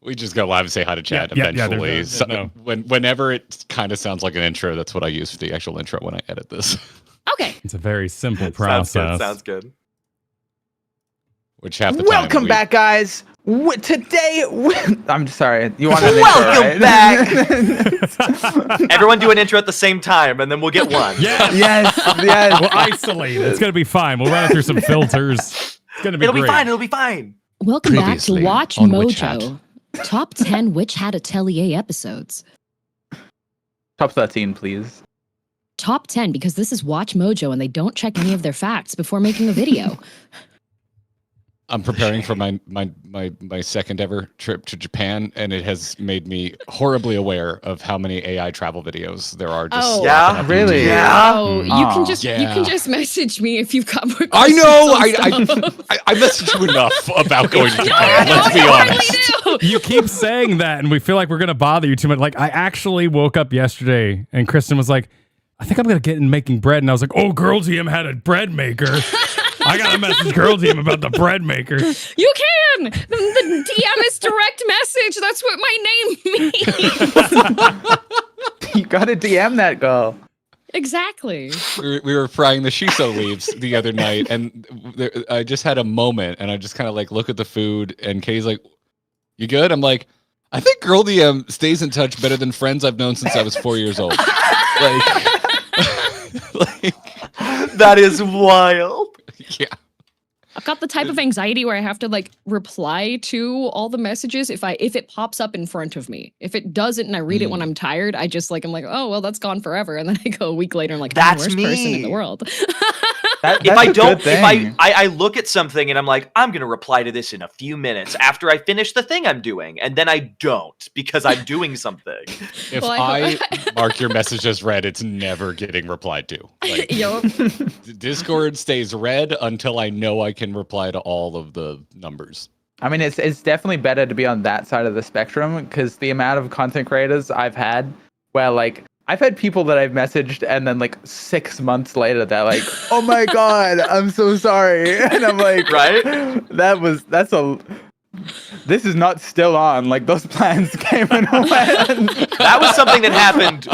We just go live and say hi to chat eventually. Whenever it kind of sounds like an intro, that's what I use for the actual intro when I edit this. Okay. It's a very simple process. Sounds good. Which half the Welcome time back, guys. Today, I'm sorry. You want to welcome back. Everyone do an intro at the same time, and then we'll get one. Yes. We'll isolate it. It's gonna be fine. We'll run it through some filters. It's gonna be great. It'll be fine. Welcome back to Previously Watch on Witch Hat. Mojo. Top 10 Witch Hat Atelier episodes. Top 13, please. Top 10 because this is Watch Mojo and they don't check any of their facts before making a video. I'm preparing for my second ever trip to Japan, and it has made me horribly aware of how many AI travel videos there are. Oh, yeah, really? Yeah. Oh, you can just message me if you've got more questions. I know. on stuff. I messaged you enough about going to No, Japan. no, Let's be you honest. hardly do. You keep saying that, and we feel like we're gonna bother you too much. Like I actually woke up yesterday, and Kristen was like, "I think I'm gonna get in making bread," and I was like, "Oh, Girl GM had a bread maker." I gotta message Girl Team about the bread maker. You can! The DM is direct message. That's what my name means. You gotta DM that girl. Exactly. We were frying the shiso leaves the other night, and I just had a moment, and I just kind of like look at the food, and Katie's like, "You good?" I'm like, "I think Girl DM stays in touch better than friends I've known since I was 4 years old." like, That is wild. yeah. I've got the type of anxiety where I have to like reply to all the messages if it pops up in front of me. If it doesn't and I read it when I'm tired, I'm like, oh well, that's gone forever. And then I go a week later and I'm like, I'm the worst person in the world. If I look at something and I'm like, I'm gonna reply to this in a few minutes after I finish the thing I'm doing, and then I don't because I'm doing something. If I mark your message as read, it's never getting replied to. Like, Discord stays red until I know I can reply to all of the numbers. I mean, it's definitely better to be on that side of the spectrum because the amount of content creators I've had where like I've had people that I've messaged and then like 6 months later they're like, "Oh my god, I'm so sorry," and I'm like, right? This is not still on. Like those plans came and went. That was something that happened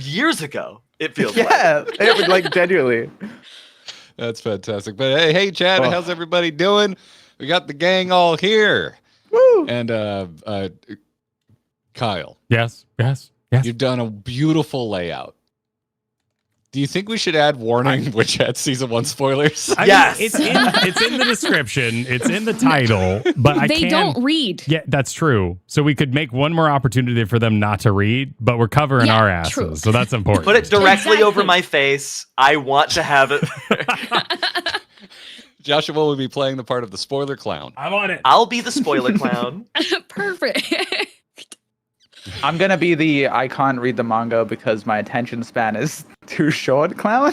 years ago. It feels it was like genuinely. That's fantastic. But hey, Chad, how's everybody doing? We got the gang all here. Woo! And Kyle. Yes. You've done a beautiful layout. Do you think we should add warning Witch Hat season 1 spoilers? Yes. It's in the description. It's in the title, but they don't read. Yeah, that's true. So we could make one more opportunity for them not to read, but we're covering our asses, true. so that's important. Put it directly over my face. I want to have it. Joshua will be playing the part of the spoiler clown. I'm on it. I'll be the spoiler clown. Perfect. I'm gonna be the I can't read the manga because my attention span is too short clown.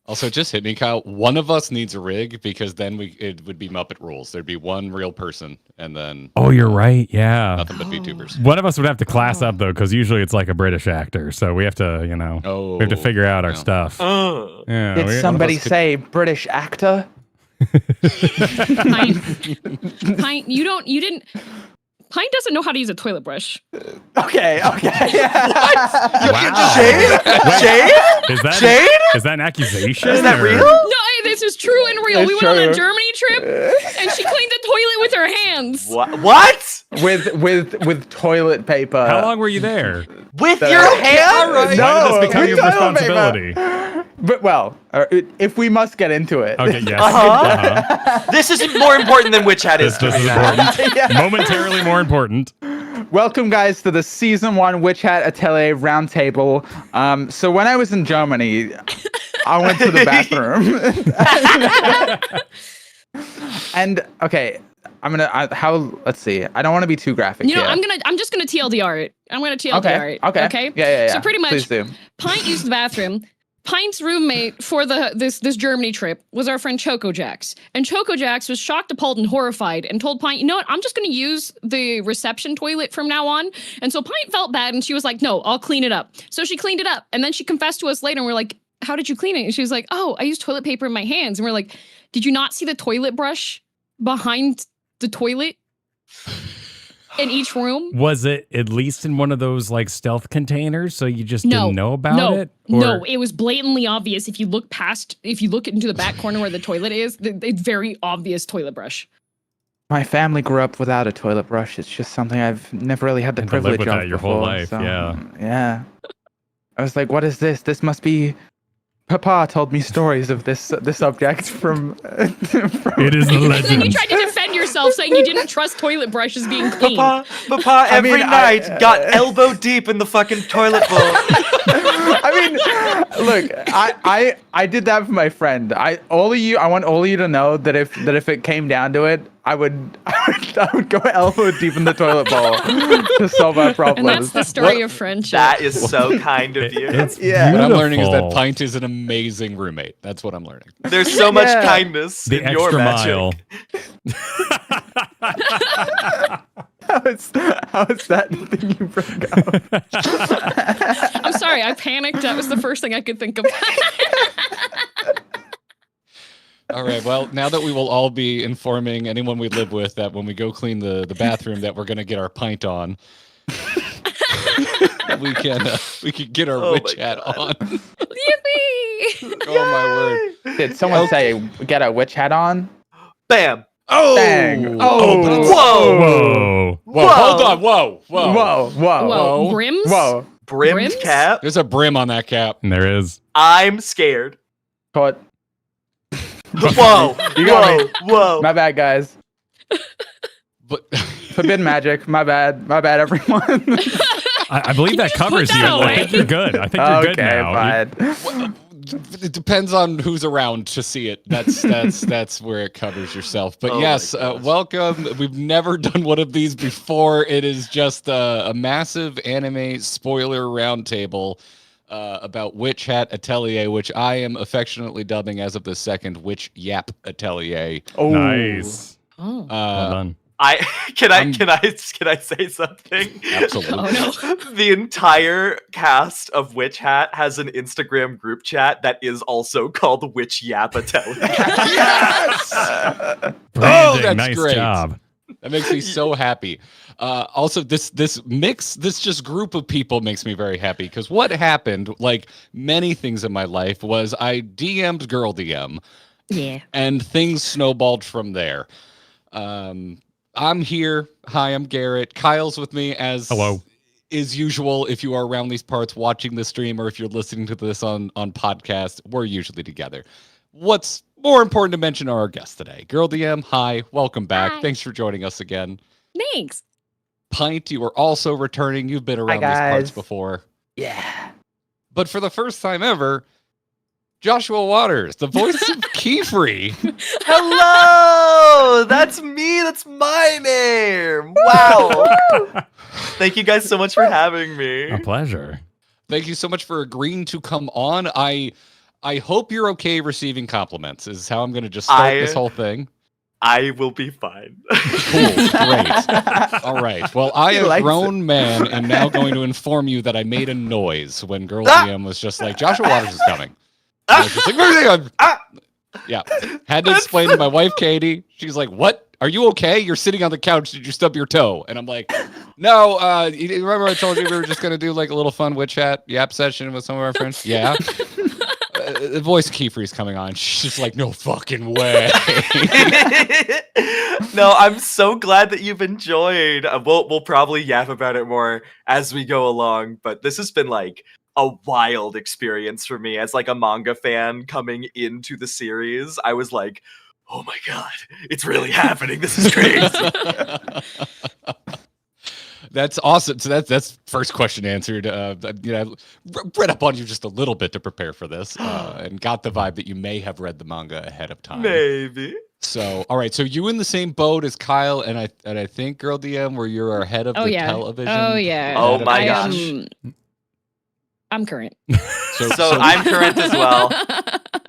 Also, just hit me, Kyle. One of us needs a rig because then it would be Muppet rules. There'd be one real person, and then Oh, you're right. Yeah. nothing but VTubers. One of us would have to class up though, because usually it's like a British actor. So we have to, we have to figure out our stuff. Yeah. Did somebody say British actor? Pint, you didn't. Pint doesn't know how to use a toilet brush. Okay. Wow. Shade? Shade? Is that an accusation? Is that real? No, this is true and real. It's We went on a true. Germany trip, and she cleaned the toilet with her hands. What? With toilet paper. How long were you there? With your hand? Why did No, this become with your toilet responsibility? But if we must get into it. Okay, yes. This is more important than Witch Hat is. This is important. Momentarily more important. Welcome, guys, to the season 1 Witch Hat Atelier Roundtable. So when I was in Germany, I went to the bathroom. And okay, let's see. I don't want to be too graphic here. I'm just gonna TLDR it. I'm gonna TLDR it. Okay. Yeah. So pretty much, Please do. Pint used the bathroom. Pint's roommate for this Germany trip was our friend Choco Jax. And Choco Jax was shocked, appalled, and horrified and told Pint, you know what, I'm just going to use the reception toilet from now on. And so Pint felt bad and she was like, no, I'll clean it up. So she cleaned it up. And then she confessed to us later and we're like, how did you clean it? And she was like, oh, I used toilet paper in my hands. And we're like, did you not see the toilet brush behind the toilet? in each room. Was it at least in one of those like stealth containers so you just No. didn't know about No, it? no, it was blatantly obvious. If you look into the back corner where the toilet is, it's very obvious toilet brush. My family grew up without a toilet brush. It's just something I've never really had the And to live privilege with of that your before, whole life, yeah. Yeah. I was like, what is this? This must be... Papa told me stories of this object from... It is the And then you legend. tried to defend yourself saying you didn't trust toilet brushes being clean. Papa every night got elbow deep in the fucking toilet bowl. I mean, look, I did that for my friend. I want all of you to know that if it came down to it, I would go elbow deep in the toilet bowl to solve our And problems. that's the story of friendship. That is so kind of you. It's Yeah. What I'm learning is that beautiful. Pint is an amazing roommate. That's what I'm learning. There's so much Yeah. kindness The in your extra magic. mile. How is that the thing you bring up? I'm sorry, I panicked. That was the first thing I could think of. All right. Well, now that we will all be informing anyone we live with that when we go clean the bathroom that we're going to get our pint on, we can get our Oh witch my hat God. on. Yippee! Oh my word! Did someone say get a witch hat on? Bam. Oh! Bang. Oh! Whoa. Whoa. Whoa! Hold on! Whoa! Whoa! Whoa! Whoa! Whoa, Whoa. brims? Whoa! Brimmed Brims? cap. There's a brim on that cap. And there is. I'm scared. Caught. Whoa. You got me. Whoa. My bad, guys. But Forbidden magic. My bad. My bad, everyone. I believe that just put covers that you. away? I think you're good. I think you're good Okay, now. You- fine. it depends on who's around to see it. That's where it covers yourself. But Oh my yes, gosh. welcome. We've never done one of these before. It is just a massive anime spoiler roundtable about Witch Hat Atelier, which I am affectionately dubbing as of the second Witch Yap Atelier. Oh, Nice. Oh. Well done. Can I'm- I say something? Absolutely. Oh, no. The entire cast of Witch Hat has an Instagram group chat that is also called Witch Yap Atelier. Branding, that's nice great. job. That makes me so happy. Also, this just group of people makes me very happy because what happened, like many things in my life, was I DM'd Girl DM Yeah. and things snowballed from there. I'm here. Hi, I'm Garrett. Kyle's with me as Hello. is usual. If you are around these parts watching the stream or if you're listening to this on podcast, we're usually together. What's more important to mention are our guests today. Girl DM, hi, welcome back. Hi. Thanks for joining us again. Thanks. Pint, you are also returning. You've been around these parts guys. before. yeah. But for the first time ever, Joshua Waters, the voice of Qifrey. Hello! That's me. That's my name. Wow. Thank you guys so much for having me. A pleasure. Thank you so much for agreeing to come on. I hope you're okay receiving compliments, is how I'm going to just start this whole thing. I will be fine. Cool. Great. All right. Well, I, He a likes grown man, am now going to inform you that I made a noise when Girl DM was just like, Joshua Waters is coming. I was just like, yeah. Had to explain to my wife, Katie. She's like, what? Are you okay? You're sitting on the couch. Did you stub your toe? And I'm like, no. You remember I told you we were just going to do like a little fun witch chat yap session with some of our friends? Yeah. The voice of Qifrey's coming on. She's just like, no fucking way. No, I'm so glad that you've enjoyed. We'll probably yap about it more as we go along, but this has been like a wild experience for me as like a manga fan coming into the series. I was like, oh my god, it's really happening. This is crazy. That's awesome. So that's first question answered. Read up on you just a little bit to prepare for this, and got the vibe that you may have read the manga ahead of time. Maybe. So, all right. So you in the same boat as Kyle and I think Girl DM, where you're ahead of Oh the yeah. television. Oh yeah. Oh my I, gosh. I'm current. So I'm current as well.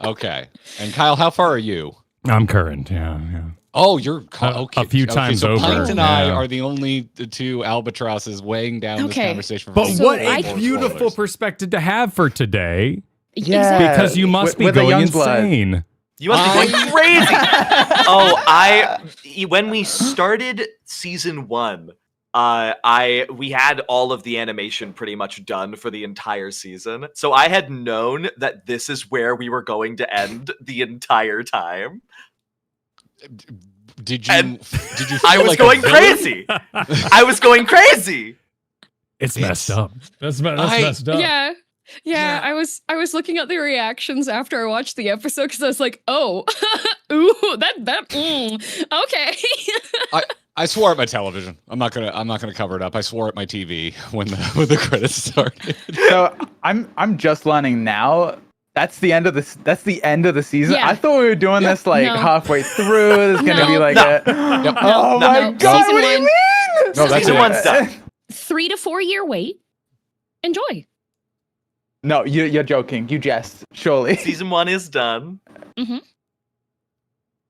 okay. And Kyle, how far are you? I'm current. Yeah. Oh, you're A okay. few times so over, Pint and I yeah. are the only two albatrosses weighing down this Okay. conversation. But So what I- a beautiful perspective to have for today, Yeah. because you must be with a going young blood. insane. You must be going crazy. When we started season 1, we had all of the animation pretty much done for the entire season. So I had known that this is where we were going to end the entire time. Did you feel I was like a going villain? crazy. I was going crazy. It's messed up. That's messed up. Yeah. Yeah, I was looking at the reactions after I watched the episode because I was like, oh, ooh, okay. I swore at my television. I'm not gonna cover it up. I swore at my TV when the credits started. So I'm just learning now. That's the end of this. That's the end of the season. Yeah. I thought we were doing this like No. halfway through. There's gonna be like No. oh No. my No. god! Season What do you one. mean? No, that's Season it. one's done. 3 to 4 year wait. Enjoy. No, you're joking. You jest. Surely. Season 1 is done.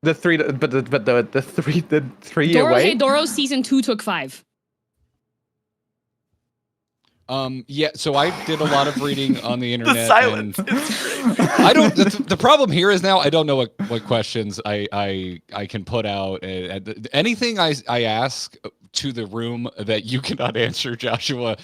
The 3 year Doro wait. Hedoro season 2 took 5. Yeah. So I did a lot of reading on the internet. The silence. and It's great. I don't. The problem here is now I don't know what questions I can put out. Anything I ask to the room that you cannot answer, Joshua,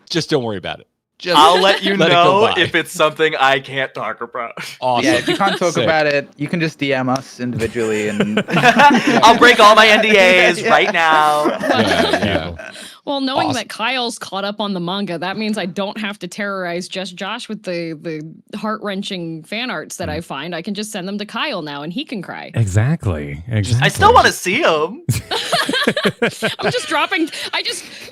just don't worry about it. Just I'll let you let it go know by. if it's something I can't talk about. Awesome. Yeah, if you can't talk Sick. about it, you can just DM us individually and I'll break all my NDAs right now. Yeah. Well, knowing Awesome. that Kyle's caught up on the manga, that means I don't have to terrorize just Josh with the heart-wrenching fan arts that I find. I can just send them to Kyle now and he can cry. Exactly. I still want to see him. I'm just dropping.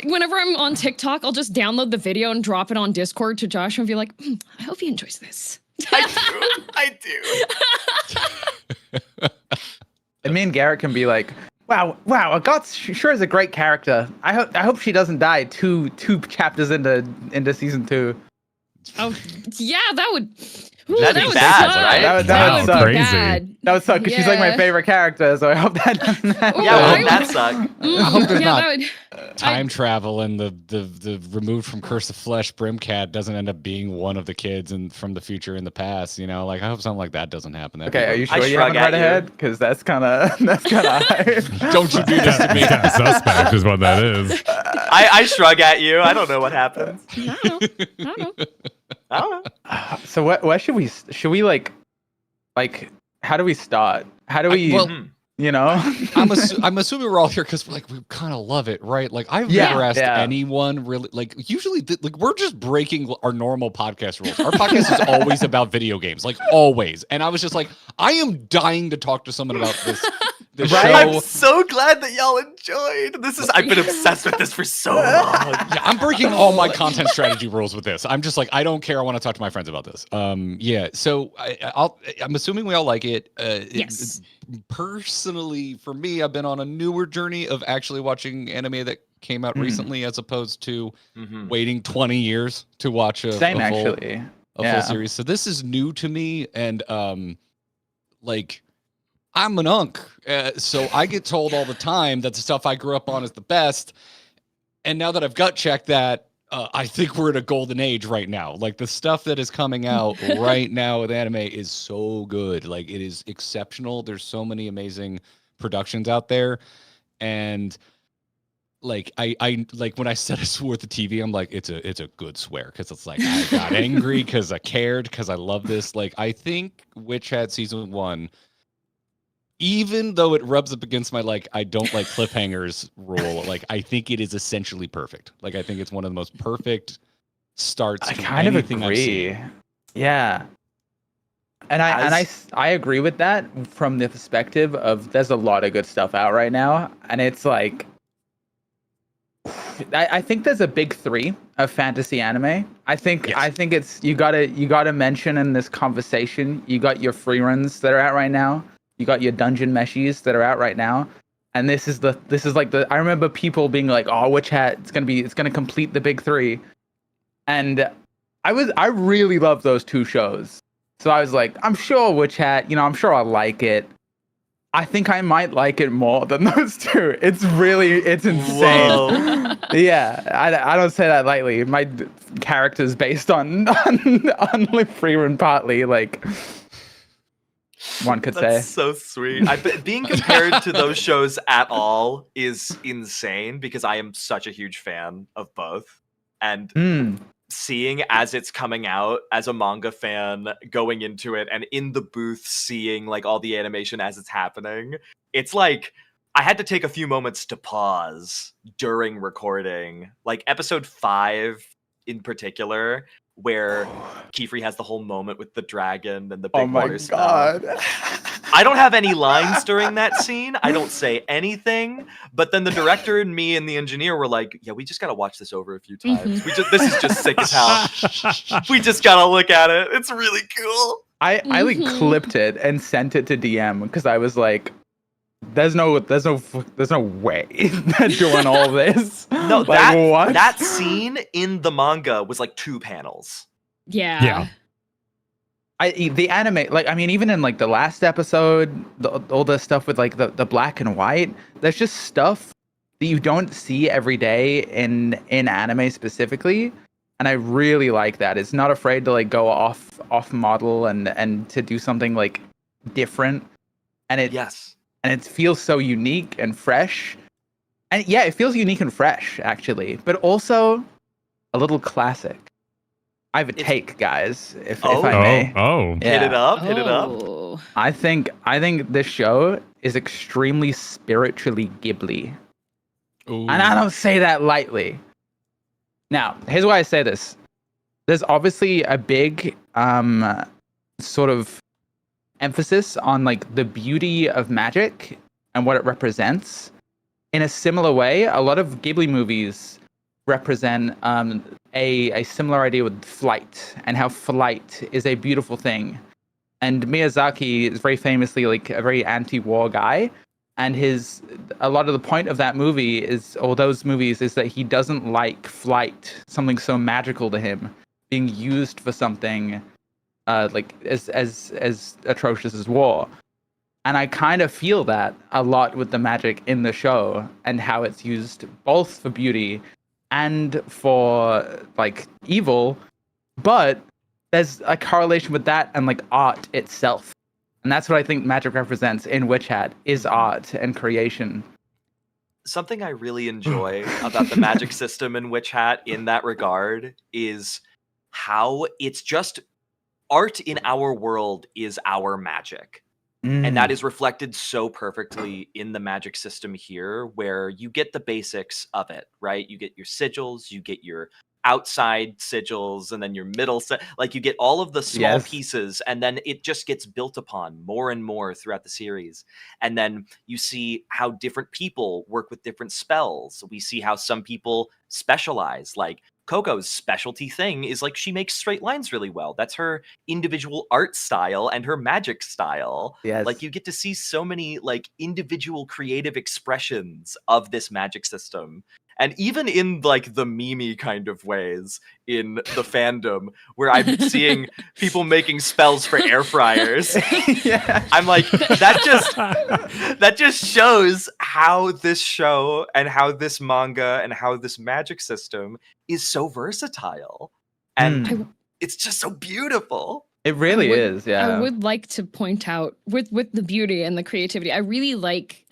Whenever I'm on TikTok, I'll just download the video and drop it on Discord to Josh and be like, I hope he enjoys this. I do. And me and Garrett can be like, wow, Agats sure is a great character. I hope she doesn't die two chapters into season 2. Oh, yeah, that would. That'd be would bad, suck. right? That would suck. Crazy. Bad. That would suck because she's like my Yeah. favorite character, so I hope that doesn't happen. Yeah, Well, well, that sucks. I hope there's not that would. time travel and the removed from Curse of Flesh Brimcat doesn't end up being one of the kids and from the future in the past. You know, like I hope something like that doesn't happen. That'd Okay, be are you I sure you shrug haven't read at you. ahead? Because that's kind of high. Don't you do this to me. Kind of suspect is what that is. I shrug at you. I don't know what happens. I don't know. I don't know. So where should we like how do we start? How do we well, you know? I'm assuming we're all here because we kind of love it, right? Like I've Yeah, never asked yeah. anyone really. Like usually, we're just breaking our normal podcast rules. Our podcast is always about video games, like always. And I was just like, I am dying to talk to someone about this Right? I'm show. so glad that y'all enjoyed. I've been obsessed with this for so long. Yeah, I'm breaking all my content strategy rules with this. I'm just like, I don't care. I want to talk to my friends about this. Yeah. So I'm assuming we all like it. Yes. Personally, for me, I've been on a newer journey of actually watching anime that came out recently, as opposed to waiting 20 years to watch a Same full, actually. a Yeah. full series. So this is new to me, and like I'm an unk, so I get told all the time that the stuff I grew up on is the best. And now that I've gut checked that, I think we're in a golden age right now. Like the stuff that is coming out right now with anime is so good. Like it is exceptional. There's so many amazing productions out there, and like I like when I said I swore at the TV, I'm like it's a good swear because it's like I got angry because I cared because I love this. Like I think Witch Hat season 1. Even though it rubs up against my like I don't like cliffhangers rule, like I think it is essentially perfect. Like I think it's one of the most perfect starts. I to kind of anything I've agree. seen. Yeah. And I agree with that from the perspective of there's a lot of good stuff out right now, and it's like I think there's a big 3 of fantasy anime. I think it's you gotta mention in this conversation. You got your free runs that are out right now. You got your dungeon meshies that are out right now. And this is like I remember people being like, "Oh, Witch Hat, it's gonna complete the big 3." And I really love those 2 shows. So I was like, I'm sure Witch Hat, I'm sure I'll like it. I think I might like it more than those 2. It's insane. Whoa. Yeah, I don't say that lightly. My character's based on free run partly, like. one could That's say. so sweet. Being compared to those shows at all is insane because I am such a huge fan of both. And seeing as it's coming out as a manga fan, going into it and in the booth seeing like all the animation as it's happening, it's like I had to take a few moments to pause during recording. Like episode 5 in particular, where Qifrey has the whole moment with the dragon and the big water spout. I don't have any lines during that scene. I don't say anything. But then the director and me and the engineer were like, yeah, we just got to watch this over a few times. This is just sick as hell. We just got to look at it. It's really cool. I like clipped it and sent it to DM because I was like, there's no way they're doing all this. No, like, that scene in the manga was like 2 panels. Yeah. The anime, like, I mean, even in like the last episode, all the stuff with like the black and white, there's just stuff that you don't see every day in anime specifically. And I really like that. It's not afraid to like go off model and to do something like different. And it feels so unique and fresh. And yeah, it feels unique and fresh actually, but also a little classic. I have a take, guys, if I may. Yeah. Hit it up. I think this show is extremely spiritually Ghibli. Ooh. And I don't say that lightly. Now, here's why I say this. There's obviously a big sort of emphasis on like the beauty of magic and what it represents. In a similar way, a lot of Ghibli movies represent a similar idea with flight and how flight is a beautiful thing. And Miyazaki is very famously like a very anti-war guy, and a lot of the point of that movie those movies is that he doesn't like flight, something so magical to him, being used for something like as atrocious as war. And I kind of feel that a lot with the magic in the show and how it's used both for beauty and for like evil, but there's a correlation with that and like art itself. And that's what I think magic represents in Witch Hat, is art and creation. Something I really enjoy about the magic system in Witch Hat in that regard is how it's just art in our world is our magic. And that is reflected so perfectly in the magic system here, where you get the basics of it, right? You get your sigils, you get your outside sigils, and then your middle like you get all of the small pieces, and then it just gets built upon more and more throughout the series. And then you see how different people work with different spells. We see how some people specialize, like Coco's specialty thing is like she makes straight lines really well. That's her individual art style and her magic style. Yes. Like you get to see so many like individual creative expressions of this magic system. And even in like the meme kind of ways in the fandom, where I'm seeing people making spells for air fryers, I'm like, that just shows how this show and how this manga and how this magic system is so versatile. And it's just so beautiful. It really is, yeah. I would like to point out with the beauty and the creativity, I really like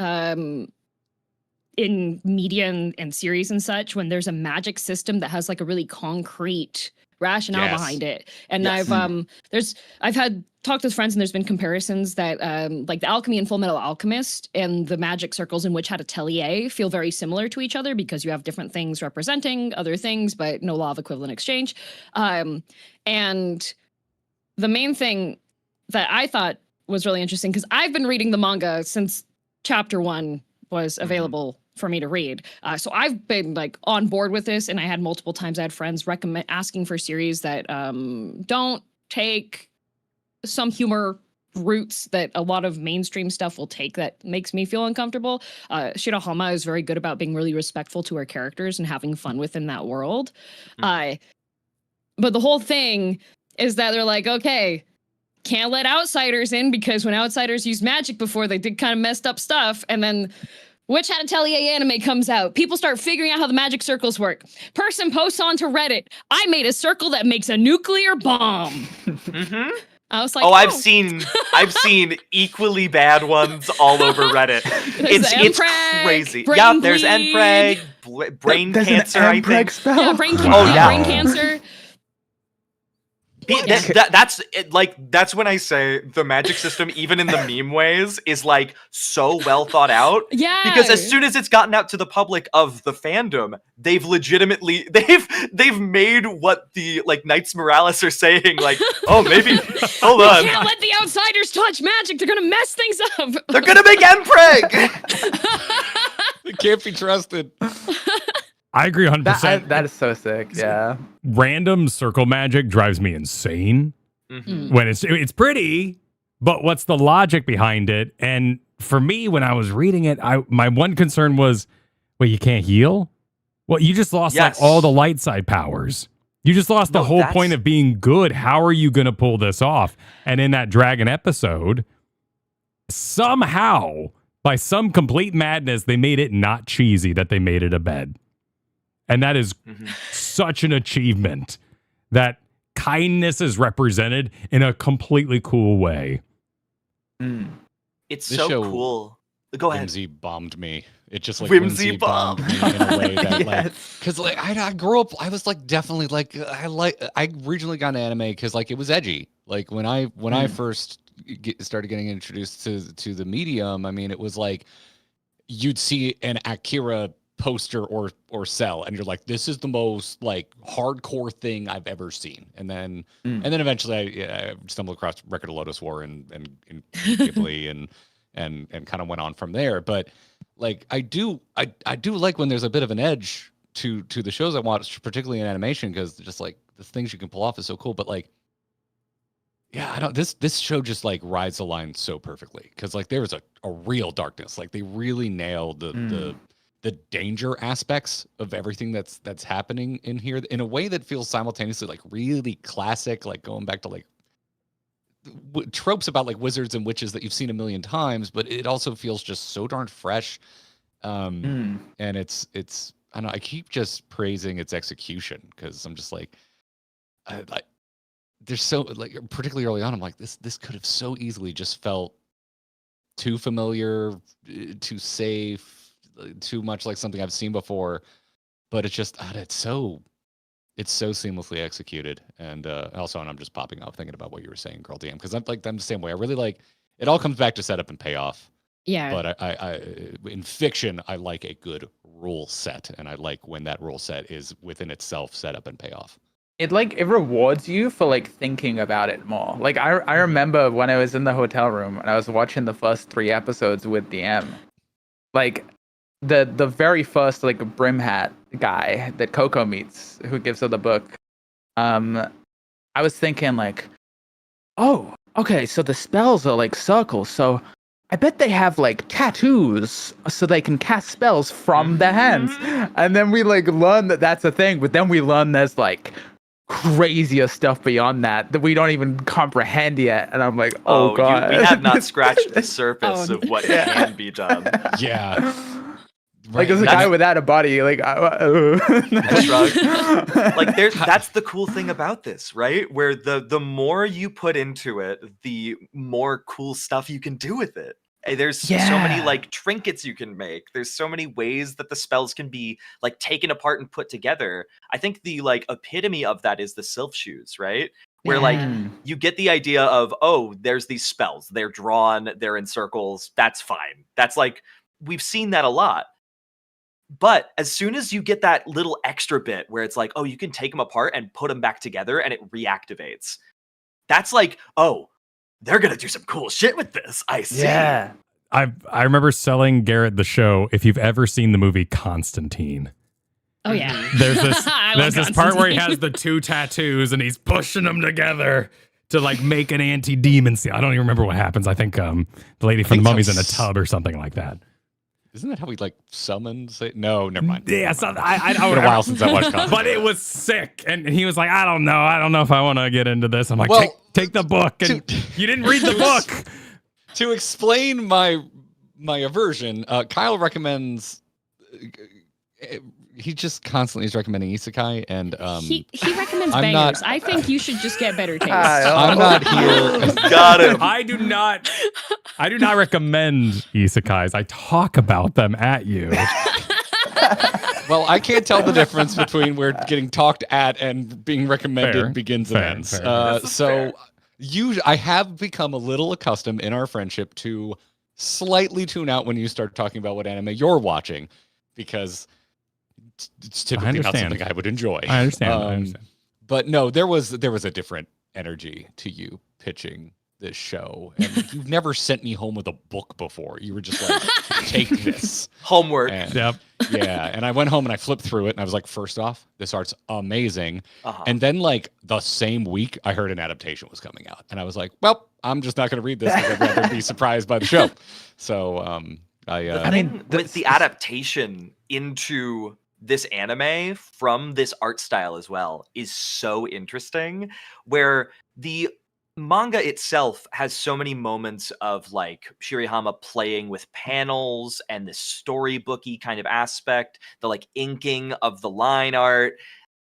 in media and series and such, when there's a magic system that has like a really concrete rationale behind it. And I've had talked with friends, and there's been comparisons that like the alchemy in Full Metal Alchemist and the magic circles in which Hat Atelier feel very similar to each other, because you have different things representing other things, but no law of equivalent exchange. And the main thing that I thought was really interesting, because I've been reading the manga since chapter 1 was available for me to read. So I've been like on board with this, and I had multiple times I had friends asking for series that don't take some humor routes that a lot of mainstream stuff will take that makes me feel uncomfortable. Shirahama is very good about being really respectful to her characters and having fun within that world. But the whole thing is that they're like, okay, can't let outsiders in, because when outsiders used magic before, they did kind of messed up stuff. And then Witch Hat Atelier anime comes out. People start figuring out how the magic circles work. Person posts onto Reddit, I made a circle that makes a nuclear bomb. I was like, Oh, I've seen equally bad ones all over Reddit. It's Mpreg, crazy. brain Yeah, there's bleed. Mpreg, brain There's cancer, an I Mpreg think. spell. Yeah, brain, Wow. brain cancer. That's when I say the magic system, even in the meme ways, is like so well thought out. Yeah. Because as soon as it's gotten out to the public of the fandom, they've legitimately they've made what the like Knights Morales are saying, like, oh maybe hold on. You can't let the outsiders touch magic. They're gonna mess things up. They're gonna make Mpreg! It can't be trusted. I agree 100%. That is so sick. Yeah. Random circle magic drives me insane. Mhm. When it's pretty, but what's the logic behind it? And for me, when I was reading it, my one concern was, wait, you can't heal? Well, you just lost Yes. like all the light side powers. You just lost the No, whole that's- point of being good. How are you going to pull this off? And in that dragon episode, somehow, by some complete madness, they made it not cheesy that they made it a bed. And that is such an achievement that kindness is represented in a completely cool way. It's This so show- cool. Go ahead. Whimsy bombed me. It just like Whimsy whimsy bombed me in a way that like, because like I grew up, I was like definitely like I originally got into anime because like it was edgy. Like when I first started getting introduced to the medium, I mean it was like you'd see an Akira poster or cell and you're like, this is the most like hardcore thing I've ever seen. And then eventually I stumbled across Record of Lotus War and Qifrey and kind of went on from there. But like I do like when there's a bit of an edge to the shows I watch, particularly in animation, because just like the things you can pull off is so cool. But like, yeah, I don't. This show just like rides the line so perfectly because like there was a real darkness. Like they really nailed the danger aspects of everything that's happening in here in a way that feels simultaneously like really classic, like going back to like tropes about like wizards and witches that you've seen a million times, but it also feels just so darn fresh. And it's I don't know, I keep just praising its execution because I'm just like there's so like particularly early on I'm like this could have so easily just felt too familiar, too safe, too much like something I've seen before, but it's just it's so seamlessly executed. And also, and I'm just popping off thinking about what you were saying, Girl DM, because I'm the same way. I really like it. All comes back to setup and payoff. Yeah. But I in fiction, I like a good rule set, and I like when that rule set is within itself setup and payoff. It rewards you for like thinking about it more. Like I remember when I was in the hotel room and I was watching the first 3 episodes with DM. Like the very first like brim hat guy that Coco meets, who gives her the book. I was thinking like, oh, okay, so the spells are like circles, so I bet they have like tattoos so they can cast spells from the hands. And then we like learn that that's a thing, but then we learn there's like crazier stuff beyond that we don't even comprehend yet. And I'm like, oh god, we have not scratched the surface Oh, of what can be done. Yeah. like there's a guy without a body, like Shrug. Like that's the cool thing about this, right? Where the more you put into it, the more cool stuff you can do with it. There's so many like trinkets you can make. There's so many ways that the spells can be like taken apart and put together. I think the like epitome of that is the Sylph shoes, right? Where like you get the idea of, oh, there's these spells. They're drawn, they're in circles. That's fine. That's like, we've seen that a lot. But as soon as you get that little extra bit where it's like, oh, you can take them apart and put them back together and it reactivates. That's like, oh, they're going to do some cool shit with this. I see. yeah. I remember selling Garrett the show, if you've ever seen the movie Constantine. Oh yeah. There's this I love there's this part where he Constantine. has the 2 tattoos and he's pushing them together to like make an anti-demon scene. I don't even remember what happens. I think the lady from the mummy's in a tub or something like that. Isn't that how we like summons it? No, never mind. Yeah, so I It's been a while since I watched Constantine. But it was sick, and he was like, I don't know if I want to get into this. I'm like, Well, take the book, and you didn't read the book. To explain my aversion, Kyle recommends he just constantly is recommending isekai, and he recommends I'm bangers. not- I think you should just get better taste. I'm not here. Got him. I do not recommend isekais. I talk about them at you. Well, I can't tell the difference between where getting talked at and being recommended Fair. begins Fair, and ends. fair. This is So fair. I have become a little accustomed in our friendship to slightly tune out when you start talking about what anime you're watching, because it's typically not understand. something I would enjoy. I understand. I Um, understand. But no, there was a different energy to you pitching this show, and you've never sent me home with a book before. You were just like, take this. Homework. And, Yep. yeah, and I went home and I flipped through it, and I was like, first off, this art's amazing. Uh-huh. And then like the same week, I heard an adaptation was coming out, and I was like, well, I'm just not going to read this because I'd rather be surprised by the show. So I mean, mean, with the adaptation into this anime from this art style as well is so interesting, where the manga itself has so many moments of like Shirihama playing with panels and the storybooky kind of aspect, the like inking of the line art.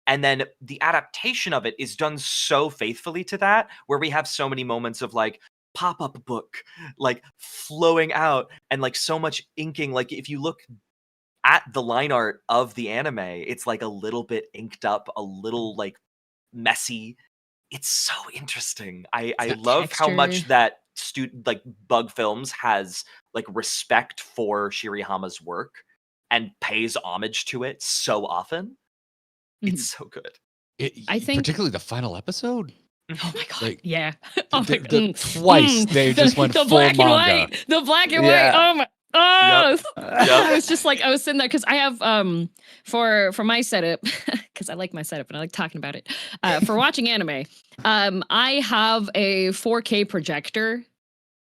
And then the adaptation of it is done so faithfully to that, where we have so many moments of like pop-up book, like flowing out, and like so much inking. Like if you look at the line art of the anime, it's like a little bit inked up, a little like messy. It's so interesting. I The love how much texture. that like Bug Films has like respect for Shirihama's work and pays homage to it so often. It's so good. I think- particularly the final episode. Oh my god! Like, yeah. Oh the- my- the- twice they just went the full black manga. and white. The black and Yeah. white. Oh my. Oh, Yep. I was just like I was sitting there because I have for my setup because I like my setup and I like talking about it. For watching anime, I have a 4K projector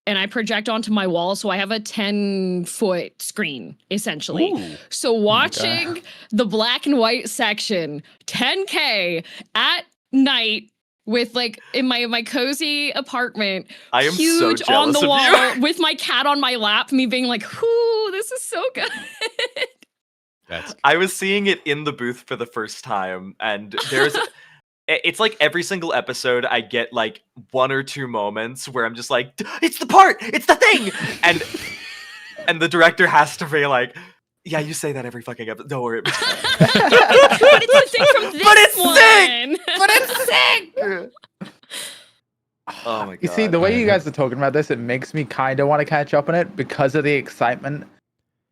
and I project onto my wall, so I have a 10-foot screen essentially. Ooh. So watching the black and white section 10K at night with like in my cozy apartment, I am so huge on jealous the of wall you. with my cat on my lap, me being like, "Whoo, this is so good." That's I was seeing it in the booth for the first time, and there's it's like every single episode I get like one or two moments where I'm just like, it's the part, it's the thing, and the director has to be like, yeah, you say that every fucking episode. Don't worry. But it's the thing from this But it's one. sick! But it's sick. Oh my god. You see, the way you guys are talking about this, it makes me kind of want to catch up on it because of the excitement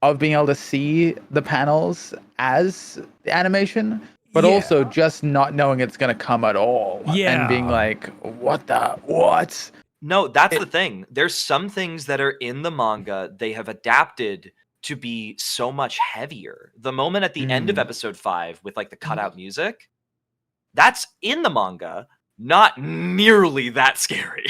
of being able to see the panels as the animation, but Yeah. also just not knowing it's going to come at all. Yeah. And being like, what? No, that's the thing. There's some things that are in the manga they have adapted to be so much heavier. The moment at the end of episode 5 with like the cutout music, that's in the manga, not nearly that scary.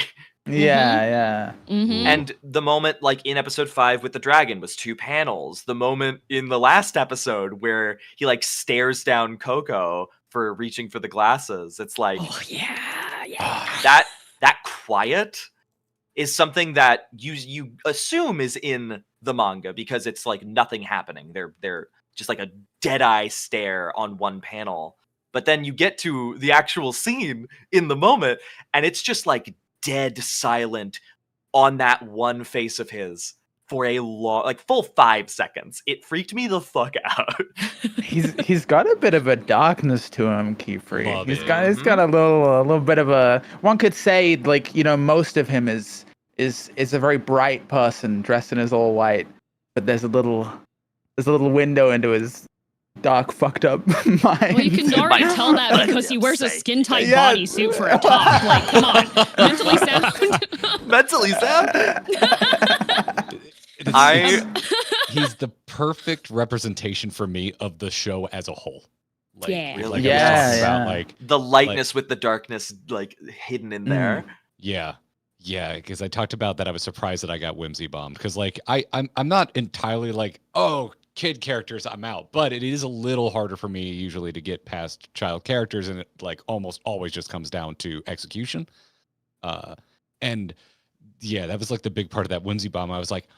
Yeah. Mhm. And the moment like in episode 5 with the dragon was 2 panels. The moment in the last episode where he like stares down Coco for reaching for the glasses, it's like Oh yeah. that quiet is something that you assume is in the manga because it's like nothing happening. They're just like a dead eye stare on one panel. But then you get to the actual scene in the moment, and it's just like dead silent on that one face of his for a long, like full 5 seconds. It freaked me the fuck out. He's got a bit of a darkness to him, Qifrey. Love He's it. got a little bit of a. One could say, like, you know, most of him is a very bright person dressed in his all white, but there's a little window into his dark, fucked up mind. Well, you can already tell that because he wears a skin tight bodysuit for a top. Like, come on, mentally sound. Mentally sound. He's the perfect representation for me of the show as a whole. Like, Yeah. like Yeah, I was talking yeah. about, like The lightness with the darkness, like hidden in there. yeah, because I talked about that. I was surprised that I got whimsy bombed because like I'm not entirely like, oh, kid characters, I'm out, but it is a little harder for me usually to get past child characters, and it like almost always just comes down to execution. And yeah, that was like the big part of that whimsy bomb. I was like,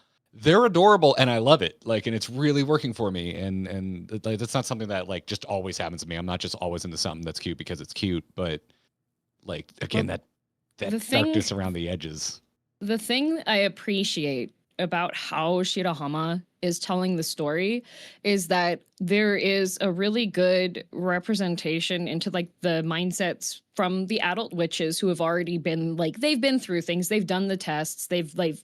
they're adorable and I love it. Like, and it's really working for me. And like, that's not something that like just always happens to me. I'm not just always into something that's cute because it's cute, but like again, that darkness around the edges. The thing I appreciate about how Shirahama is telling the story is that there is a really good representation into like the mindsets from the adult witches who have already been like, they've been through things, they've done the tests, they've like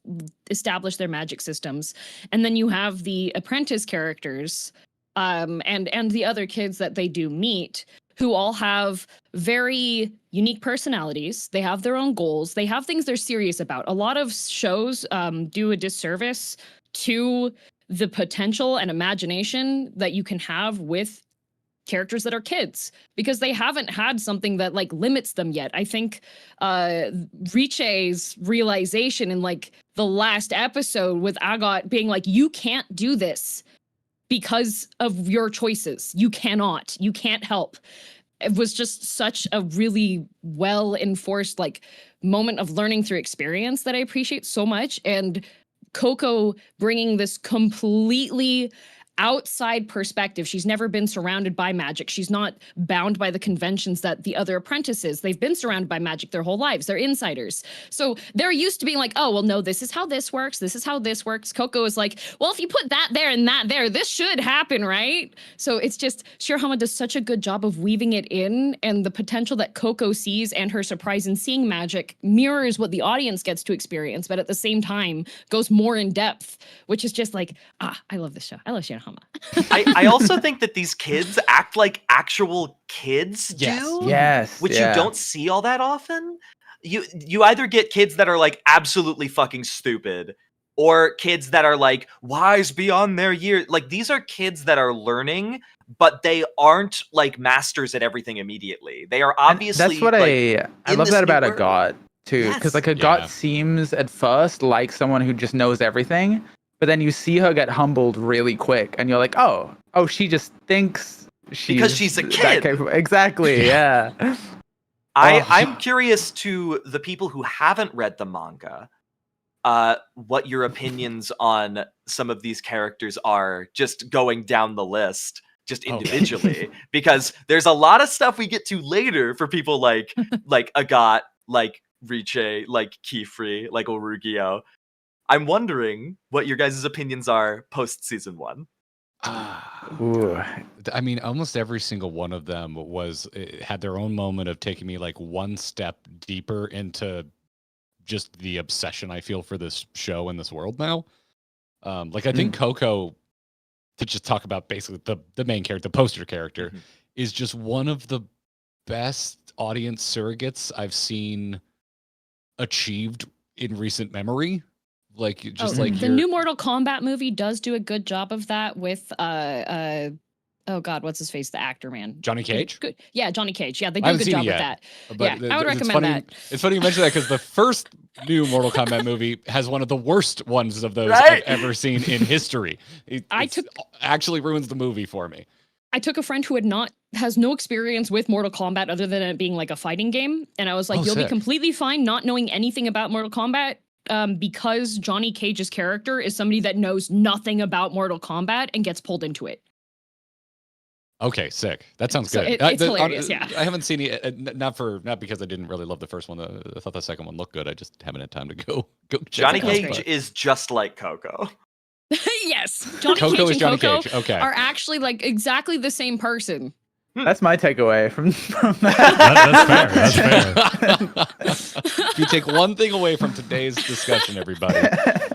established their magic systems. And then you have the apprentice characters and the other kids that they do meet who all have very unique personalities. They have their own goals. They have things they're serious about. A lot of shows do a disservice to the potential and imagination that you can have with characters that are kids because they haven't had something that like limits them yet. I think Riche's realization in like the last episode with Agot being like, you can't do this because of your choices. You can't help. It was just such a really well enforced like moment of learning through experience that I appreciate so much. And Coco bringing this completely outside perspective. She's never been surrounded by magic. She's not bound by the conventions that the other apprentices. They've been surrounded by magic their whole lives. They're insiders. So they're used to being like, oh, well, no, this is how this works. This is how this works. Coco is like, well, if you put that there and that there, this should happen, right? So it's just, Shirahama does such a good job of weaving it in, and the potential that Coco sees and her surprise in seeing magic mirrors what the audience gets to experience, but at the same time goes more in depth, which is just like, I love this show. I love Shirahama. I also think that these kids act like actual kids do. Yes. Which you don't see all that often. You either get kids that are like absolutely fucking stupid, or kids that are like wise beyond their years. Like these are kids that are learning, but they aren't like masters at everything immediately. They are obviously. That's what like, I love that about world. Agot too, because like Agot seems at first like someone who just knows everything. But then you see her get humbled really quick, and you're like, oh, she just thinks because she's a kid. Exactly, yeah. I'm curious to the people who haven't read the manga, what your opinions on some of these characters are, just going down the list, just individually, because there's a lot of stuff we get to later for people like Agot, like Riche, like Qifrey, like Orugio. I'm wondering what your guys' opinions are post season 1. I mean, almost every single one of them had their own moment of taking me like one step deeper into just the obsession I feel for this show and this world now. Like I think Coco, to just talk about basically the main character, the poster character, is just one of the best audience surrogates I've seen achieved in recent memory. Like just like the new Mortal Kombat movie does do a good job of that with oh god, what's his face, the actor man, Johnny Cage. Good. Yeah, Johnny Cage. Yeah, they do a good job with that. But yeah, I would recommend that. It's funny you mention that because the first new Mortal Kombat movie has one of the worst ones of those I've ever seen in history. Actually ruins the movie for me. I took a friend who has no experience with Mortal Kombat other than it being like a fighting game, and I was like, you'll be completely fine not knowing anything about Mortal Kombat. Because Johnny Cage's character is somebody that knows nothing about Mortal Kombat and gets pulled into it. Okay, sick. That sounds good. It's hilarious, yeah. I haven't seen it, not because I didn't really love the first one. I thought the second one looked good. I just haven't had time to go check Johnny it out. Cage is just like Coco. Yes, Johnny Coco Cage is Johnny and Coco Cage. Okay. are actually like exactly the same person. That's my takeaway from that. That's fair. If you take one thing away from today's discussion, everybody,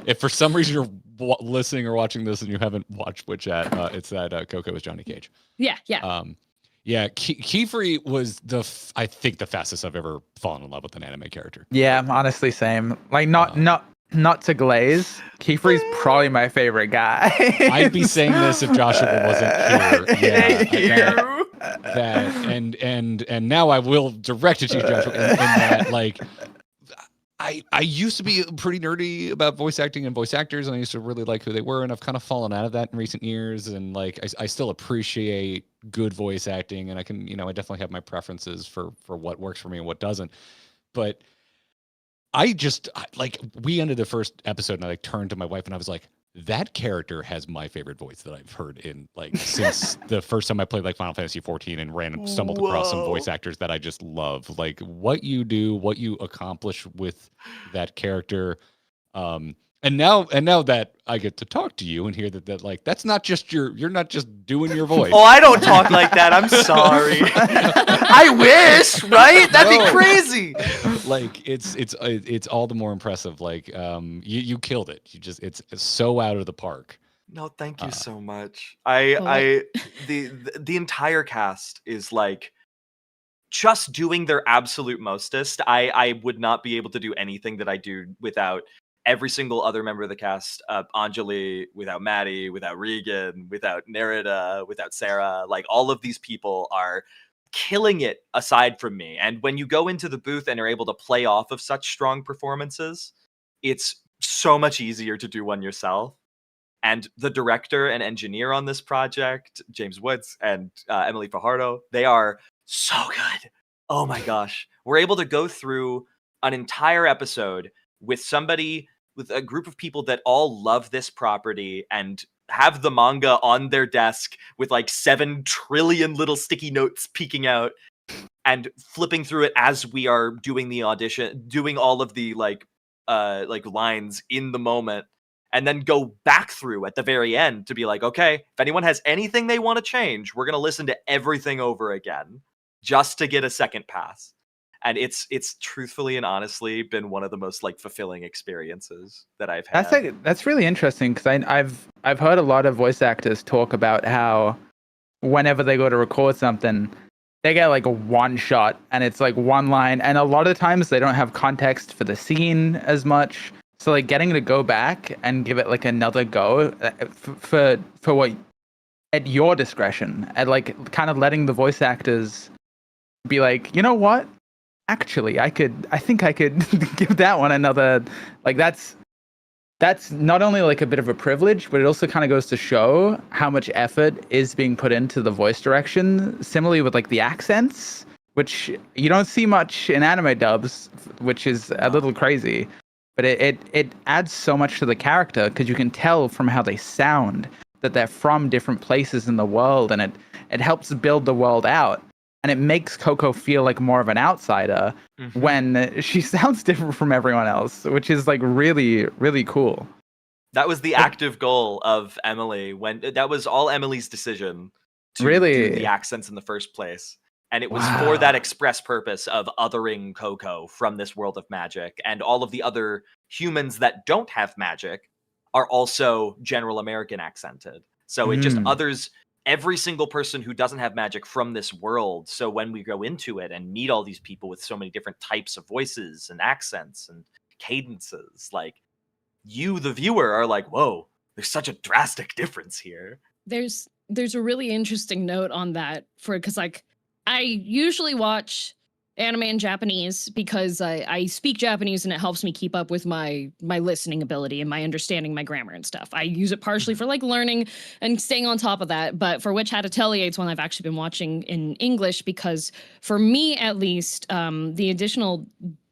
if for some reason you're listening or watching this and you haven't watched Witch Hat, it's that Coco is Johnny Cage. Yeah. Qifrey was I think the fastest I've ever fallen in love with an anime character. Yeah, honestly, same. Like not to glaze, Qifrey's probably my favorite guy. I'd be saying this if Joshua wasn't here. And now I will direct it to you, Joshua, in that like I used to be pretty nerdy about voice acting and voice actors, and I used to really like who they were, and I've kind of fallen out of that in recent years. And like I still appreciate good voice acting, and I can, I definitely have my preferences for what works for me and what doesn't. But we ended the first episode and I turned to my wife and I was like, that character has my favorite voice that I've heard in like since the first time I played like Final Fantasy 14 and stumbled across some voice actors that I just love. Like what you do, what you accomplish with that character. And now that I get to talk to you and hear that like that's not just you're not just doing your voice. Oh, I don't talk like that. I'm sorry. I wish, right? That'd be crazy. Like it's all the more impressive. Like you killed it. You just it's so out of the park. No, thank you so much. The entire cast is like just doing their absolute mostest. I would not be able to do anything that I do without every single other member of the cast, Anjali, without Maddie, without Regan, without Nerida, without Sarah. Like all of these people are killing it aside from me. And when you go into the booth and are able to play off of such strong performances, it's so much easier to do one yourself. And the director and engineer on this project, James Woods and Emily Fajardo, they are so good. Oh my gosh. We're able to go through an entire episode with a group of people that all love this property and have the manga on their desk with like 7 trillion little sticky notes peeking out and flipping through it as we are doing the audition, doing all of the like lines in the moment, and then go back through at the very end to be like, okay, if anyone has anything they want to change, we're going to listen to everything over again just to get a second pass. And it's truthfully and honestly been one of the most like fulfilling experiences that I've had. That's really interesting because I've heard a lot of voice actors talk about how whenever they go to record something, they get like a one shot and it's like one line, and a lot of times they don't have context for the scene as much. So like getting to go back and give it like another go for what at your discretion, and like kind of letting the voice actors be like, you know what? Actually, I think I could give that one another. Like that's not only like a bit of a privilege, but it also kind of goes to show how much effort is being put into the voice direction. Similarly with like the accents, which you don't see much in anime dubs, which is a little crazy. But it adds so much to the character because you can tell from how they sound that they're from different places in the world, and it helps build the world out. And it makes Coco feel like more of an outsider when she sounds different from everyone else, which is like really, really cool. That was the active goal of Emily. That was all Emily's decision to really do the accents in the first place. And it was for that express purpose of othering Coco from this world of magic. And all of the other humans that don't have magic are also general American accented. So it just others every single person who doesn't have magic from this world. So when we go into it and meet all these people with so many different types of voices and accents and cadences, like you, the viewer, are like, whoa, there's such a drastic difference here. There's a really interesting note on that because like I usually watch anime in Japanese because I speak Japanese and it helps me keep up with my listening ability and my understanding my grammar and stuff. I use it partially for like learning and staying on top of that, but for Hat Atelier, it's one I've actually been watching in English because for me at least, the additional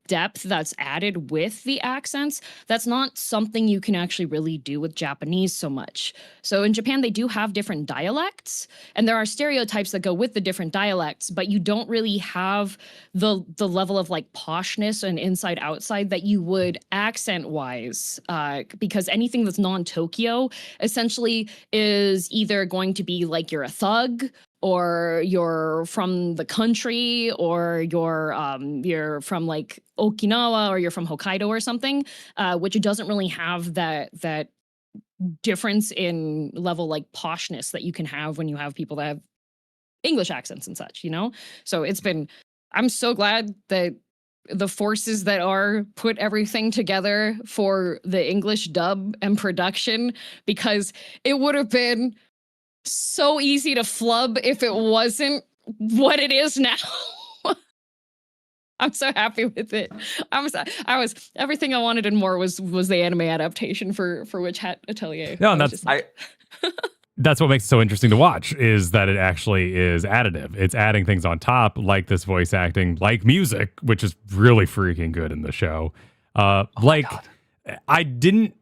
depth that's added with the accents, that's not something you can actually really do with Japanese so much. So in Japan, they do have different dialects, and there are stereotypes that go with the different dialects, but you don't really have the level of like poshness and inside outside that you would accent wise, because anything that's non-Tokyo essentially is either going to be like you're a thug, or you're from the country, or you're from like Okinawa, or you're from Hokkaido or something, which doesn't really have that difference in level like poshness that you can have when you have people that have English accents and such, you know? So I'm so glad that the forces that are put everything together for the English dub and production, because it would have been so easy to flub if it wasn't what it is now. I'm so happy with it. I was everything I wanted and more was the anime adaptation for Hat Atelier. No, and that's what makes it so interesting to watch, is that it actually is additive. It's adding things on top, like this voice acting, like music, which is really freaking good in the show. I didn't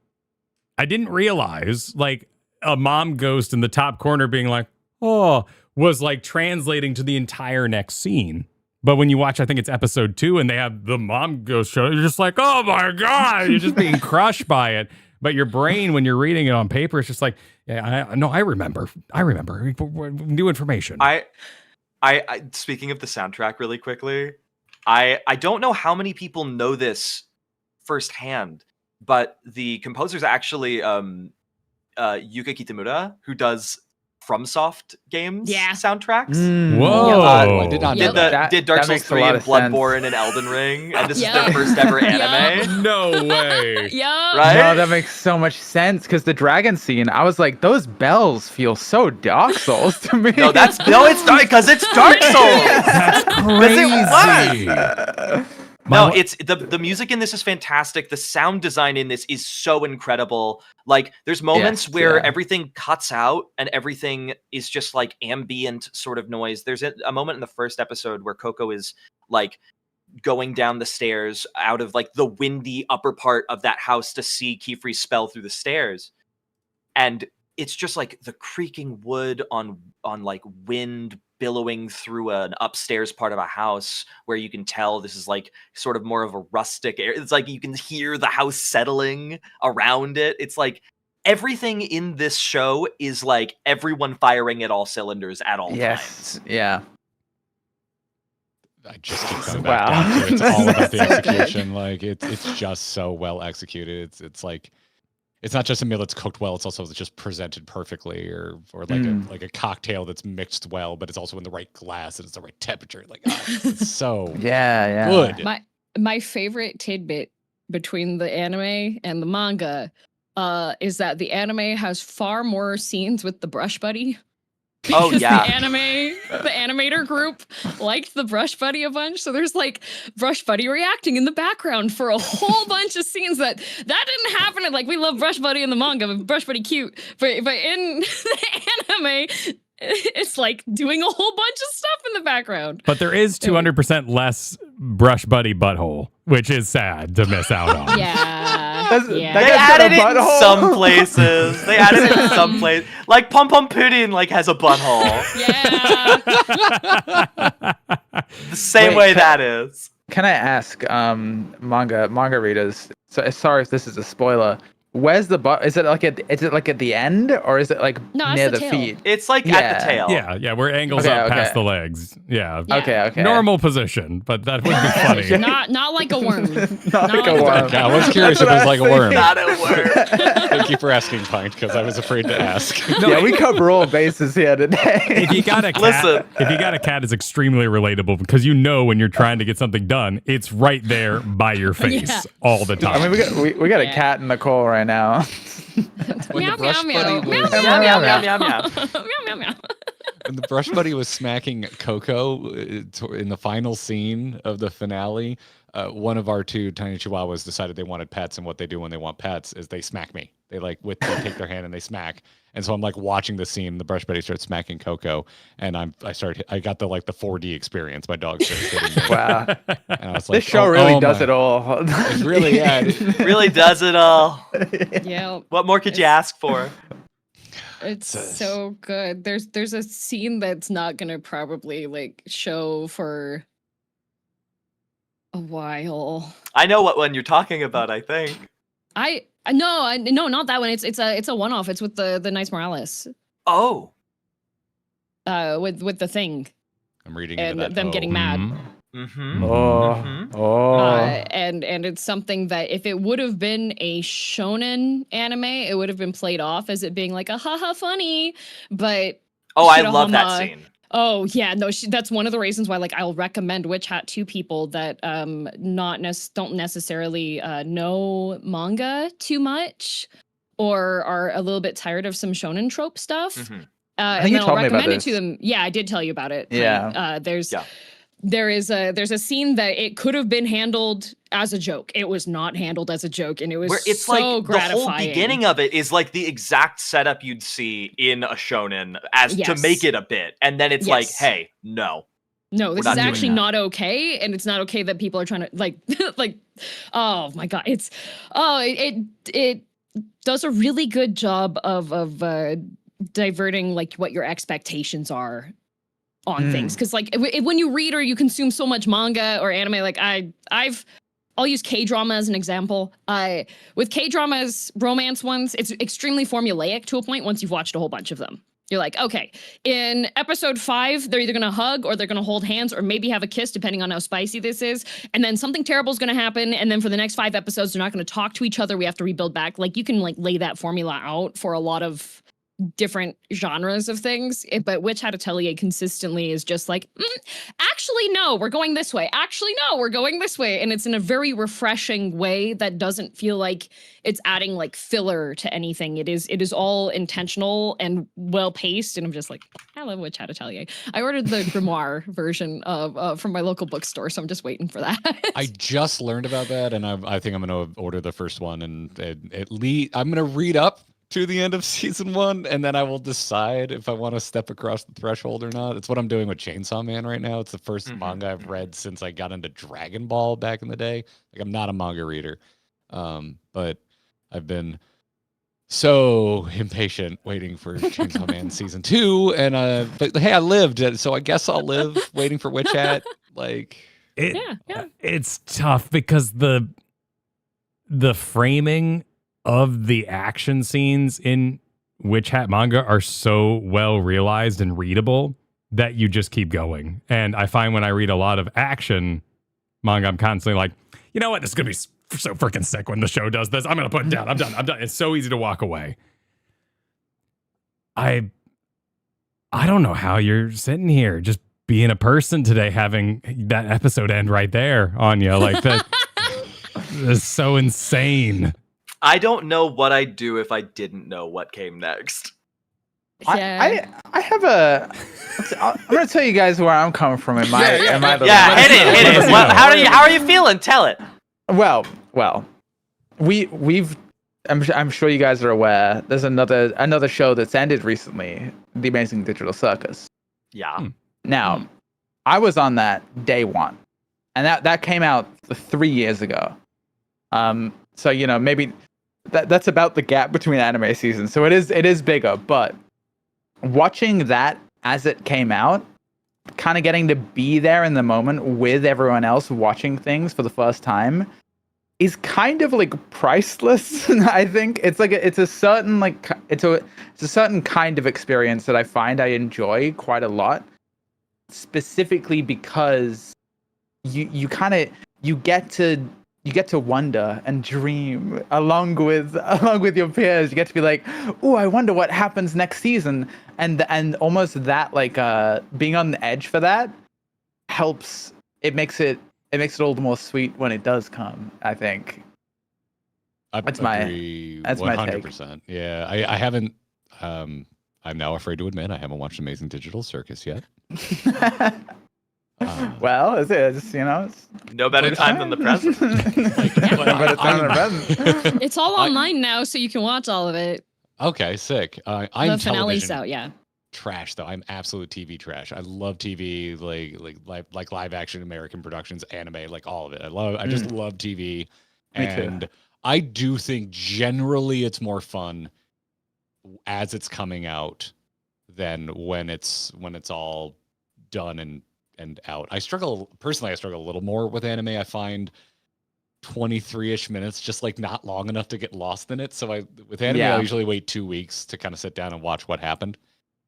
I didn't realize like a mom ghost in the top corner being like, oh, was like translating to the entire next scene. But when you watch, I think it's episode 2, and they have the mom ghost show, you're just like, oh my God, you're just being crushed by it. But your brain, when you're reading it on paper, it's just like, yeah, I remember. New information. I speaking of the soundtrack really quickly, I don't know how many people know this firsthand, but the composer's actually Yuka Kitamura, who does FromSoft games soundtracks. Whoa. I did not know Yep. that. Did Dark that Souls makes a 3 lot and of sense. Bloodborne and Elden Ring, and this is Yep. their first ever anime. No way. Yeah. Right? No, that makes so much sense because the dragon scene, I was like, those bells feel so Dark Souls to me. No, it's Dark because it's Dark Souls. That's crazy. No, it's the music in this is fantastic. The sound design in this is so incredible. Like, there's moments where everything cuts out and everything is just like ambient sort of noise. There's a moment in the first episode where Coco is like going down the stairs out of like the windy upper part of that house to see Qifrey spell through the stairs, and it's just like the creaking wood on like wind billowing through an upstairs part of a house where you can tell this is like sort of more of a rustic area. It's like you can hear the house settling around it. It's like everything in this show is like everyone firing at all cylinders at all times. Yeah. I just keep coming back Wow. down to it. It's all about the So good. execution. Like it's just so well executed. It's like it's not just a meal that's cooked well. It's also just presented perfectly, or like a cocktail that's mixed well, but it's also in the right glass and it's the right temperature. Like it's so Yeah. good. My favorite tidbit between the anime and the manga is that the anime has far more scenes with the brush buddy. Oh, Because yeah. the animator group liked the brush buddy a bunch, so there's like brush buddy reacting in the background for a whole bunch of scenes that didn't happen. And like, we love brush buddy in the manga, but brush buddy cute, but in the anime, it's like doing a whole bunch of stuff in the background. But there is 200% less brush buddy butthole, which is sad to miss out on. Yeah, They yeah. They got added a it in butthole. some places. They added it in some place. Like Pom Pom Pudding like has a butthole. Yeah. The same Wait, way that is. Can I ask manga readers? So sorry if this is a spoiler. Where's the butt? Is it like at the end, or is it like No, it's near the the tail. feet? It's like at Yeah. the tail. Yeah, where it angles Okay, up okay. past the legs. Yeah. Yeah. Okay. Normal position, but that would be funny. Not like a worm. Not like a like worm. Yeah, I was curious if it was like a worm. Not a word. Thank you for asking, Pint, because I was afraid to ask. Yeah, we cover all bases here today. If you got a cat, Listen. if you got a cat, it's extremely relatable because you know when you're trying to get something done, it's right there by your face Yeah. all the time. I mean, we got a Yeah. cat in the call right now. When Meow, the brush meow, buddy meow. was- Meow, Meow, meow, meow, meow, meow. Meow, meow, meow. when the brush buddy was smacking Coco in the final scene of the finale, one of our 2 tiny chihuahuas decided they wanted pets, and what they do when they want pets is they smack me. They they take their hand and they smack. And so I'm like watching the scene. The brush buddy starts smacking Coco, and I got the 4D experience. My dog started hitting me. Wow, And I was like, this show oh, really oh does my- it all. It really, yeah. it- Really does it all. Yeah, What more could you ask for? it's so good. There's a scene that's not gonna probably like show for a while. I know what one you're talking about, I think. No, not that one. It's a one-off. It's with the Nice Morales. Oh. With the thing I'm reading and into that. them getting mad. Mhm. Mm-hmm. Oh, Mhm. oh. And it's something that if it would have been a shonen anime, it would have been played off as it being like a haha funny. But Oh, I love that Shirahama- scene. oh yeah, no, that's one of the reasons why like I'll recommend Witch Hat to people that don't necessarily know manga too much or are a little bit tired of some shonen trope stuff. Mhm. I think And you then I'll told me about recommend it to this. them. Yeah, I did tell you about it. Yeah. There's a scene that it could have been handled as a joke. It was not handled as a joke, and it was Where it's so like gratifying. the whole beginning of it is like the exact setup you'd see in a shonen as to Yes. make it a bit. And then it's like, Yes. hey, no. No, this not is doing actually that. not okay, and it's not okay that people are trying to like like. Oh my god, it does a really good job of diverting like what your expectations are on things, because like when you read or you consume so much manga or anime, like I'll use K-drama as an example. With K-dramas, romance ones, it's extremely formulaic to a point once you've watched a whole bunch of them. You're like, okay, in episode 5, they're either going to hug or they're going to hold hands or maybe have a kiss, depending on how spicy this is. And then something terrible is going to happen. And then for the next 5 episodes, they're not going to talk to each other. We have to rebuild back. Like, you can like lay that formula out for a lot of different genres of things, but Witch Hat Atelier consistently is just like, actually no, we're going this way, actually no, we're going this way, and it's in a very refreshing way that doesn't feel like it's adding like filler to anything. It is all intentional and well paced, and I'm just like, I love Witch Hat Atelier. I ordered the grimoire version of from my local bookstore, so I'm just waiting for that. I just learned about that, and I think I'm going to order the first one, and at least I'm going to read up to the end of season 1, and then I will decide if I want to step across the threshold or not. It's what I'm doing with Chainsaw Man right now. It's the first manga I've read since I got into Dragon Ball back in the day. Like, I'm not a manga reader, but I've been so impatient waiting for Chainsaw Man season 2, and but hey, I lived, so I guess I'll live waiting for Witch Hat. Like, it's tough because the framing of the action scenes in Witch Hat manga are so well realized and readable that you just keep going. And I find when I read a lot of action manga, I'm constantly like, you know what? This is going to be so freaking sick when the show does this. I'm going to put it down. I'm done. It's so easy to walk away. I don't know how you're sitting here just being a person today, having that episode end right there on you. Like, that is so insane. I don't know what I'd do if I didn't know what came next. Yeah. I have a. I'm gonna tell you guys where I'm coming from in my. Yeah, in my hit it. How are you feeling? Tell it. Well, we've. I'm sure you guys are aware. There's another show that's ended recently, The Amazing Digital Circus. Yeah. Now, I was on that day one, and that came out 3 years ago. So maybe that's about the gap between anime seasons. So it is bigger, but watching that as it came out, kind of getting to be there in the moment with everyone else watching things for the first time is kind of like priceless. I think it's a certain kind of experience that I find I enjoy quite a lot, specifically because you get to wonder and dream along with your peers. You get to be like, oh, I wonder what happens next season, and almost that like being on the edge for that helps. It makes it all the more sweet when it does come, I think. That's my take. 100%. Yeah, I haven't. I'm now afraid to admit I haven't watched Amazing Digital Circus yet. Well, it's no better time than the present. It's all online now, so you can watch all of it. Okay, sick. I'm the finale's out, yeah. Trash though. I'm absolute TV trash. I love TV, like live action American productions, anime, like all of it. I just love TV. And I do think generally it's more fun as it's coming out than when it's all done and out. I struggle a little more with anime. I find 23-ish minutes just like not long enough to get lost in it. So with anime, I usually wait 2 weeks to kind of sit down and watch what happened,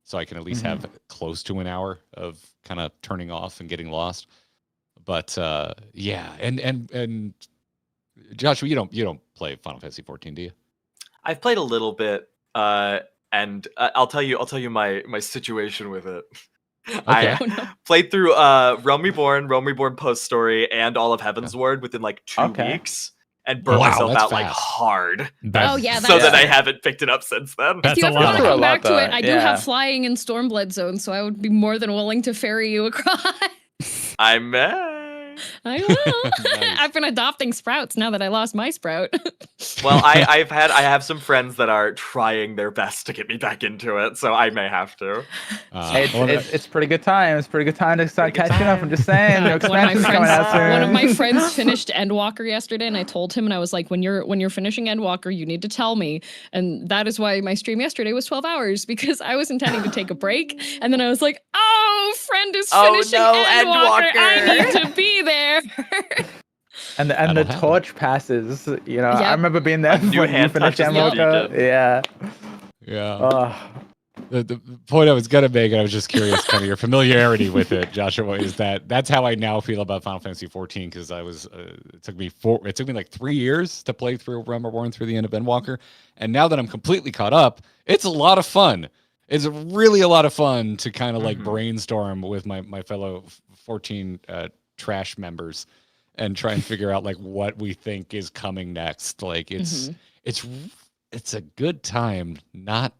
so I can at least have close to an hour of kind of turning off and getting lost. But yeah, and Joshua, you don't play Final Fantasy 14, do you? I've played a little bit, and I'll tell you my situation with it. Okay. I played through Realm Reborn Post Story, and all of Heaven's Ward within like 2 weeks, and burned myself out like hard. So that I haven't picked it up since then. If you ever want to come back to it, I do have flying in Stormblood Zone, so I would be more than willing to ferry you across. I may. I will. Nice. I've been adopting sprouts now that I lost my sprout. Well, I have some friends that are trying their best to get me back into it, so I may have to. It's pretty good time. It's pretty good time to start Pretty good catching up. I'm just saying. New One of my expansion's coming out soon. One of my friends finished Endwalker yesterday, and I told him, and I was like, "When you're finishing Endwalker, you need to tell me." And that is why my stream yesterday was 12 hours, because I was intending to take a break, and then I was like, "Oh, friend is finishing Endwalker. I need to be there." And the That'll torch passes. You know, I Yep. remember being there New when you hand finished touches Endwalker. needed. Yeah. Yeah. Oh. The point I was gonna make, and I was just curious, kind of your familiarity with it, Joshua, is that's how I now feel about Final Fantasy 14, because I was it took me like 3 years to play through Realm Reborn through the end of Endwalker, and now that I'm completely caught up, it's a lot of fun. It's really a lot of fun to kind of like brainstorm with my fellow 14 trash members and try and figure out like what we think is coming next. Like it's a good time not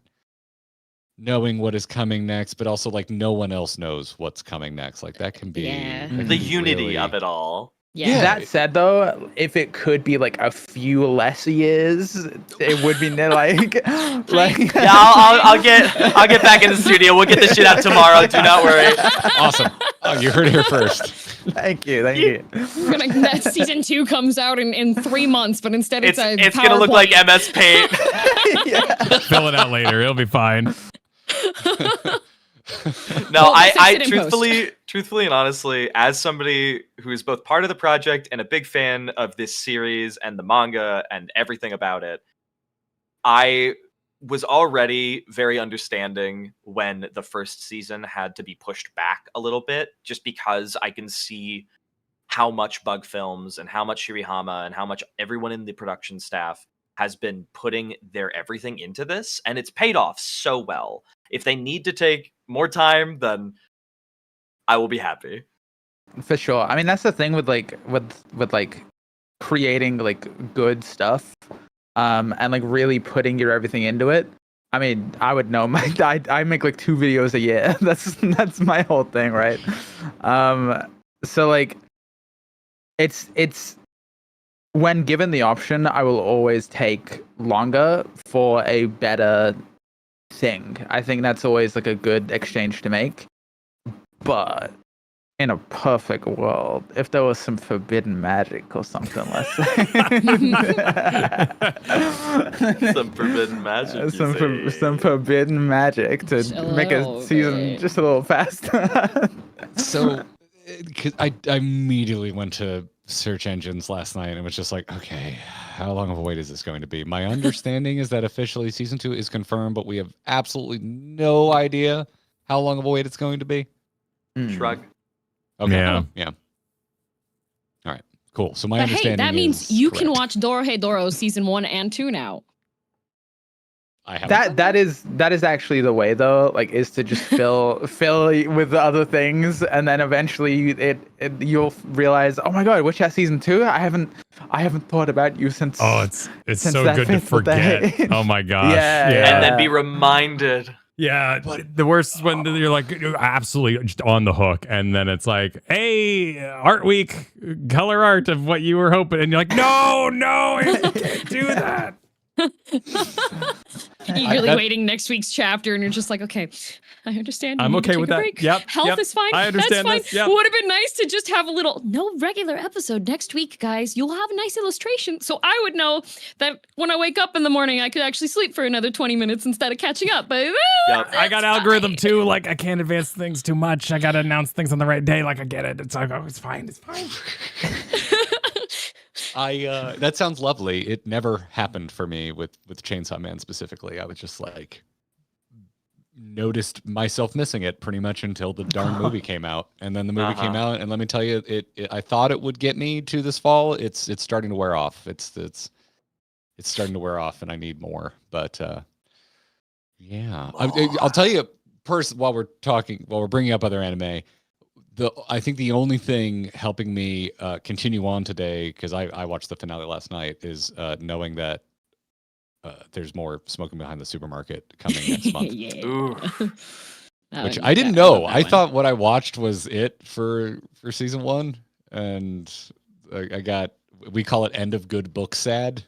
knowing what is coming next, but also like no one else knows what's coming next. Like that can be that can The be unity really- of it all. Yeah. That said, though, if it could be like a few less years, it would be like Yeah, I'll get back in the studio. We'll get this shit out tomorrow. Do not worry. Awesome. Oh, you heard it here first. Thank you. That season 2 comes out in 3 months, but instead it's gonna look like PowerPoint. MS Paint. Fill it out later. It'll be fine. No, Well, I fix it in truthfully and honestly, as somebody who is both part of the project and a big fan of this series and the manga and everything about it, I was already very understanding when the first season had to be pushed back a little bit, just because I can see how much Bug Films and how much Shirihama and how much everyone in the production staff has been putting their everything into this, and it's paid off so well. If they need to take more time, then I will be happy. For sure. I mean, that's the thing with like creating like good stuff, and like really putting your everything into it. I mean, I would know. I make like 2 videos a year. That's my whole thing, right? So like, it's when given the option, I will always take longer for a better thing. I think that's always like a good exchange to make. But in a perfect world, if there was some forbidden magic or something, let's say. Some forbidden magic. Some forbidden magic to make a little season bit. just a little faster. So, because I immediately went to search engines last night and was just like, okay, how long of a wait is this going to be? My understanding is that officially season 2 is confirmed, but we have absolutely no idea how long of a wait it's going to be. Shrug. Okay. Yeah. Yeah. All right. Cool. So my But hey, understanding that means is you can correct. watch Dorohedoro season 1 and 2 now. I haven't. that is actually the way though, like, is to just fill with the other things, and then eventually you'll realize, oh my god, Witch Hat season 2, I haven't thought about you since. Oh, it's Since so that good to fateful forget. day. Oh my gosh. Yeah. And then be reminded. Yeah, but the worst is when you're like you're absolutely just on the hook, and then it's like, "Hey, Art Week, color art of what you were hoping," and you're like, "No, you can't do that." Eagerly waiting next week's chapter, and you're just like, okay, I understand. I'm You need to okay take with a that. break. Yep, Health yep. is fine. I understand That's fine. this. Yep. Would have been nice to just have a little no regular episode next week, guys. You'll have a nice illustration, so I would know that when I wake up in the morning, I could actually sleep for another 20 minutes instead of catching up. But Yep. I got algorithm too. Like I can't advance things too much. I got to announce things on the right day. Like I get it. It's like, oh, it's fine. It's fine. That sounds lovely. It never happened for me with Chainsaw Man specifically. I was just like noticed myself missing it pretty much until the darn movie came out, and then the movie came out, and let me tell you, I thought it would get me to this fall. It's starting to wear off. It's starting to wear off, and I need more. But yeah, I'll tell you while we're bringing up other anime. I think the only thing helping me continue on today, because I watched the finale last night, is knowing that there's more Smoking Behind the Supermarket coming next month. yeah. Ooh. Oh, Which yeah, I didn't love know. that I one. thought what I watched was it for season 1, and I got, we call it end of good book sad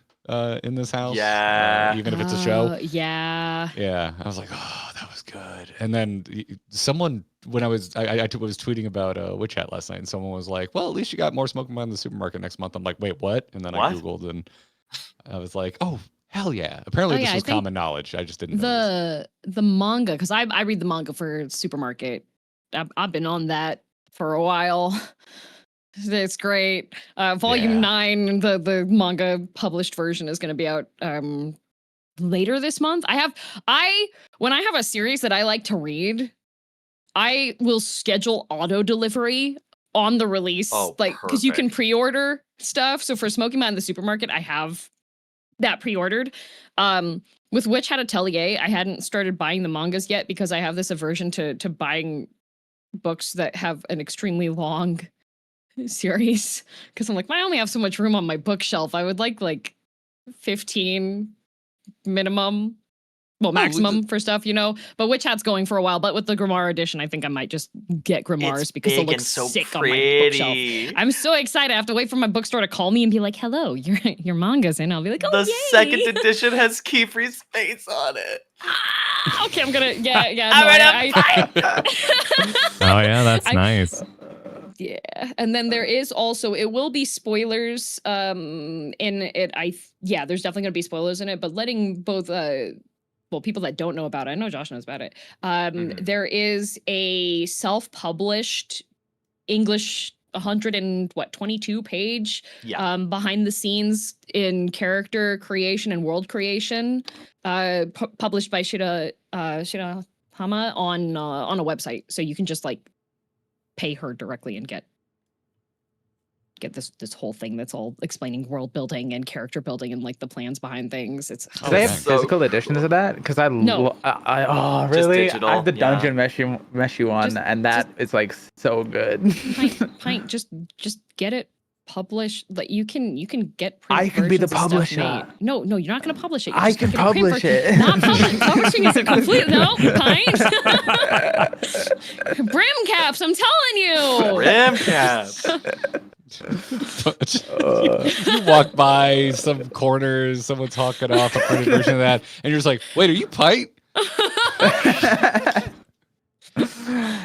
in this house. Yeah. Even if it's a show. Yeah. Yeah, I was like, oh, that was good. And then someone, when I was tweeting about Witch Hat last night, and someone was like, well, at least you got more smoking mine in the supermarket next month. I'm like, wait, what? And then What? I Googled, and I was like, oh, hell yeah. Apparently this was common knowledge. I just didn't know. The manga, because I read the manga for supermarket. I've been on that for a while. It's great. Volume 9, the manga published version is going to be out later this month. When I have a series that I like to read, I will schedule auto delivery on the release, because you can pre-order stuff. So for Smoking Man in the Supermarket, I have that pre-ordered. With Witch Hat Atelier, I hadn't started buying the mangas yet because I have this aversion to buying books that have an extremely long series, because I'm like, I only have so much room on my bookshelf. I would like 15 minimum, maximum for stuff, but Witch Hat's going for a while. But with the Grimoire edition, I think I might just get Grimoires because it looks so sick on my bookshelf. I'm so excited. I have to wait for my bookstore to call me and be like, hello, your manga's in. I'll be like, oh, the yay. second edition has Qifrey's face on it. Okay, I'm gonna Oh yeah, that's nice. Yeah, and then there is also, it will be spoilers in it. There's definitely gonna be spoilers in it, but letting both people that don't know about it, I know Josh knows about it. There is a self-published English 122 page behind the scenes in character creation and world creation, published by Shirahama on a website, so you can just pay her directly and get this whole thing that's all explaining world building and character building and the plans behind things. It's do they have physical editions of that? Because no. Oh really? Digital, I have the dungeon meshy one, and that is so good. Pint, just get it published. You can get print. I can be the publisher. No, you're not going to publish it. I can publish it. Not publishing is a complete Pint. Brim caps, I'm telling you. Brim caps. You walk by some corners, someone talking off a printed version of that, and you're just like, wait, are you Pint?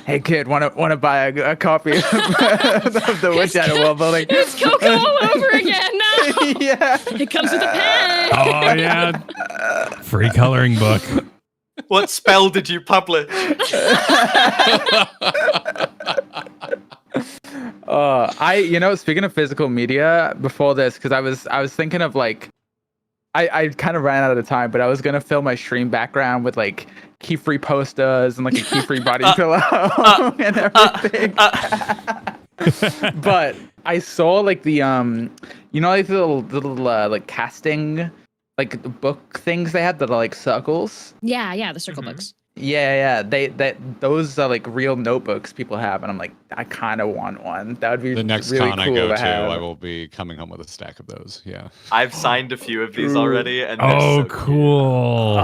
Hey kid, wanna buy a copy of the Witch Hat World Building? It's Coco all over again now. Yeah, it comes with a pen. Oh yeah, free coloring book. What spell did you publish? Speaking of physical media, before this, because I was thinking of I kind of ran out of time, but I was gonna fill my stream background with Qifrey posters and a Qifrey body pillow and everything. But I saw the the little casting book things they had that are circles. Yeah, the circle books. Yeah. Those are real notebooks people have, and I'm I kind of want one. That would be the next really con cool I go to. have. I will be coming home with a stack of those. Yeah, I've signed a few of these already, and oh, so cool!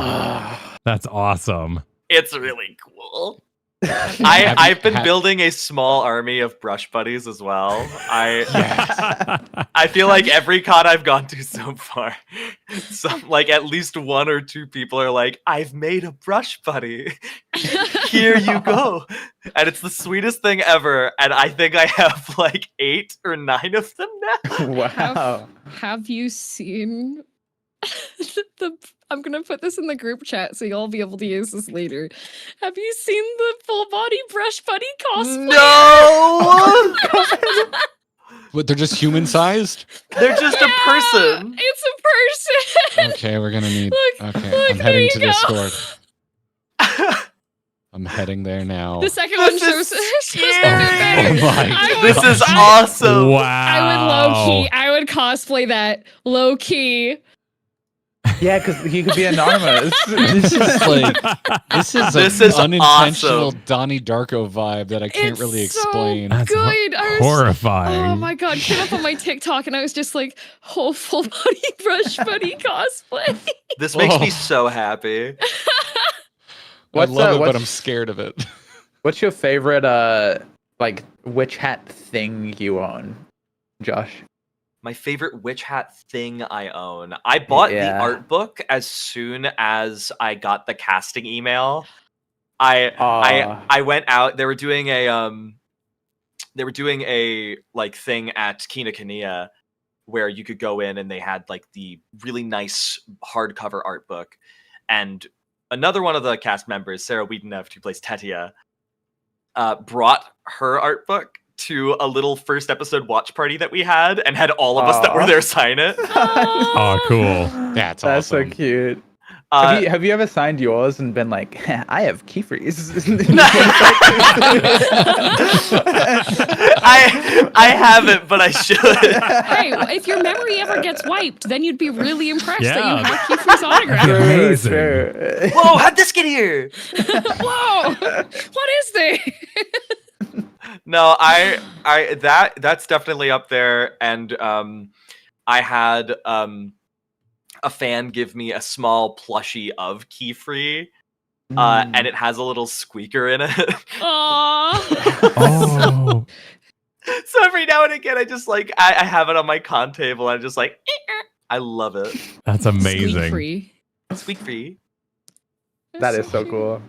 That's awesome. It's really cool. I've been building a small army of brush buddies as well. I feel like every con I've gone to so far, at least one or two people are I've made a brush buddy. Here you go. And it's the sweetest thing ever. And I think I have 8 or 9 of them now. Wow. Have you seen I'm gonna put this in the group chat so you'll be able to use this later. Have you seen the full body brush buddy cosplay? No! But they're just human sized? They're just a person. It's a person. Okay, we're gonna need Look, I'm heading to Discord. I'm heading there now. The second one shows This is awesome. Wow. I would cosplay that low key. Yeah, because he could be anonymous. This is unintentional awesome. Donnie Darko vibe that I can't really explain. So That's good. horrifying. Oh my god, came up on my TikTok and I was just whole full body brush buddy cosplay. This makes me so happy. I love it, but I'm scared of it. What's your favorite like witch hat thing you own, Josh? My favorite witch hat thing I own. I bought the art book as soon as I got the casting email. I went out. They were doing a like thing at Kinokuniya where you could go in and they had like the really nice hardcover art book. And another one of the cast members, Sarah Wiedeneft, who plays Tetia, brought her art book to a little first episode watch party that we had and had all of us that were there sign it. Oh, cool. That's That's so awesome. cute. Have you ever signed yours and been like, I have Qifrey's? I haven't, but I should. Hey, if your memory ever gets wiped, then you'd be really impressed that you have Qifrey's autograph. Amazing. Whoa, how'd this get here? Whoa, what is this? No, that's definitely up there. And I had a fan give me a small plushie of Qifrey, and it has a little squeaker in it. Aww. Oh, So every now and again, I just like I have it on my con table. I'm just like, I love it. that's amazing. Squeak-free. Squeak free. That is so cool.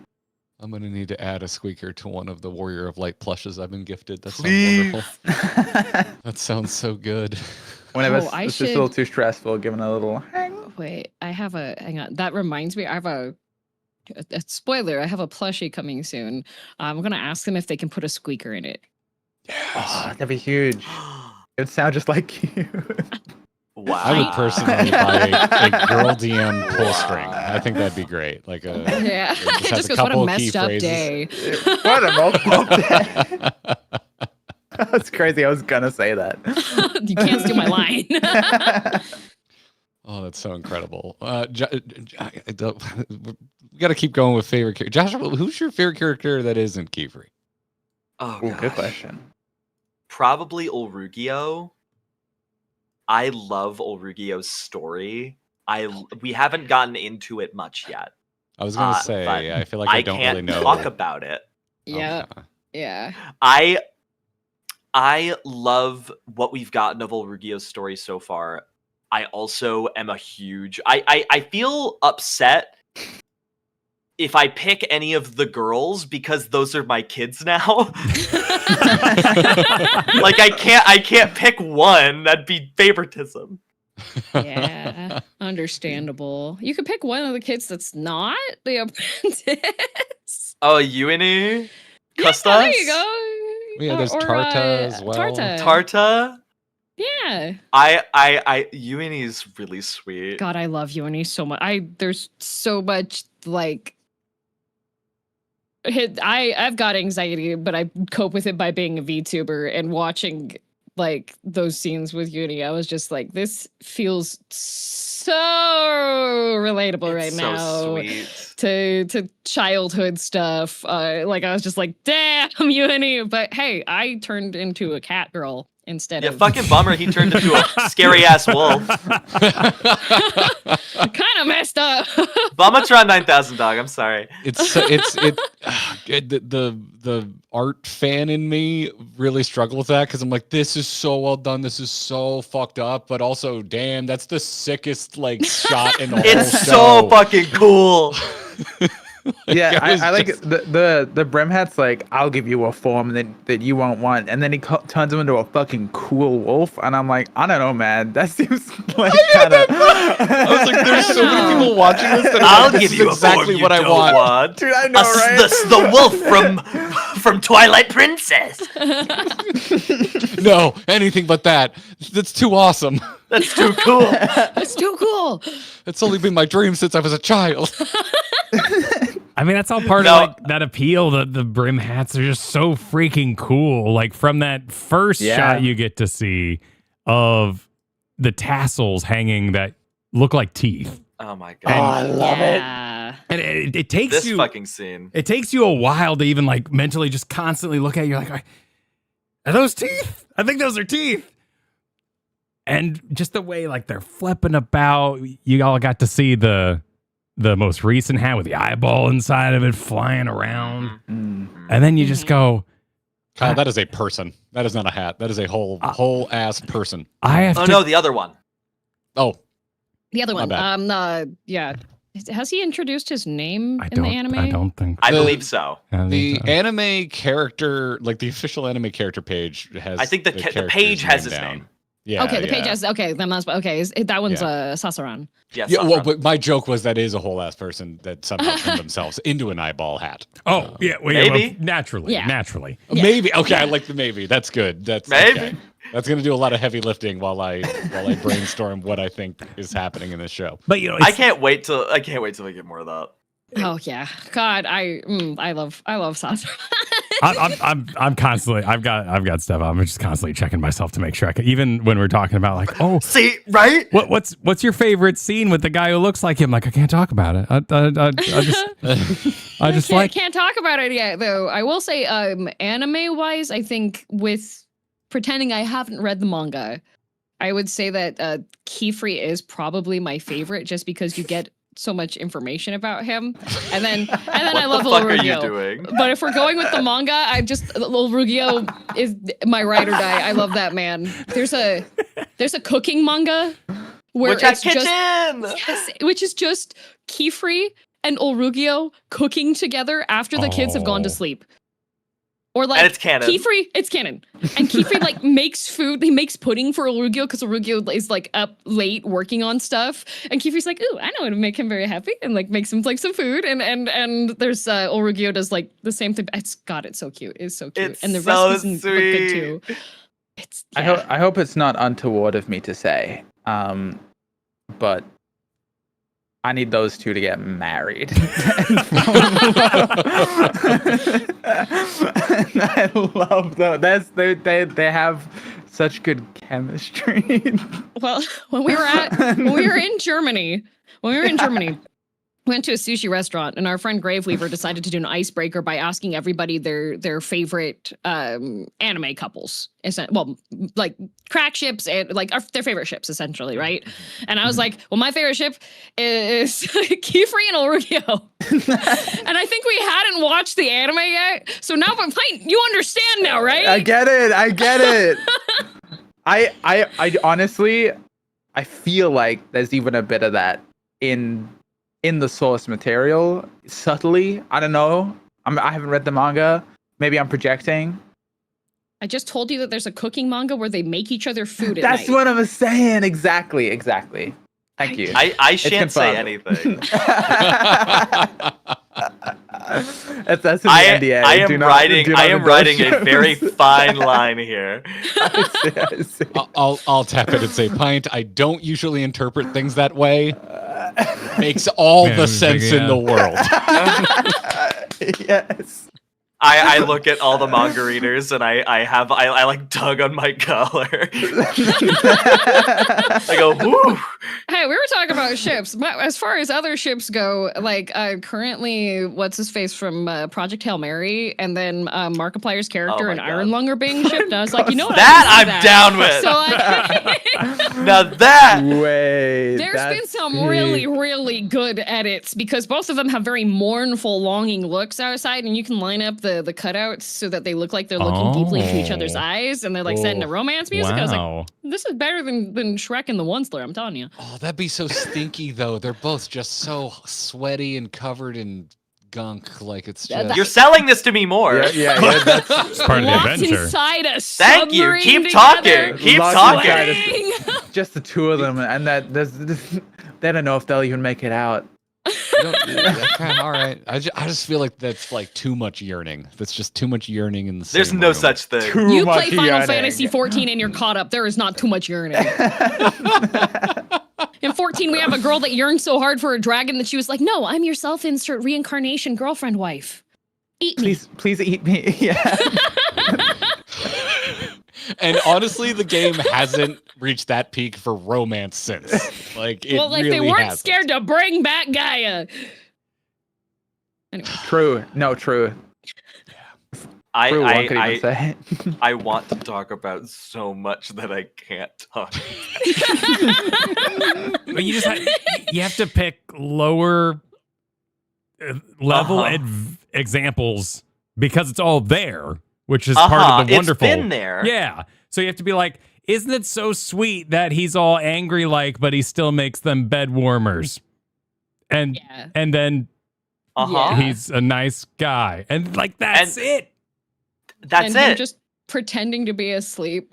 I'm gonna need to add a squeaker to one of the Warrior of Light plushes I've been gifted. That sounds Please. wonderful. That sounds so good. Whenever Oh, I it's just a little too stressful, giving a little. Wait, hang on. That reminds me, I have a spoiler. I have a plushie coming soon. I'm gonna ask them if they can put a squeaker in it. Oh, that'd be huge. It would sound just like you. Wow. I would personally buy a girl DM pull string. I think that'd be great. Like a Yeah, it just has just a goes, what couple a of messed key up phrases. day. What a multiple day. That's crazy. I was gonna say that. You can't steal my line. Oh, that's so incredible. We got to keep going with favorite character. Josh, who's your favorite character that isn't Qifrey? Oh, Ooh, good gosh. question. Probably Ulrugio. I love Ulrugio's story. We haven't gotten into it much yet. I was gonna but say, I feel like I don't can't really know. talk about it. Yeah, Okay. yeah. I love what we've gotten of Ulrugio's story so far. I also am a huge. I feel upset if I pick any of the girls because those are my kids now. Like I can't pick one. That'd be favoritism. Yeah, understandable. You could pick one of the kids that's not the apprentice. Oh, Uini? Yeah, Custas? there you go. Yeah, there's Tarta as well. Tarta? Yeah. Uini's really sweet. God, I love you and he's so much. There's so much like. I've got anxiety, but I cope with it by being a VTuber and watching like those scenes with Uni. I was just like, this feels so relatable right It's now. so sweet. To childhood stuff. Like I was just like, damn, Uni. But hey, I turned into a cat girl instead Yeah, of fucking bummer he turned into a scary ass wolf. kind of messed up. Bummatron 9000 dog, I'm sorry. The art fan in me really struggles with that because I'm like, this is so well done, this is so fucked up, but also, damn, that's the sickest like shot in the whole It's show. so fucking cool. Yeah, it was I like just- the brim hat's like, I'll give you a form that you won't want, and then he turns him into a fucking cool wolf, and I'm like, I don't know, man, that seems like kind of. I was like, there's so many people watching this that I'll this give is you exactly a form what you I don't want. Dude, I know, right? The wolf from Twilight Princess. No, anything but that. That's too awesome. That's too cool. That's too cool. It's only been my dream since I was a child. I mean, that's all part No. of like that appeal. The brim hats are just so freaking cool. Like from that first shot you get to see of the tassels hanging that look like teeth. Oh my Oh, god. I love it. Yeah. And it takes This you fucking scene. it takes you a while to even like mentally just constantly look at it. You're like, are those teeth? I think those are teeth. And just the way like they're flipping about, you all got to see the most recent hat with the eyeball inside of it flying around. Mm. And then you just go, Kyle, that is a person. That is not a hat. That is a whole ass person. I have Oh to. no, the other one. Oh, The other My one. bad. Yeah. Has he introduced his name I in the anime? don't think. I The- believe so. the anime character, like the official anime character page has. I think the character's page has his down. name. Yeah. Okay, the page yeah. has. Okay, that must. Okay, that one's Sasaran. Yes. Yeah, well, but my joke was that is a whole ass person that somehow turned themselves into an eyeball hat. Oh yeah, well, Maybe. naturally, Yeah. naturally. Yeah. Maybe. Okay, I like the maybe. That's good. That's Maybe. okay. That's gonna do a lot of heavy lifting while I brainstorm what I think is happening in this show. But you know, I can't wait till we get more of that. Oh yeah, God, I love Sasaran. I'm constantly. I've got stuff. I'm just constantly checking myself to make sure I can. Even when we're talking about like, oh, See, right? what's your favorite scene with the guy who looks like him? Like I can't talk about it. I just Can't talk about it yet though. I will say, anime wise, I think with pretending I haven't read the manga, I would say that Qifrey is probably my favorite, just because you get so much information about him, and then I love What the fuck are you Olrugio. doing? But if we're going with the manga, Olrugio is my ride or die. I love that man. There's a cooking manga where Which at it's just kitchen? yes, which is just Qifrey and Olrugio cooking together after the kids have gone to Oh. sleep. Or like And it's canon. Qifrey, it's canon. And Qifrey like makes food. He makes pudding for Olrugio because Olrugio is like up late working on stuff. And Qifrey's like, ooh, I know how to make him very happy, and like makes him like some food. And there's Olrugio does like the same thing. It's so cute. It's so cute. It's and the so recipes look good too. sweet. It's I hope it's not untoward of me to say, but I need those two to get married. I love those. They have such good chemistry. Well, when we were in Germany, we went to a sushi restaurant, and our friend Graveweaver decided to do an icebreaker by asking everybody their favorite anime couples. Well, like crack ships and like their favorite ships, essentially, right? And I was like, well, my favorite ship is Qifrey and Olrugio. And I think we hadn't watched the anime yet, so now, but Pint, you understand now, right? I get it. I honestly, I feel like there's even a bit of that in the source material, subtly. I don't know. I haven't read the manga. Maybe I'm projecting. I just told you that there's a cooking manga where they make each other food at That's night. what I was saying. Exactly. Thank you. I shan't say confirmed. anything. That's in the I NDA. am Do not riding a endorse very shows. fine line here. I see. I'll tap it and say, Pint, I don't usually interpret things that way. Makes all Man, the sense in yeah. the world. Yes. I look at all the manga readers and I like tug on my collar. I go, whoo. Hey, we were talking about ships. But as far as other ships go, like currently, what's his face from Project Hail Mary, and then Markiplier's character Oh and my God. Iron Lunger being shipped. And I was like, you know what? That I I'm can see down with. So like, Now that Wait. there's been that's some deep. really, really good edits because both of them have very mournful, longing looks outside, and you can line up the cutouts so that they look like they're looking deeply into each other's Oh. eyes, and they're like setting Oh. to romance music. I was like, Wow. this is better than Shrek and the Onceler, I'm telling you. Oh, that'd be so stinky, though. They're both just so sweaty and covered in gunk. Like it's Yeah, just. you're selling this to me more. Yeah, that's It's part of the Locked adventure. inside a Thank you. submarine Keep together, talking. Keep Lots of talking. guys- sweating. just the two of them, and that they don't know if they'll even make it out. Okay, all right. I just feel like that's like too much yearning. That's just too much yearning in the same There's no room. such thing. Too You much play Final yearning. Fantasy 14 and you're caught up. There is not too much yearning. In 14, we have a girl that yearned so hard for a dragon that she was like, no, I'm your self-insert reincarnation girlfriend wife. Eat me. Please eat me. Yeah. And honestly, the game hasn't reached that peak for romance since. Like it Well, like really they weren't hasn't. scared to bring back Gaia. Anyway. True. No, true. True, one could even say. I want to talk about so much that I can't talk. But you have to pick lower level Uh-huh. examples because it's all there which is part of the wonderful. It's been there. Yeah. So you have to be like, isn't it so sweet that he's all angry like, but he still makes them bed warmers? And then he's a nice guy. And like that's it. That's and it. Just pretending to be asleep.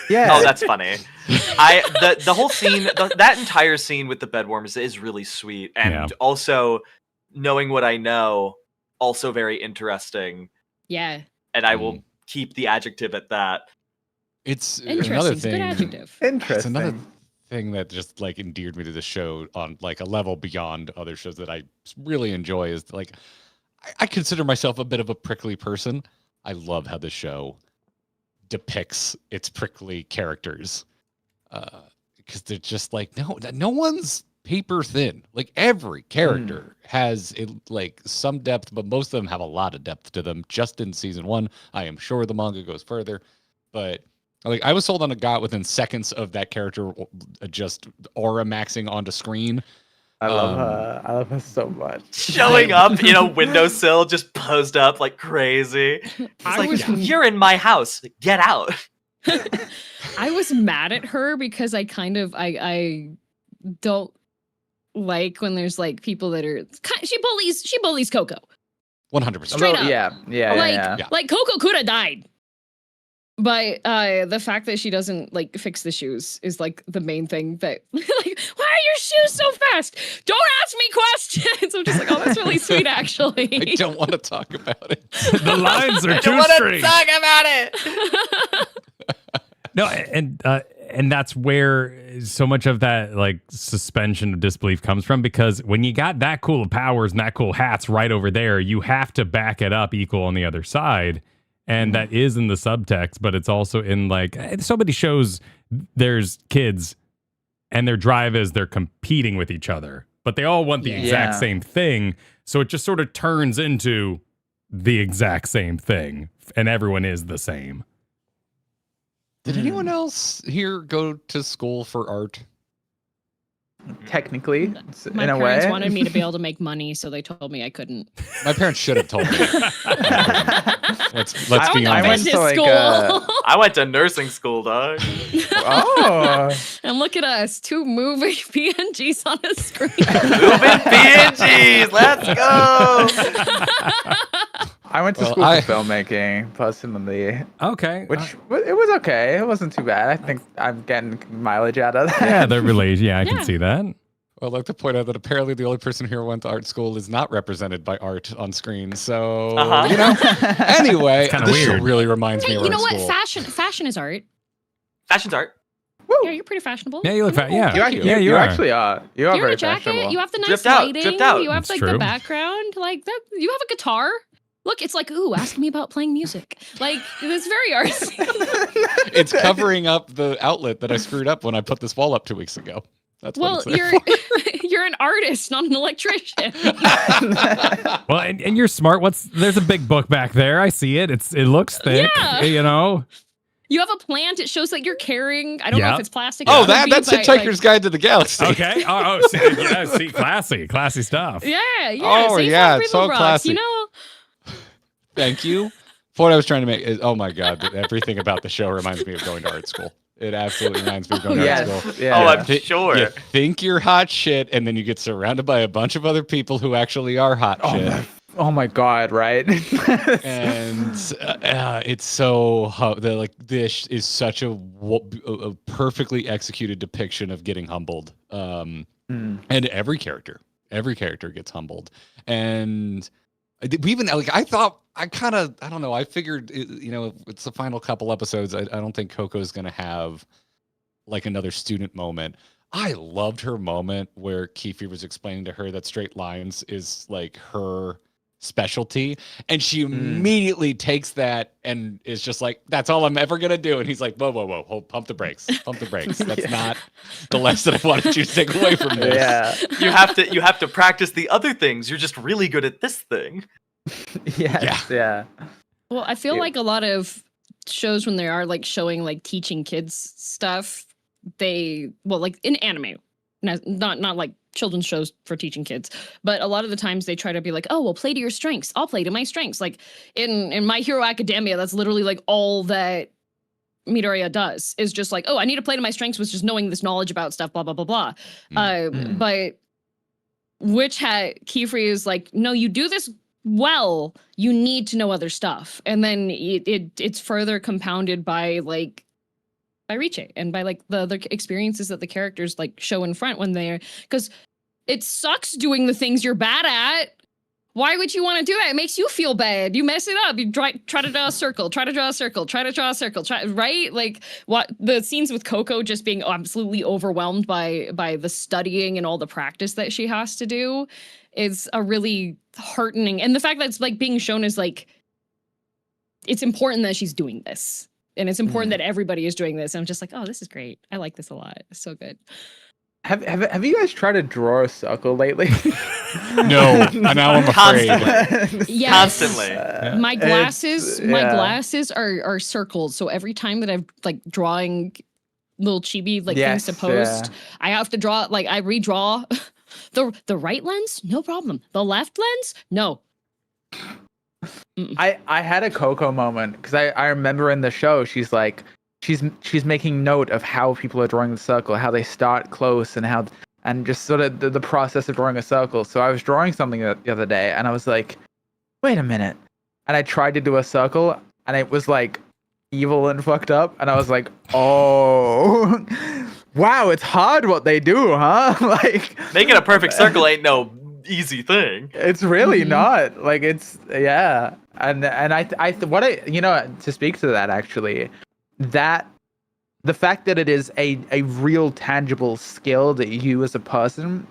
Yeah. Oh, that's funny. The whole scene, that entire scene with the bed warmers is really sweet, and also knowing what I know, also very interesting. Yeah. And I will keep the adjective at that. It's interesting. another It's a good thing. adjective. Interesting. It's another thing that just like endeared me to the show on like a level beyond other shows that I really enjoy is like I consider myself a bit of a prickly person. I love how the show depicts its prickly characters because they're just like no one's paper thin. Like every character has like some depth, but most of them have a lot of depth to them. Just in season 1, I am sure the manga goes further, but like I was sold on a got within seconds of that character just aura maxing onto screen. I love her. I love her so much. Showing up in a windowsill, just posed up like crazy. It's like, you're in my house. Get out. I was mad at her because I don't like when there's like people that are she bullies Coco. 100%. Straight up. Yeah. Like Coco could have died. But the fact that she doesn't like fix the shoes is like the main thing that like, why are your shoes so fast? Don't ask me questions. I'm just like, oh, that's really sweet actually. I don't want to talk about it. The lines are too straight. Talk about it. No, and that's where so much of that like suspension of disbelief comes from, because when you got that cool of powers and that cool hats right over there, you have to back it up equal on the other side. And that is in the subtext, but it's also in like so many shows. There's kids, and their drive is they're competing with each other, but they all want the exact same thing. So it just sort of turns into the exact same thing, and everyone is the same. Did anyone else here go to school for art? Technically, My in a parents way. wanted me to be able to make money, so they told me I couldn't. My parents should have told me. Let's be I went honest. to like school. I went to nursing school, dog. Oh. And look at us, 2 moving PNGs on a screen. Moving PNGs, let's go. I went to school for filmmaking, personally. Okay. Which it was okay. It wasn't too bad. I think I'm getting mileage out of that. Yeah, they're related. Yeah, I can see that. Well, I'd like to point out that apparently the only person here who went to art school is not represented by art on screen. So, you know, anyway, this show really reminds me of Hey, you know art what? school. Fashion is art. Fashion's art. Yeah, you're pretty fashionable. Yeah, you look fat. Yeah, You actually are. You are You're in very a jacket. fashionable. You have the nice Dripped out, lighting. dripped out. You have That's like true. the background. Like that. You have a guitar. Look, it's like, ooh, ask me about playing music. Like, it's very artsy. It's covering up the outlet that I screwed up when I put this wall up 2 weeks ago. That's Well, what it's you're an artist, not an electrician. Well, and you're smart. There's a big book back there. I see it. It looks thick. Yeah. You know. You have a plant. It shows that you're carrying. I don't know if it's plastic. Oh, It could be, that's but, Hitchhiker's Guide to the Galaxy. Okay. See, classy stuff. Yeah. Oh, Safe yeah, on it's Rainbow so Rocks, classy. You know. Thank you. What I was trying to make is, oh my God, everything about the show reminds me of going to art school. It absolutely reminds me of going to art school. Yeah. Oh, I'm sure. You think you're hot shit, and then you get surrounded by a bunch of other people who actually are hot shit. Oh my God! Right? And it's so this is such a perfectly executed depiction of getting humbled. And every character gets humbled. And we even I don't know. I figured it's the final couple episodes. I don't think Coco's gonna have like another student moment. I loved her moment where Qifrey was explaining to her that straight lines is like her specialty, and she immediately takes that and is just like, that's all I'm ever gonna do. And he's like, whoa, hold, pump the brakes. That's not the lesson I wanted you to take away from this. Yeah. You have to practice the other things. You're just really good at this thing. Yeah. Well, I feel like a lot of shows, when they are like showing like teaching kids stuff, like in anime, not like children's shows for teaching kids, but a lot of the times they try to be like, oh, well, play to your strengths. I'll play to my strengths. Like in My Hero Academia, that's literally like all that Midoriya does is just like, oh, I need to play to my strengths, which is knowing this knowledge about stuff, blah, blah, blah, blah. But Witch Hat Qifrey is like, no, you do this well, you need to know other stuff. And then it's further compounded by Riche and by like the other experiences that the characters like show in front when they're, because it sucks doing the things you're bad at. Why would you want to do it? It makes you feel bad. You mess it up. You try to draw a circle, try to draw a circle, right? Like what the scenes with Coco just being absolutely overwhelmed by the studying and all the practice that she has to do is a really heartening. And the fact that it's like being shown as like, it's important that she's doing this. And it's important that everybody is doing this. And I'm just like, oh, this is great. I like this a lot. It's so good. Have you guys tried to draw a circle lately? No, now I'm afraid. Constantly. Yes. Constantly. My glasses are circled. So every time that I'm like drawing little chibi like things to post, I have to draw, like I redraw the right lens, no problem. The left lens, no. I had a Coco moment because I remember in the show she's like she's making note of how people are drawing the circle, how they start close and just sort of the process of drawing a circle. So I was drawing something the other day and I was like, wait a minute. And I tried to do a circle and it was like evil and fucked up. And I was like, oh, wow, it's hard what they do, huh? Like making a perfect circle ain't no easy thing. It's really not. Like it's And to speak to that actually, that the fact that it is a real tangible skill that you as a person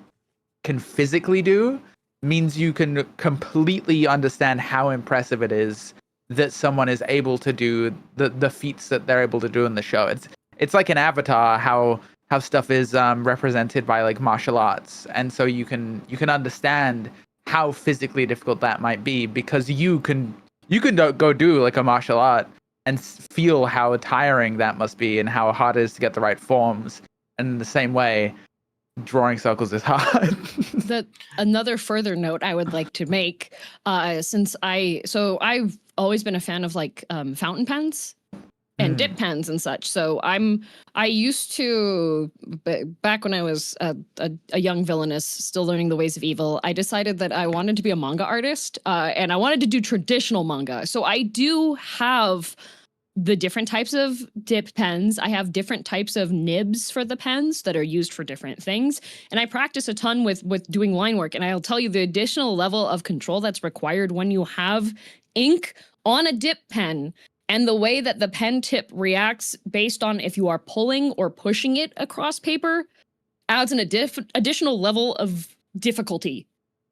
can physically do means you can completely understand how impressive it is that someone is able to do the feats that they're able to do in the show. It's like an Avatar, how stuff is represented by like martial arts, and so you can understand how physically difficult that might be because you can go do like a martial art and feel how tiring that must be and how hard it is to get the right forms. And in the same way, drawing circles is hard. Another further note I would like to make, since I've always been a fan of like fountain pens and dip pens and such. So I used to, back when I was a young villainess, still learning the ways of evil, I decided that I wanted to be a manga artist and I wanted to do traditional manga. So I do have the different types of dip pens. I have different types of nibs for the pens that are used for different things. And I practice a ton with doing line work. And I'll tell you the additional level of control that's required when you have ink on a dip pen and the way that the pen tip reacts based on if you are pulling or pushing it across paper adds an additional level of difficulty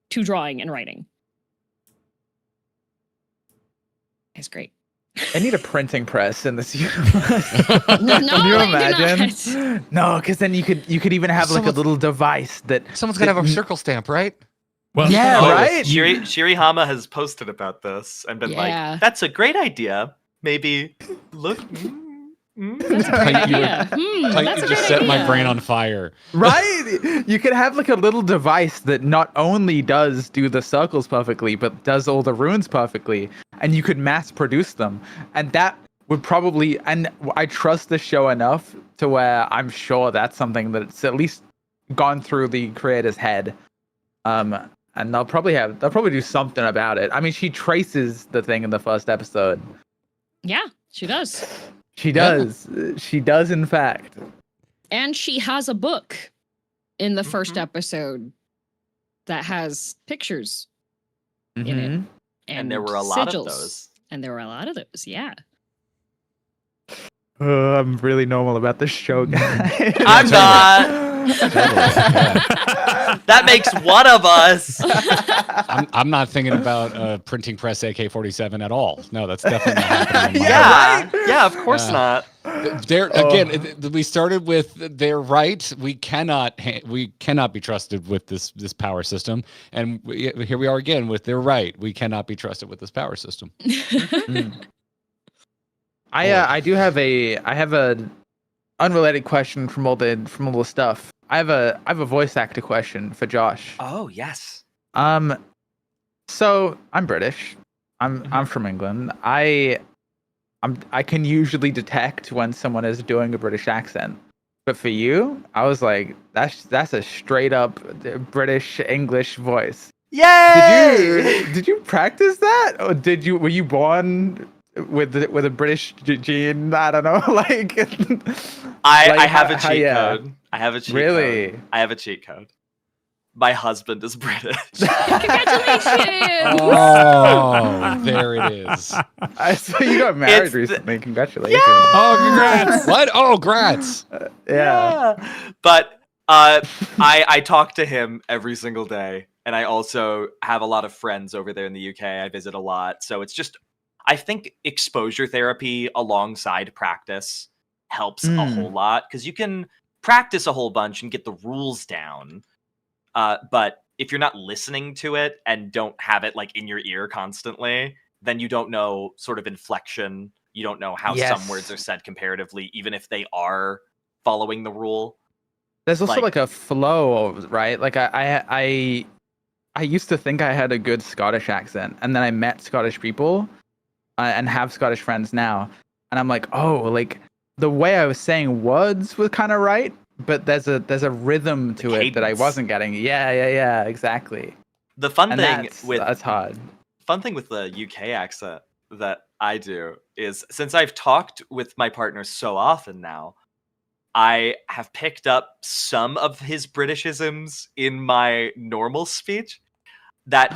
to drawing and writing. It's great. I need a printing press in this universe. No, Can you I do imagine? not. No, because then you could even have like a little device that Someone's gotta have a circle stamp, right? Well, Yeah, Oh, right? Shirihama has posted about this and been Yeah. like, that's a great idea. Maybe look. That's a great idea. Like, That's you a just great set my idea. brain on fire. Right? You could have like a little device that not only does do the circles perfectly, but does all the runes perfectly, and you could mass produce them. And that would probably, and I trust the show enough to where I'm sure that's something that's at least gone through the creator's head. And they'll probably do something about it. I mean, she traces the thing in the first episode. Yeah, she does. She does. She does, in fact. And she has a book in the first episode that has pictures in it. And there were a lot of sigils. those. And there were a lot of those, yeah. I'm really normal about this show, guys. I'm not. That makes one of us. I'm not thinking about a printing press AK-47 at all. No, that's definitely not happening. in my life. Yeah, of course not. There again, we started with they're right. We cannot be trusted with this power system, and here we are again with they're right. We cannot be trusted with this power system. I have a unrelated question from all the stuff. I have a voice actor question for Josh. Oh yes. So I'm British. I'm from England. I can usually detect when someone is doing a British accent. But for you, I was like, that's a straight up British English voice. Yay! Did you practice that, or were you born with a British gene? I don't know. Like, I have a cheat code. I have a cheat Really? code. I have a cheat code. My husband is British. Congratulations! Oh, there it is. I saw you got married recently. Congratulations. Oh, congrats. What? Oh, grats. Yeah. But I talk to him every single day, and I also have a lot of friends over there in the UK. I visit a lot, so it's just I think exposure therapy alongside practice helps a whole lot because you can practice a whole bunch and get the rules down. But if you're not listening to it and don't have it like in your ear constantly, then you don't know sort of inflection. You don't know how some words are said comparatively, even if they are following the rule. There's also like a flow, right? Like I used to think I had a good Scottish accent, and then I met Scottish people and have Scottish friends now, and I'm like, oh, like the way I was saying words was kind of right, but there's a rhythm to it that I wasn't getting. Yeah, exactly. The fun thing that's hard. Fun thing with the UK accent that I do is since I've talked with my partner so often now, I have picked up some of his Britishisms in my normal speech that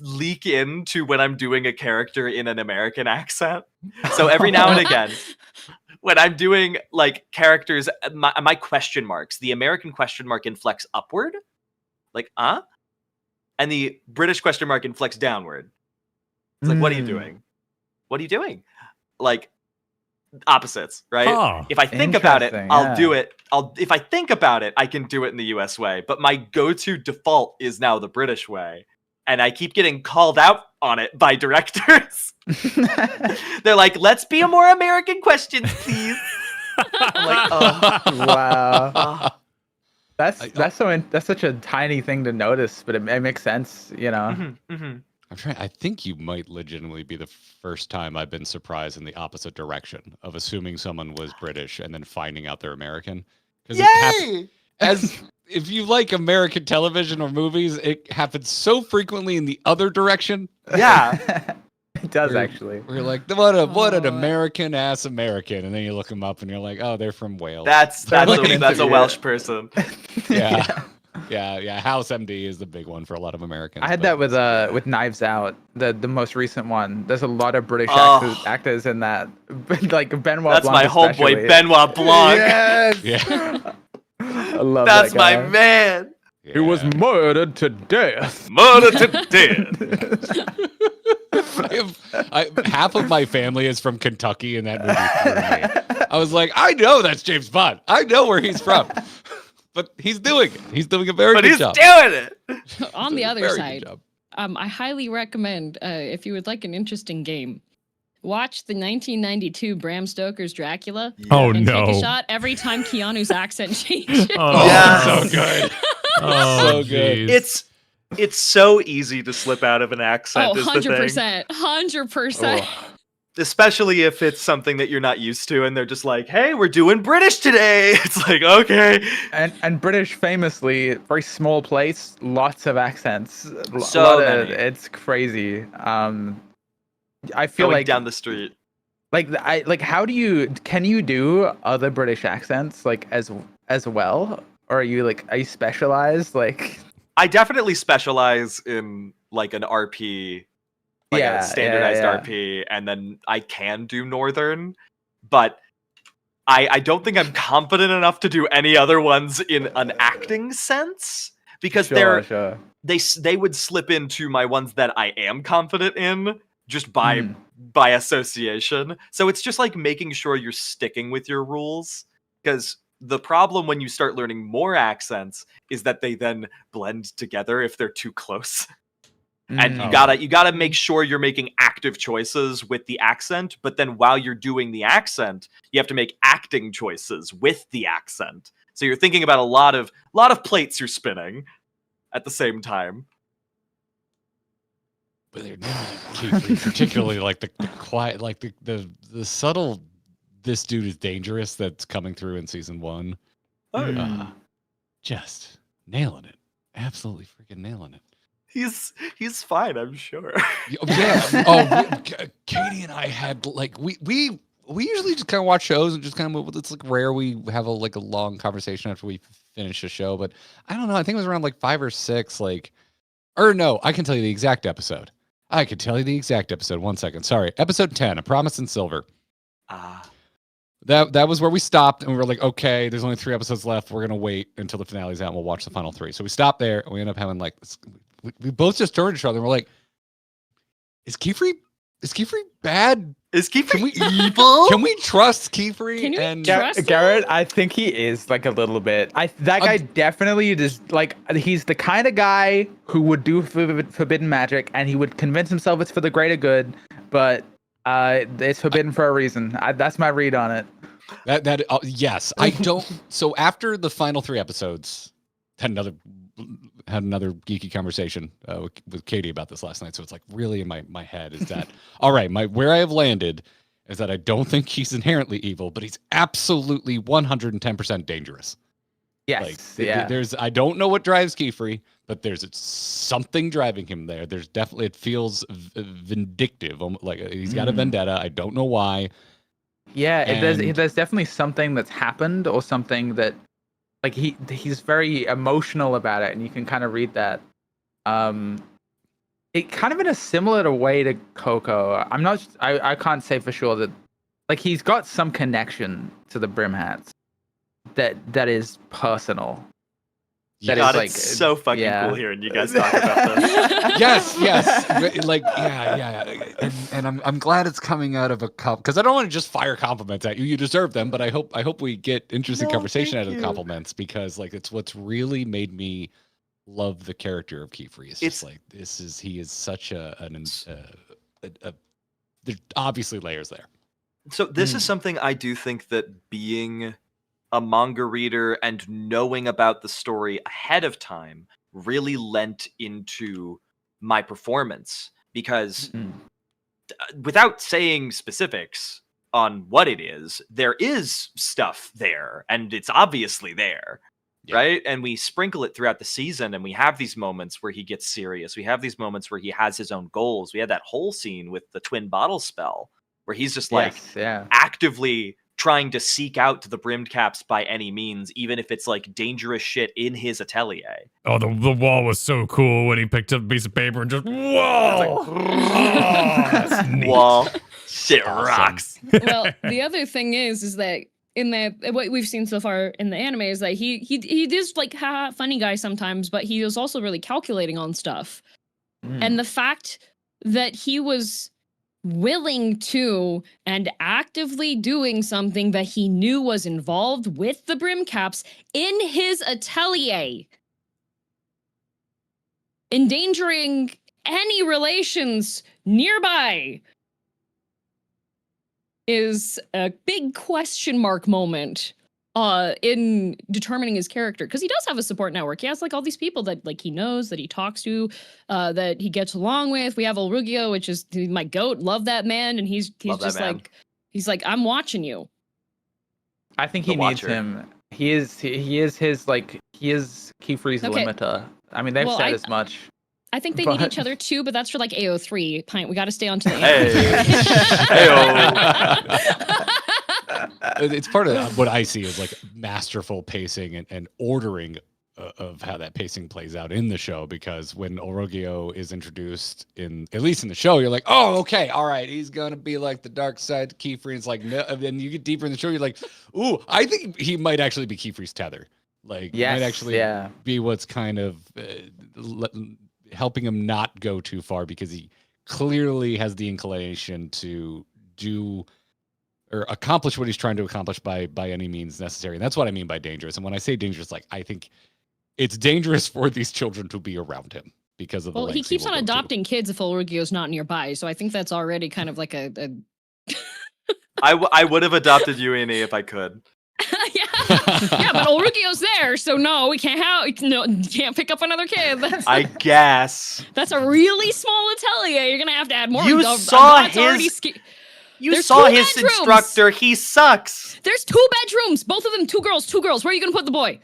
leak into when I'm doing a character in an American accent. So every now and again, when I'm doing like characters, my question marks, the American question mark inflects upward, like and the British question mark inflects downward. It's like, what are you doing? What are you doing? Like opposites, right? Oh, if I think about it, I'll do it. If I think about it, I can do it in the US way. But my go-to default is now the British way. And I keep getting called out on it by directors. They're like, let's be a more American questions, please. I'm like, oh. Wow. That's such a tiny thing to notice, but it makes sense, you know. I'm trying. I think you might legitimately be the first time I've been surprised in the opposite direction of assuming someone was British and then finding out they're American. Yay! As if you like American television or movies, it happens so frequently in the other direction. Yeah. It does actually. We're like, what an American ass American, and then you look them up and you're like, oh, they're from Wales. That's a Welsh person. Yeah. Yeah. House MD is the big one for a lot of Americans. I had that with Knives Out, the most recent one. There's a lot of British actors in that, like Benoit. That's my homeboy Benoit Blanc. Yes. Yeah. I love That's that guy. my man. Yeah. He was murdered to death. Murdered to death. Half of my family is from Kentucky, and that movie threw me. I was like, I know that's James Bond. I know where he's from. But he's doing it. He's doing a very good job. But he's doing it. On the other side, I highly recommend, if you would like an interesting game, watch the 1992 Bram Stoker's Dracula. Oh, and no. Take a shot every time Keanu's accent changes. Oh, Yeah. So good. Oh, So good. jeez. It's so easy to slip out of an accent. Oh, is the thing. 100%. Especially if it's something that you're not used to and they're just like, hey, we're doing British today. It's like, okay. And British famously, very small place, lots of accents. So many. It's crazy. I feel Going like down the street. how can you do other British accents like as well? Or are you specialized? Like I definitely specialize in like an RP, like a standardized RP, and then I can do Northern, but I don't think I'm confident enough to do any other ones in an acting sense because they would slip into my ones that I am confident in just by association. So it's just like making sure you're sticking with your rules, because the problem when you start learning more accents is that they then blend together if they're too close. And you gotta make sure you're making active choices with the accent, but then while you're doing the accent, you have to make acting choices with the accent. So you're thinking about a lot of plates you're spinning at the same time. But they're Qifrey, particularly like the quiet, like the subtle. This dude is dangerous. That's coming through in season 1. Just nailing it. Absolutely freaking nailing it. He's fine, I'm sure. Yeah. Katie and I had like we usually just kind of watch shows and just kind of it's like rare we have a long conversation after we finish a show, but I don't know. I think it was around like 5 or 6. Or no, I can tell you the exact episode. 1 second. Sorry, episode 10, A Promise in Silver. That was where we stopped, and we were like, okay, there's only 3 episodes left. We're gonna wait until the finale's out, and we'll watch the final 3. So we stopped there, and we end up having we both just turned to each other, and we're like, is Qifrey bad? Is Qifrey evil? Can we trust Qifrey? Can you Garrett, Garrett, I think he is a little bit. That guy definitely just he's the kind of guy who would do forbidden magic, and he would convince himself it's for the greater good, but it's forbidden for a reason. That's my read on it. Yes, I don't. So after the final 3 episodes, had another geeky conversation with Katie about this last night. So it's really in my head is that all right? Where I have landed is that I don't think he's inherently evil, but he's absolutely 110% dangerous. Yes, There's I don't know what drives Qifrey, but there's something driving him there. There's definitely it feels vindictive, like he's got a vendetta. I don't know why. Yeah, there's definitely something that's happened or something that he's very emotional about it, and you can kind of read that. It kind of in a similar way to Coco. I can't say for sure that he's got some connection to the Brim Hats that is personal. God, it's so fucking cool hearing you guys talk about this. Yes. And I'm glad it's coming out of a because I don't want to just fire compliments at you. You deserve them, but I hope we get interesting conversation out of the compliments, because it's what's really made me love the character of Qifrey. He is such there's obviously layers there. So this is something I do think that being a manga reader and knowing about the story ahead of time really lent into my performance, because without saying specifics on what it is, there is stuff there, and it's obviously there, right? And we sprinkle it throughout the season, and we have these moments where he gets serious. We have these moments where he has his own goals. We had that whole scene with the twin bottle spell where he's just actively trying to seek out the brimmed caps by any means, even if it's dangerous shit in his atelier. Oh, the wall was so cool when he picked up a piece of paper and just whoa! That's neat. Wall shit rocks. Well, the other thing is that in what we've seen so far in the anime is that he is funny guy sometimes, but he is also really calculating on stuff. And the fact that he was willing to and actively doing something that he knew was involved with the brim caps in his atelier, endangering any relations nearby, is a big question mark moment in determining his character, because he does have a support network. He has all these people that he knows, that he talks to, that he gets along with. We have Olrugio, which is my goat. Love that man, and he's just he's I'm watching you. I think he needs him. He is his he is Qifrey's limiter. I mean, they've said as much. I think they need each other too, but that's for AO3. Pint, we got to stay on to the It's part of what I see as masterful pacing and ordering of how that pacing plays out in the show, because when Orogio is introduced at least in the show, you're like, oh, okay, all right, he's gonna be the dark side to Qifrey. It's no, and then you get deeper in the show, you're like, ooh, I think he might actually be Qifrey's tether. Might actually be what's kind of helping him not go too far, because he clearly has the inclination to do or accomplish what he's trying to accomplish by any means necessary. And that's what I mean by dangerous. And when I say dangerous, I think it's dangerous for these children to be around him because of he keeps on adopting kids if Olrugio's not nearby. So I think that's already kind of a I would have adopted you, Annie, if I could. Yeah. Yeah, but Olrukio's there, so no, we can't can't pick up another kid. I guess. That's a really small atelier. You're gonna have to add more. You God's saw already his. You There's saw 2 his bedrooms. instructor. He sucks. There's 2 bedrooms, both of them 2 girls, 2 girls. Where are you gonna put the boy?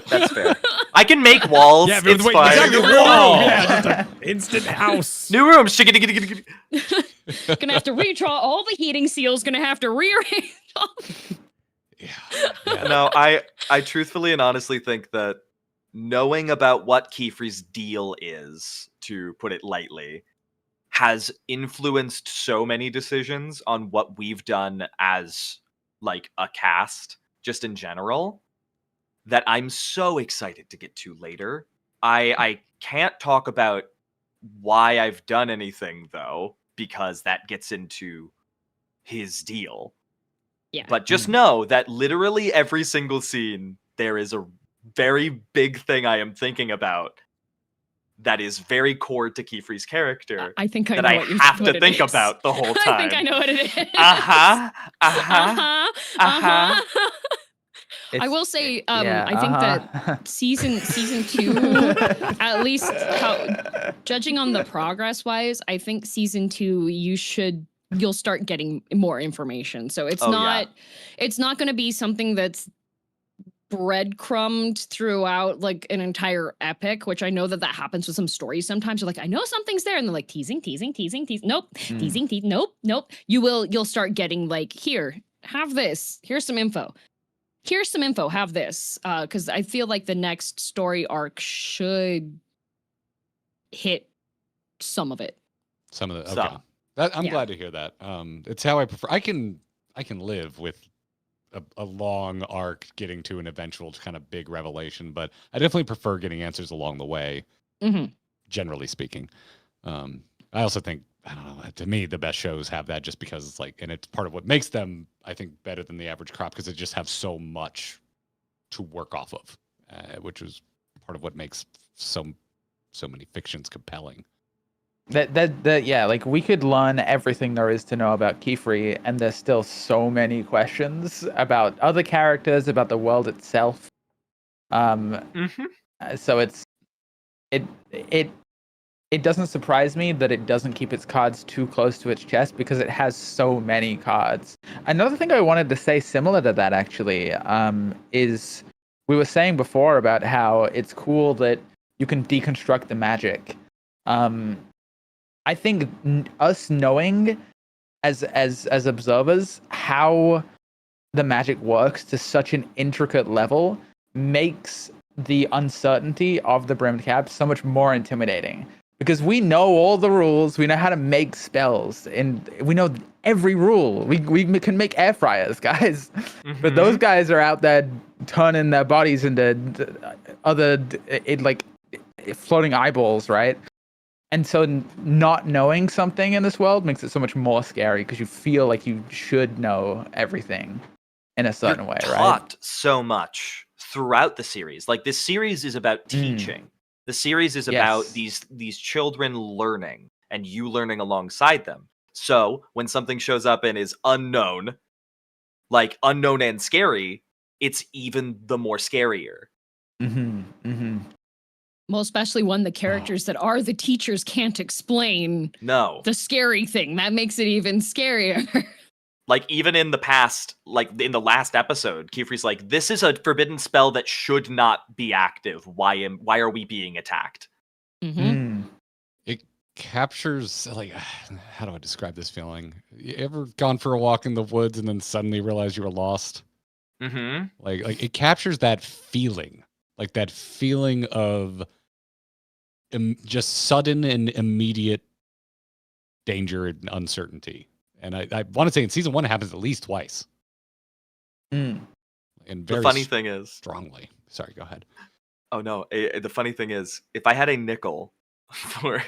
That's fair. I can make walls. Yeah, but it's wait, fine. exactly, real wall. room. Yeah, just an instant house. New room. Gonna have to redraw all the heating seals. Gonna have to rearrange. No, I truthfully and honestly think that knowing about what Qifrey's deal is, to put it lightly, has influenced so many decisions on what we've done as like a cast, just in general, that I'm so excited to get to later. I can't talk about why I've done anything though, because that gets into his deal. Yeah. But just know that literally every single scene, there is a very big thing I am thinking about that is very core to Qifrey's character I think I that know I what you're have what to it think is. about the whole time. I think I know what it is. Uh-huh. I will say, Yeah, I think that season 2, at least judging on the progress wise, I think season 2 you'll start getting more information. So it's it's not going to be something that's breadcrumbed throughout like an entire epic, which I know that happens with some stories sometimes. You're like, I know something's there, and they're like teasing. Nope. Teasing. Nope. You'll start getting like, here, have this. Here's some info. Have this. Because I feel like the next story arc should hit some of it. Some of the Some. okay. I'm glad to hear that. It's how I prefer. I can live with a long arc getting to an eventual kind of big revelation, but I definitely prefer getting answers along the way. Mm-hmm. Generally speaking, I also think, I don't know, to me the best shows have that, just because it's like, and it's part of what makes them, I think, better than the average crop, because they just have so much to work off of, which is part of what makes so many fictions compelling. Yeah, like we could learn everything there is to know about Qifrey, and there's still so many questions about other characters, about the world itself. So it doesn't surprise me that it doesn't keep its cards too close to its chest, because it has so many cards. Another thing I wanted to say similar to that actually, is we were saying before about how it's cool that you can deconstruct the magic. I think us knowing as observers how the magic works to such an intricate level makes the uncertainty of the brimmed cap so much more intimidating, because we know all the rules, we know how to make spells, and we know every rule. We can make air fryers, guys. Mm-hmm. But those guys are out there turning their bodies into other floating eyeballs, right? And so not knowing something in this world makes it so much more scary, because you feel like you should know everything in a certain way, right? Taught so much throughout the series. Like, this series is about teaching. The series is about these children learning, and you learning alongside them. So when something shows up and is unknown, like unknown and scary, it's even the more scarier. Well, especially when the characters that are the teachers can't explain the scary thing. That makes it even scarier. Like, even in the past, like in the last episode, Qifrey's like, this is a forbidden spell that should not be active. Why are we being attacked? It captures, like, how do I describe this feeling? You ever gone for a walk in the woods and then suddenly realize you were lost? Like it captures that feeling, like that feeling of just sudden and immediate danger and uncertainty. And I want to say in season 1 it happens at least twice. And very the funny thing is, strongly. Sorry, go ahead. Oh no, the funny thing is, if I had a nickel for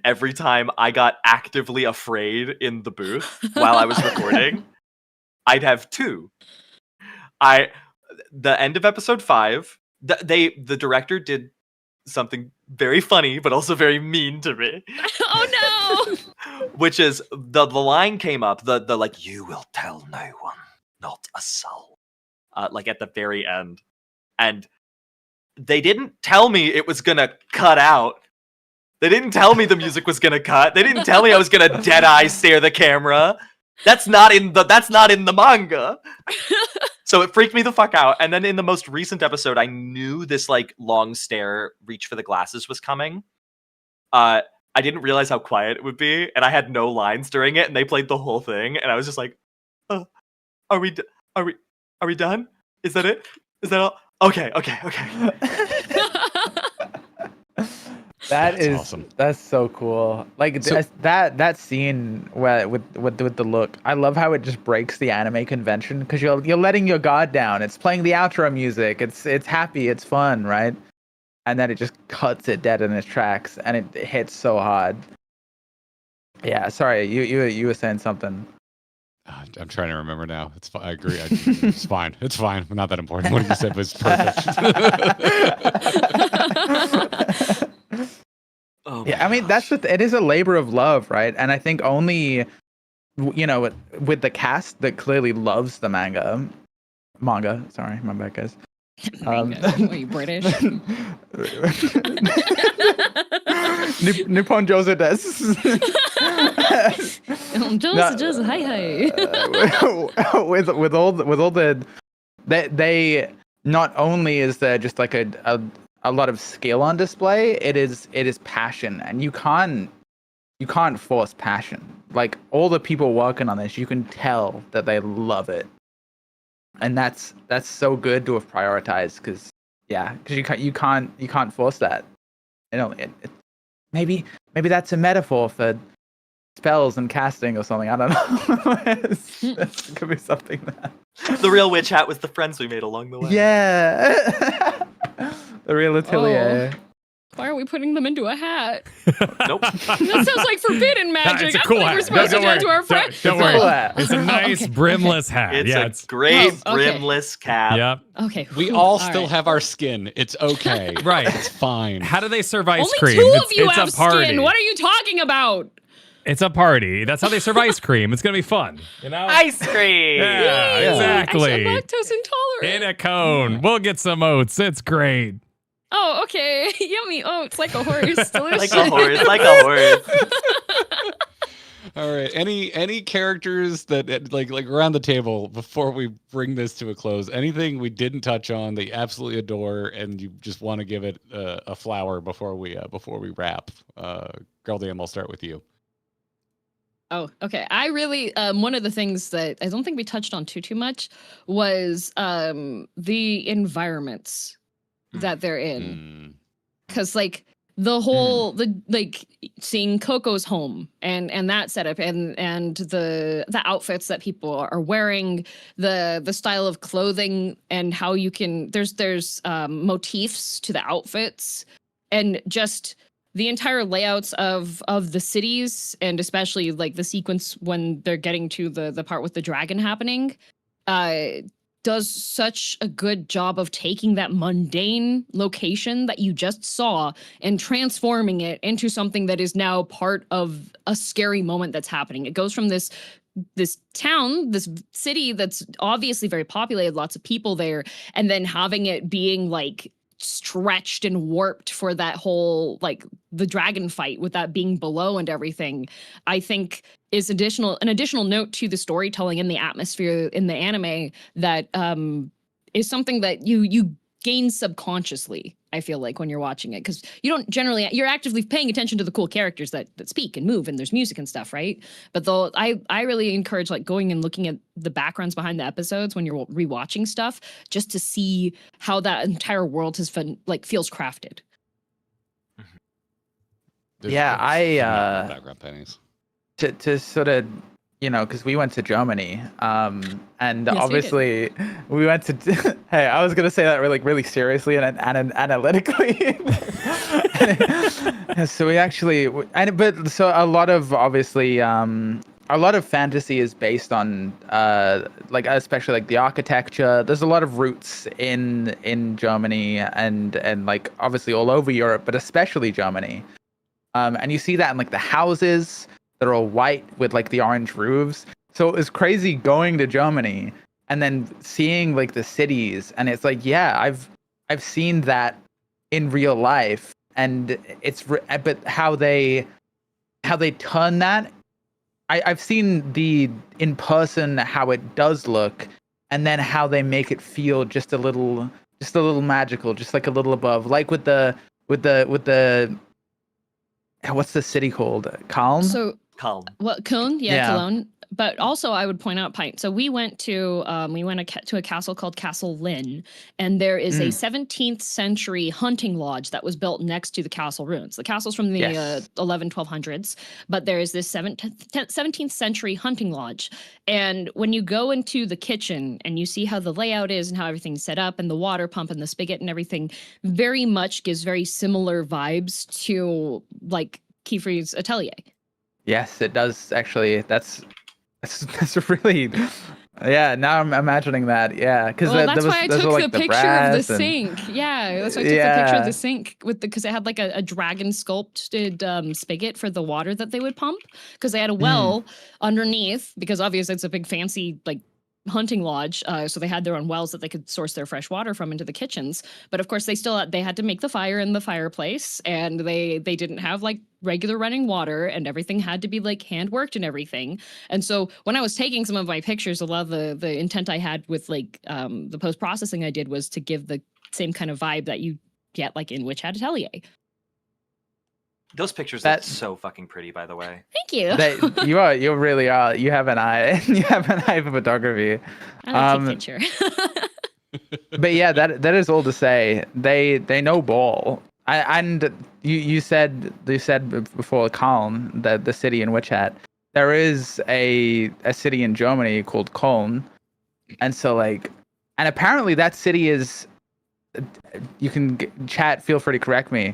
every time I got actively afraid in the booth while I was recording, I'd have 2. The end of episode 5, the director did something very funny but also very mean to me. Oh no! Which is the line came up, the like, you will tell no one not a soul. Like at the very end. And they didn't tell me it was gonna cut out. They didn't tell me the music was gonna cut. They didn't tell me I was gonna dead eye stare the camera. That's not in the manga. So it freaked me the fuck out. And then in the most recent episode, I knew this like long stare, reach for the glasses was coming. I didn't realize how quiet it would be, and I had no lines during it, and they played the whole thing, and I was just like, "Oh, are we done? Is that it? Is that all? Okay." That's awesome. That's so cool. Like that scene where with the look, I love how it just breaks the anime convention because you're letting your guard down. It's playing the outro music. It's happy. It's fun, right? And then it just cuts it dead in its tracks, and it hits so hard. Yeah, sorry, you were saying something. I'm trying to remember now. It's fine. I agree. It's fine. It's fine. Not that important. What you said was perfect. Oh Yeah, I mean it is a labor of love, right? And I think only, with the cast that clearly loves the manga. Sorry, my bad, guys. Are you British? Nippon Jozo desu. Just hi. With all the they not only is there just like a lot of skill on display, it is passion, and you can't force passion. Like all the people working on this, you can tell that they love it. And that's so good to have prioritized because you can't force that. Maybe that's a metaphor for spells and casting or something. I don't know. It could be something that. The real witch hat was the friends we made along the way. Yeah. The real atelier. Why are we putting them into a hat? Nope. That sounds like forbidden magic. It's a cool I hat. thought we were supposed to do it to our friends. Don't It's a worry. cool hat. It's a nice brimless hat. It's a great Oh, okay. brimless cap. Yep. Okay. We whew, all still right. have our skin. It's okay. Right. It's fine. How do they serve ice Only cream? two of you it's have a party. skin. What are you talking about? It's a party. That's how they serve ice cream. It's gonna be fun. You know? Ice cream. Yeah, Yay! exactly. Actually, I'm lactose intolerant. In a cone. We'll get some oats. It's great. Oh, okay. Yummy oats like a horse. Delicious. Like a horse. All right. Any characters that like around the table before we bring this to a close? Anything we didn't touch on that you absolutely adore and you just want to give it a flower before we wrap? Girl DM, I'll start with you. Oh, okay. I really one of the things that I don't think we touched on too much was the environments that they're in. Because like the whole seeing Coco's home and that setup and the outfits that people are wearing, the style of clothing and how you can there's motifs to the outfits and just the entire layouts of the cities, and especially like the sequence when they're getting to the part with the dragon happening, does such a good job of taking that mundane location that you just saw and transforming it into something that is now part of a scary moment that's happening. It goes from this town, this city that's obviously very populated, lots of people there, and then having it being like stretched and warped for that whole like the dragon fight with that being below and everything, I think is an additional note to the storytelling and the atmosphere in the anime that is something that you gain subconsciously, I feel like, when you're watching it, because you're actively paying attention to the cool characters that speak and move and there's music and stuff, right? But though I really encourage like going and looking at the backgrounds behind the episodes when you're rewatching stuff, just to see how that entire world feels crafted. Yeah, background pennies. To sort of, because we went to Germany, and Yes, obviously we went to. Hey, I was gonna say that really seriously and analytically. So we actually, so a lot of obviously, a lot of fantasy is based on, especially like the architecture. There's a lot of roots in Germany and like obviously all over Europe, but especially Germany. And you see that in like the houses that are all white with like the orange roofs. So it was crazy going to Germany and then seeing like the cities, and it's like, yeah, I've seen that in real life, and but how they turn that, I've seen the in person how it does look, and then how they make it feel just a little magical, just like a little above, like with the what's the city called? Calm? So Calm. Well, Cologne, Yeah. Cologne. But also, I would point out Pint. So we went to a castle called Castle Lynn, and there is a 17th century hunting lodge that was built next to the castle ruins. The castle's from the Yes. 1200s, but there is this 17th century hunting lodge. And when you go into the kitchen and you see how the layout is and how everything's set up, and the water pump and the spigot and everything, very much gives very similar vibes to like Qifrey's Atelier. Yes, it does actually. That's really, yeah. Now I'm imagining that. Yeah, because that's why I took the picture of the brass and- sink. Yeah, that's why I took the picture of the sink because it had like a dragon sculpted spigot for the water that they would pump, because they had a well underneath, because obviously it's a big fancy like hunting lodge, so they had their own wells that they could source their fresh water from into the kitchens. But of course they had to make the fire in the fireplace, and they didn't have like regular running water, and everything had to be like hand worked and everything. And so when I was taking some of my pictures, a lot of the intent I had with like the post processing I did was to give the same kind of vibe that you get like in Hat Atelier. Those pictures look so fucking pretty, by the way. Thank you. You really are. You have an eye. You have an eye for photography. I like picture. But yeah, that is all to say. They know ball. And you said before Calm, the city in Witch Hat, there is a city in Germany called Köln, and so like, and apparently that city is, you can chat, feel free to correct me,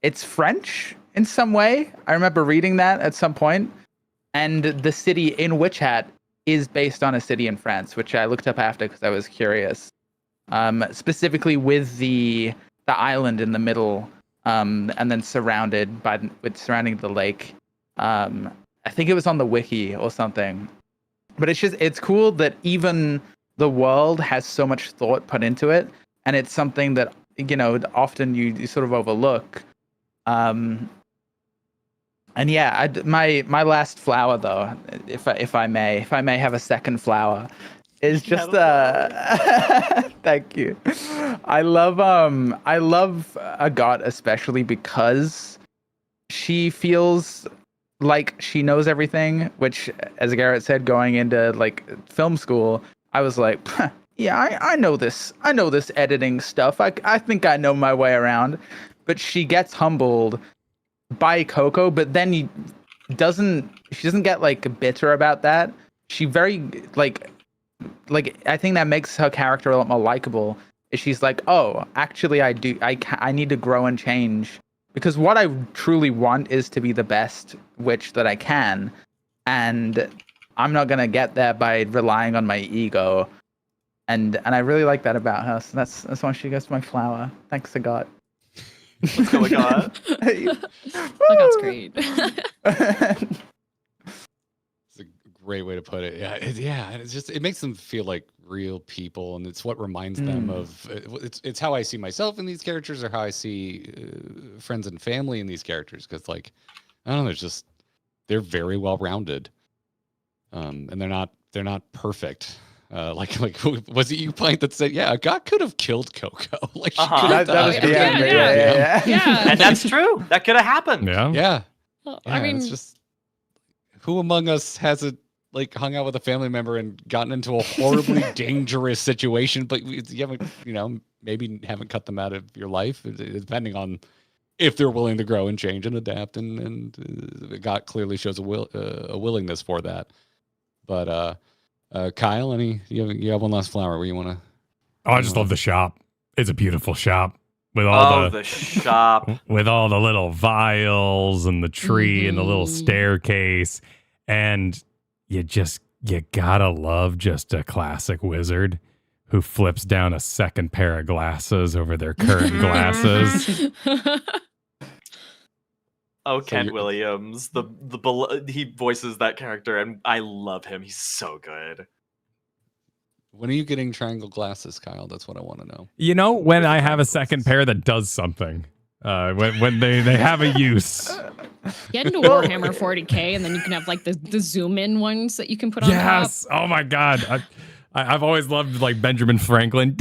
it's French in some way. I remember reading that at some point, and the city in Witch Hat is based on a city in France, which I looked up after because I was curious. Specifically with the island in the middle, and then surrounding the lake. I think it was on the wiki or something. But it's cool that even the world has so much thought put into it, and it's something that, you know, often you sort of overlook. And yeah, my last flower though, if I may have a second flower, is just thank you. I love Agathe especially because she feels like she knows everything, which, as Garrett said, going into like film school, I was like, yeah, I know this editing stuff. I think I know my way around. But she gets humbled by Coco, but then she doesn't get like bitter about that. She very like I think that makes her character a lot more likable. Is she's like, oh, actually I need to grow and change, because what I truly want is to be the best witch that I can, and I'm not gonna get there by relying on my ego. And I really like that about her. So that's why she gets my flower. Thanks, Agathe. Let's go, Agathe. That's great. It's a great way to put it. Yeah, and it makes them feel like real people, and it's what reminds them of. It's how I see myself in these characters, or how I see friends and family in these characters. Because like, I don't know, they're very well rounded, and they're not perfect. Like was it you, Pint, that said, yeah, God could have killed Coco? Like she could have That was Yeah. And that's true. That could have happened. Yeah. Well, Yeah, I mean, it's just, who among us hasn't like hung out with a family member and gotten into a horribly dangerous situation, but you haven't, maybe haven't cut them out of your life, depending on if they're willing to grow and change and adapt, and God clearly shows a willingness for that. But Kyle, you have one last flower where you want to? Oh, I just love the shop. It's a beautiful shop with all the shop with all the little vials and the tree and the little staircase, and you gotta love just a classic wizard who flips down a second pair of glasses over their current glasses. Oh, Kent Williams, he voices that character, and I love him. He's so good. When are you getting triangle glasses, Kyle? That's what I want to know. You know, when I have a second pair that does something. When they have a use. Get into Warhammer 40k, and then you can have like the zoom in ones that you can put on top. Yes. Oh my God. I've always loved like Benjamin Franklin,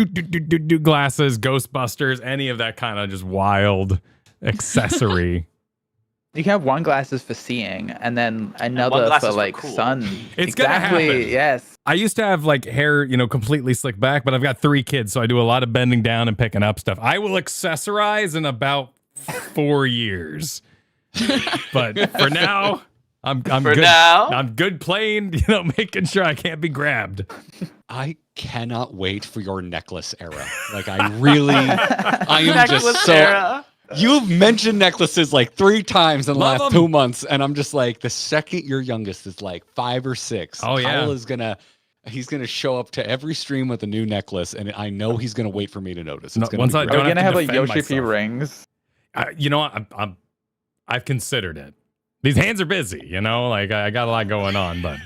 glasses, Ghostbusters, any of that kind of just wild accessory. You can have one glasses for seeing, and then another glasses for for like cool. sun. It's gonna happen. Yes. I used to have like hair, completely slicked back, but I've got 3 kids, so I do a lot of bending down and picking up stuff. I will accessorize in about 4 years. But for now, I'm For good. now? I'm good playing, making sure I can't be grabbed. I cannot wait for your necklace era. Like I am Necklace just so. era. You've mentioned necklaces like 3 times in the Love last 'em. 2 months, and I'm just like, the second your youngest is like 5 or 6, Oh, yeah. Kyle is he's gonna show up to every stream with a new necklace, and I know he's gonna wait for me to notice. No, It's gonna once be I great. Are don't we gonna have have to like defend Yoshi P myself. rings? You know what? I've considered it. These hands are busy, like I got a lot going on, but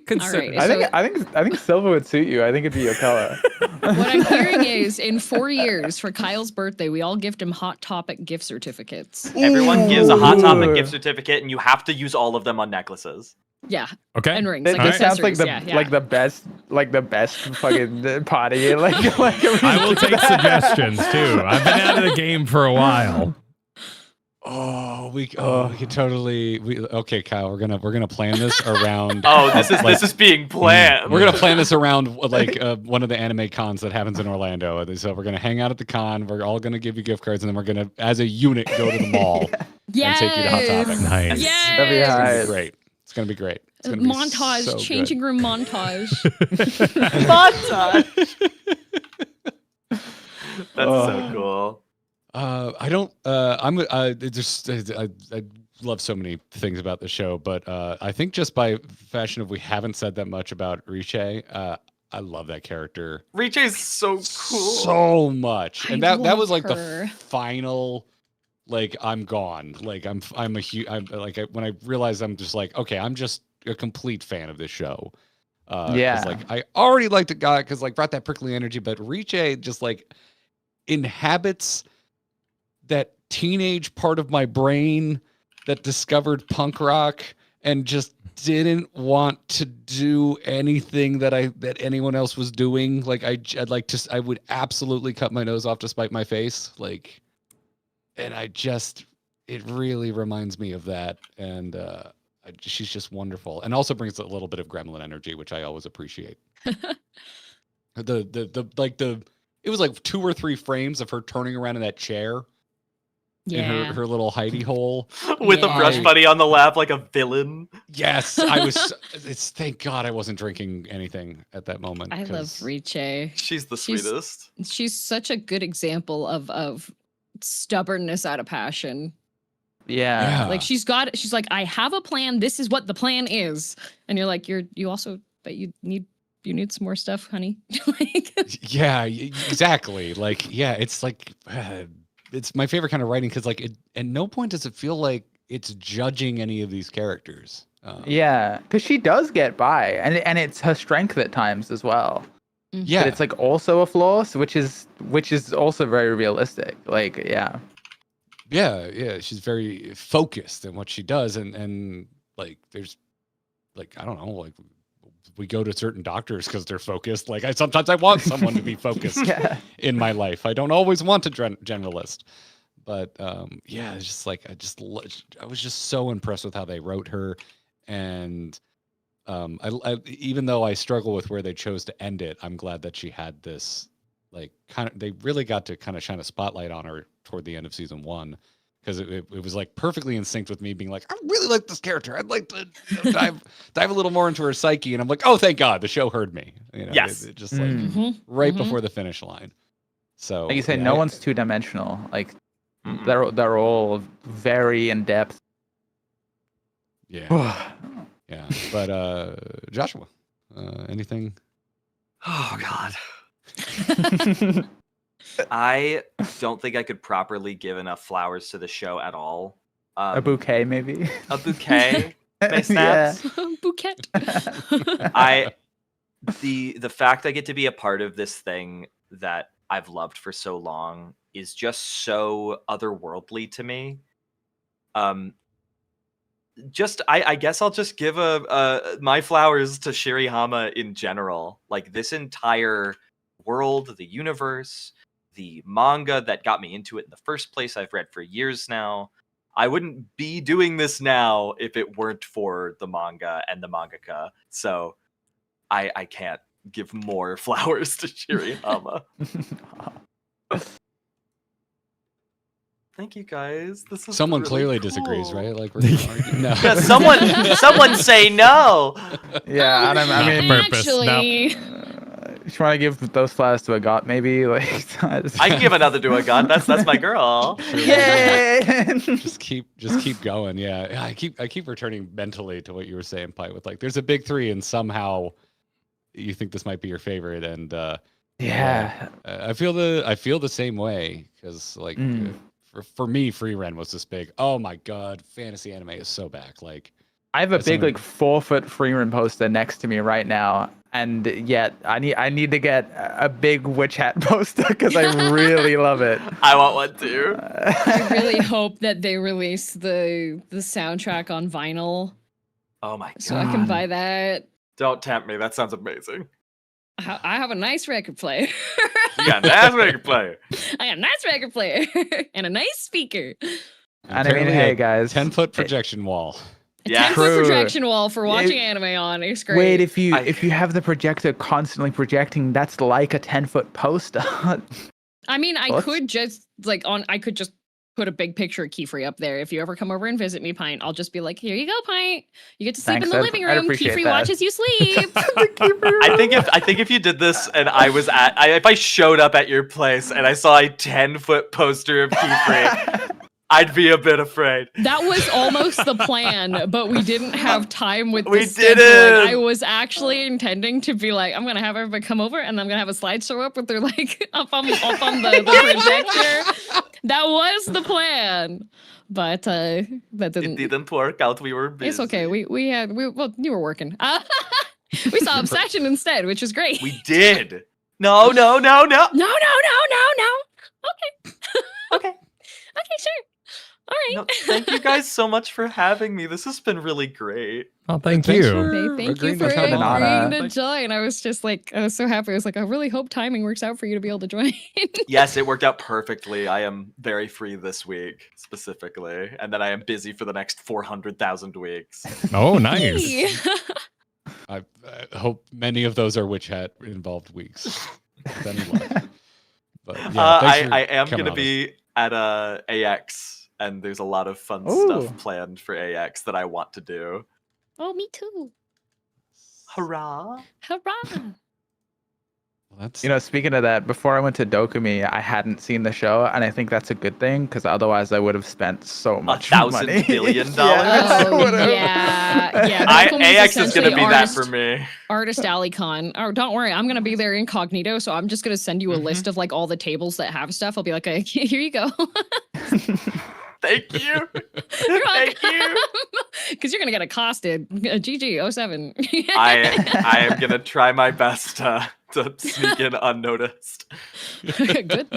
consider right. it. I think silver would suit you. I think it'd be your color. What I'm hearing is, in 4 years, for Kyle's birthday, we all gift him Hot Topic gift certificates. Everyone gives a Hot Topic Ooh. gift certificate, and you have to use all of them on necklaces. Yeah, Okay. and rings. This Like sounds like accessories. the yeah. the best fucking party. Like I will take suggestions too. I've been out of the game for a while. we could totally. Okay, Kyle, we're gonna plan this around. Oh, this is being planned. We're gonna plan this around like one of the anime cons that happens in Orlando. So we're gonna hang out at the con. We're all gonna give you gift cards, and then we're gonna, as a unit, go to the mall Yes. and take you to Hot Topic. Nice. Yes. That'd be It's gonna high. be great. It's gonna be great. It's gonna be Montage, so changing room montage. Montage. That's so cool. I don't. I love so many things about the show, but I think just by fashion of we haven't said that much about Riche. I love that character Riche's so cool. so much, and I that was love like her. the final. Like I'm gone. Like I'm when I realized I'm just like, okay, I'm just a complete fan of this show. 'Cause, Yeah. like I already liked the guy because like brought that prickly energy, but Riche just like inhabits that teenage part of my brain that discovered punk rock and just didn't want to do anything that anyone else was doing. Like I would absolutely cut my nose off to spite my face. Like, and it really reminds me of that. And she's just wonderful, and also brings a little bit of gremlin energy, which I always appreciate. It was like 2 or 3 frames of her turning around in that chair in Yeah. her little hidey hole. With Yeah. a brush buddy on the lap like a villain. Yes, it's thank God I wasn't drinking anything at that moment. I love 'cause- Riche. She's the She's- sweetest. She's such a good example of stubbornness out of passion. Yeah. Like she's like, I have a plan. This is what the plan is. And you're like, you need some more stuff, honey. Like, Yeah, exactly. Like, yeah, it's like it's my favorite kind of writing because like at no point does it feel like it's judging any of these characters. Yeah, because she does get by, and it's her strength at times as well. Yeah, But it's like also a flaw, so which is also very realistic. Like, yeah. yeah, she's very focused in what she does, and like there's like I don't know, like we go to certain doctors because they're focused. Like sometimes I want someone to be focused Yeah. in my life. I don't always want a generalist, but yeah, it's just like I was just so impressed with how they wrote her, and I even though I struggle with where they chose to end it, I'm glad that she had this like they really got to kind of shine a spotlight on her toward the end of season 1. Because it was like perfectly in sync with me being like, I really like this character. I'd like to dive a little more into her psyche. And I'm like, oh, thank God, the show heard me. Yes. It just like mhm, right mhm. before the finish line. So Like you said, yeah, no one's 2-dimensional. Like Mm-mm. they're all very in depth. yeah, yeah. But Joshua, anything? Oh God. I don't think I could properly give enough flowers to the show at all. A bouquet, maybe. A bouquet. Makes Yeah. sense. Bouquet. the fact I get to be a part of this thing that I've loved for so long is just so otherworldly to me. I guess I'll just give my flowers to Shirihama in general. Like this entire world, the universe, the manga that got me into it in the first place, I've read for years now. I wouldn't be doing this now if it weren't for the manga and the mangaka. So I can't give more flowers to Shirihama. Thank you guys. This is Someone really clearly cool. disagrees, right? Like we're gonna argue. No. Yeah, someone say no. Yeah, I mean, purpose, no. Actually, you want to give those flowers to a god, maybe? Like, I can give another to a god. That's my girl. Yay! just keep going. Yeah, I keep returning mentally to what you were saying, Pite, with like there's a big three and somehow you think this might be your favorite, and Yeah. I feel the same way because like for me, Free Ren was this big. Oh my god, fantasy anime is so back. Like I have a That's big something- like 4-foot Freeman poster next to me right now, and yet I need to get a big witch hat poster because I really love it. I want one too. I really hope that they release the soundtrack on vinyl Oh my so god. I can buy that. Don't tempt me. That sounds amazing. I have a nice record player. You got an ass record player. I got a nice record player and a nice speaker. And I mean, apparently hey a guys, 10-foot projection wall. A Yeah. 10-foot True. projection wall for watching It- anime on. It's great. wait, if you I- have the projector constantly projecting, that's like a 10-foot poster. I mean, I What? could just put a big picture of Qifrey up there. If you ever come over and visit me, Pint, I'll just be like, here you go, Pint. You get to sleep Thanks, in the I'd- living I'd room. appreciate Qifrey that. watches you sleep. I think if you did this and I was if I showed up at your place and I saw a 10-foot poster of Qifrey, I'd be a bit afraid. That was almost the plan, but we didn't have time with We the scheduling. didn't. I was actually intending to be like, I'm gonna have everybody come over and I'm gonna have a slideshow up with their like up on the projector. That was the plan, but that It didn't. didn't work out. We were busy. It's okay. Well, you were working. We saw Obsession instead, which is great. We did. No. No. Okay. Okay. Okay, sure. All right. No, thank you guys so much for having me. This has been really great. Oh, thank Thanks you. for- Thank you agreeing for to come on. agreeing to join. I was just like, I was so happy. I was like, I really hope timing works out for you to be able to join. Yes, it worked out perfectly. I am very free this week, specifically. And then I am busy for the next 400,000 weeks. Oh, nice. Hey. I hope many of those are witch hat involved weeks. With any luck. But yeah, thanks for I am coming going to on be at AX, and there's a lot of fun Ooh. stuff planned for AX that I want to do. Oh, me too. Hurrah! Hurrah. Well, that's You know, speaking of that, before I went to Dokumi, I hadn't seen the show, and I think that's a good thing because otherwise I would have spent so much $1,000 money. billion? I Oh, would've. yeah. Dokumi's AX is going to essentially be that for me. Artist Alley Con. Oh, don't worry. I'm going to be there incognito. So I'm just going to send you a list of like all the tables that have stuff. I'll be like, okay, here you go. Thank you. You're Thank you. Because you're going to get accosted. GG07. I am going to try my best to sneak in unnoticed. Good.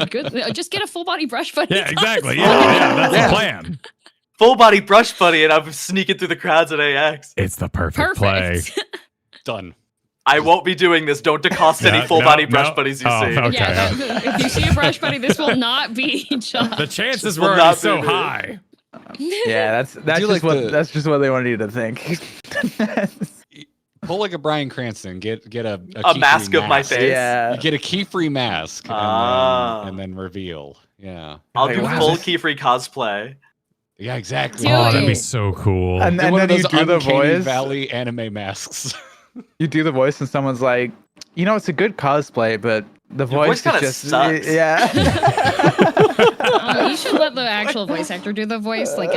Just get a full body brush buddy. Yeah, exactly. Yeah, that's Yeah. the plan. Full body brush buddy, and I'm sneaking through the crowds at AX. It's the perfect play. Perfect. done. I won't be doing this. Don't accost any Yeah, full body no, brush no. buddies you Oh, see. okay. Yeah, if you see a brush buddy, this will not be Josh. The chances Just were will already not so be me. high. Yeah, that's do just like what the- that's just what they wanted you to think. Pull like a Bryan Cranston. Get a A Qifrey mask of my mask. face. Yeah. You get a Qifrey mask Ah. and then reveal. Yeah. I'll Like, do wow, full this- Qifrey cosplay. Yeah, exactly. Do Oh, that'd be it. so cool. And They're one then of you those do the Uncanny voice. Valley anime masks. You do the voice, and someone's like, "You know, it's a good cosplay, but the Your voice voice kinda is just sucks." yeah." You should let the actual voice actor do the voice. Like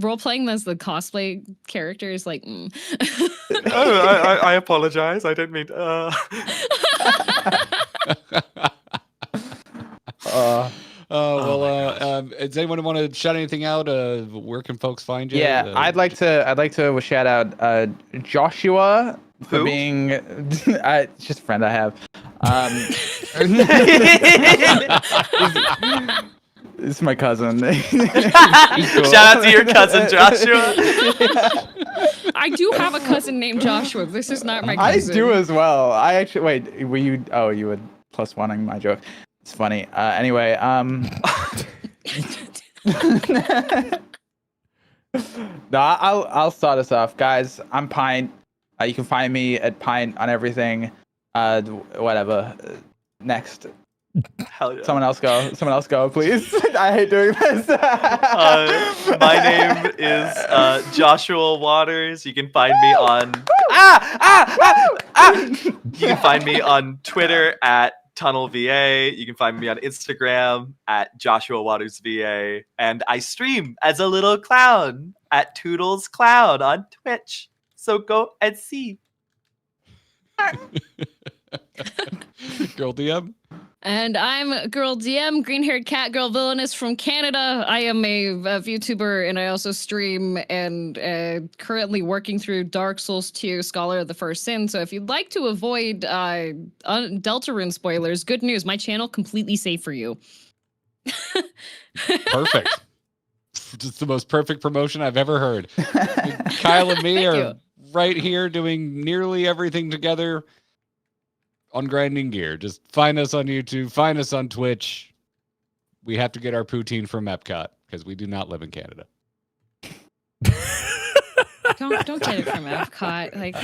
role playing as the cosplay character is like. I apologize. I didn't mean. Does anyone want to shout anything out? Where can folks find you? Yeah, I'd like to shout out Joshua for Who? being just a friend I have. It's my cousin. Shout out to your cousin Joshua. I do have a cousin named Joshua. This is not my I cousin. do as well. I actually wait. Were you? Oh, you would +1ing my joke. It's funny. Anyway, no, I'll start us off, guys. I'm Pint. You can find me at Pint on everything. Whatever. Next. Hell yeah. Someone else go, please. I hate doing this. My name is Joshua Waters. You can find me on You can find me on Twitter at Tunnel VA. You can find me on Instagram at Joshua Waters VA, and I stream as a little clown at Toodles Clown on Twitch. So go and see. Girl DM. And I'm Girl DM, green-haired cat girl villainous from Canada. I am a VTuber, and I also stream and currently working through Dark Souls 2 Scholar of the First Sin. So if you'd like to avoid Deltarune spoilers, good news, my channel completely safe for you. Perfect. Just the most perfect promotion I've ever heard. Kyle and me Thank are you. right here doing nearly everything together on Grinding Gear. Just find us on YouTube, find us on Twitch. We have to get our poutine from Epcot because we do not live in Canada. Don't get it from Epcot. Like,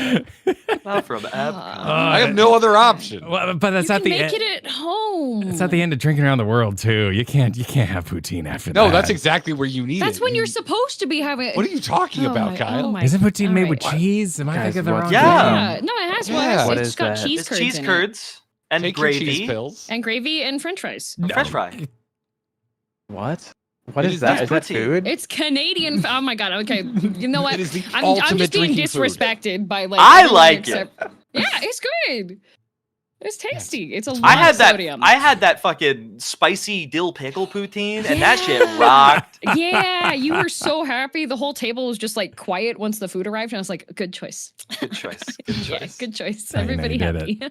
Not from Epcot. I have no other option. Well, but that's you at can the make end. it at home. It's at the end of drinking around the world too. You can't have poutine after that. No, that's exactly where you need it. That's when you're You- supposed to be having. What are you talking about, Kyle? Isn't poutine made with Alright. cheese? Am I Guys, thinking of the what- wrong Yeah. thing? No, it has. Yeah. What It's is got that? cheese It's curds cheese in it. curds and Take your gravy. cheese pills. And gravy and French fries. and French fry. What? What It is is that? just Is that poutine. food? It's Canadian. Oh my god. Okay, you know what? It is the I'm ultimate just being drinking food. disrespected by like. I everyone like it. except- Yeah, it's good. It's tasty. It's a lot I had of that. sodium. I had that fucking spicy dill pickle poutine, and that shit rocked. Yeah, you were so happy. The whole table was just like quiet once the food arrived, and I was like, "Good choice." Good choice. Good Yeah, choice. good choice. I know you Everybody did happy.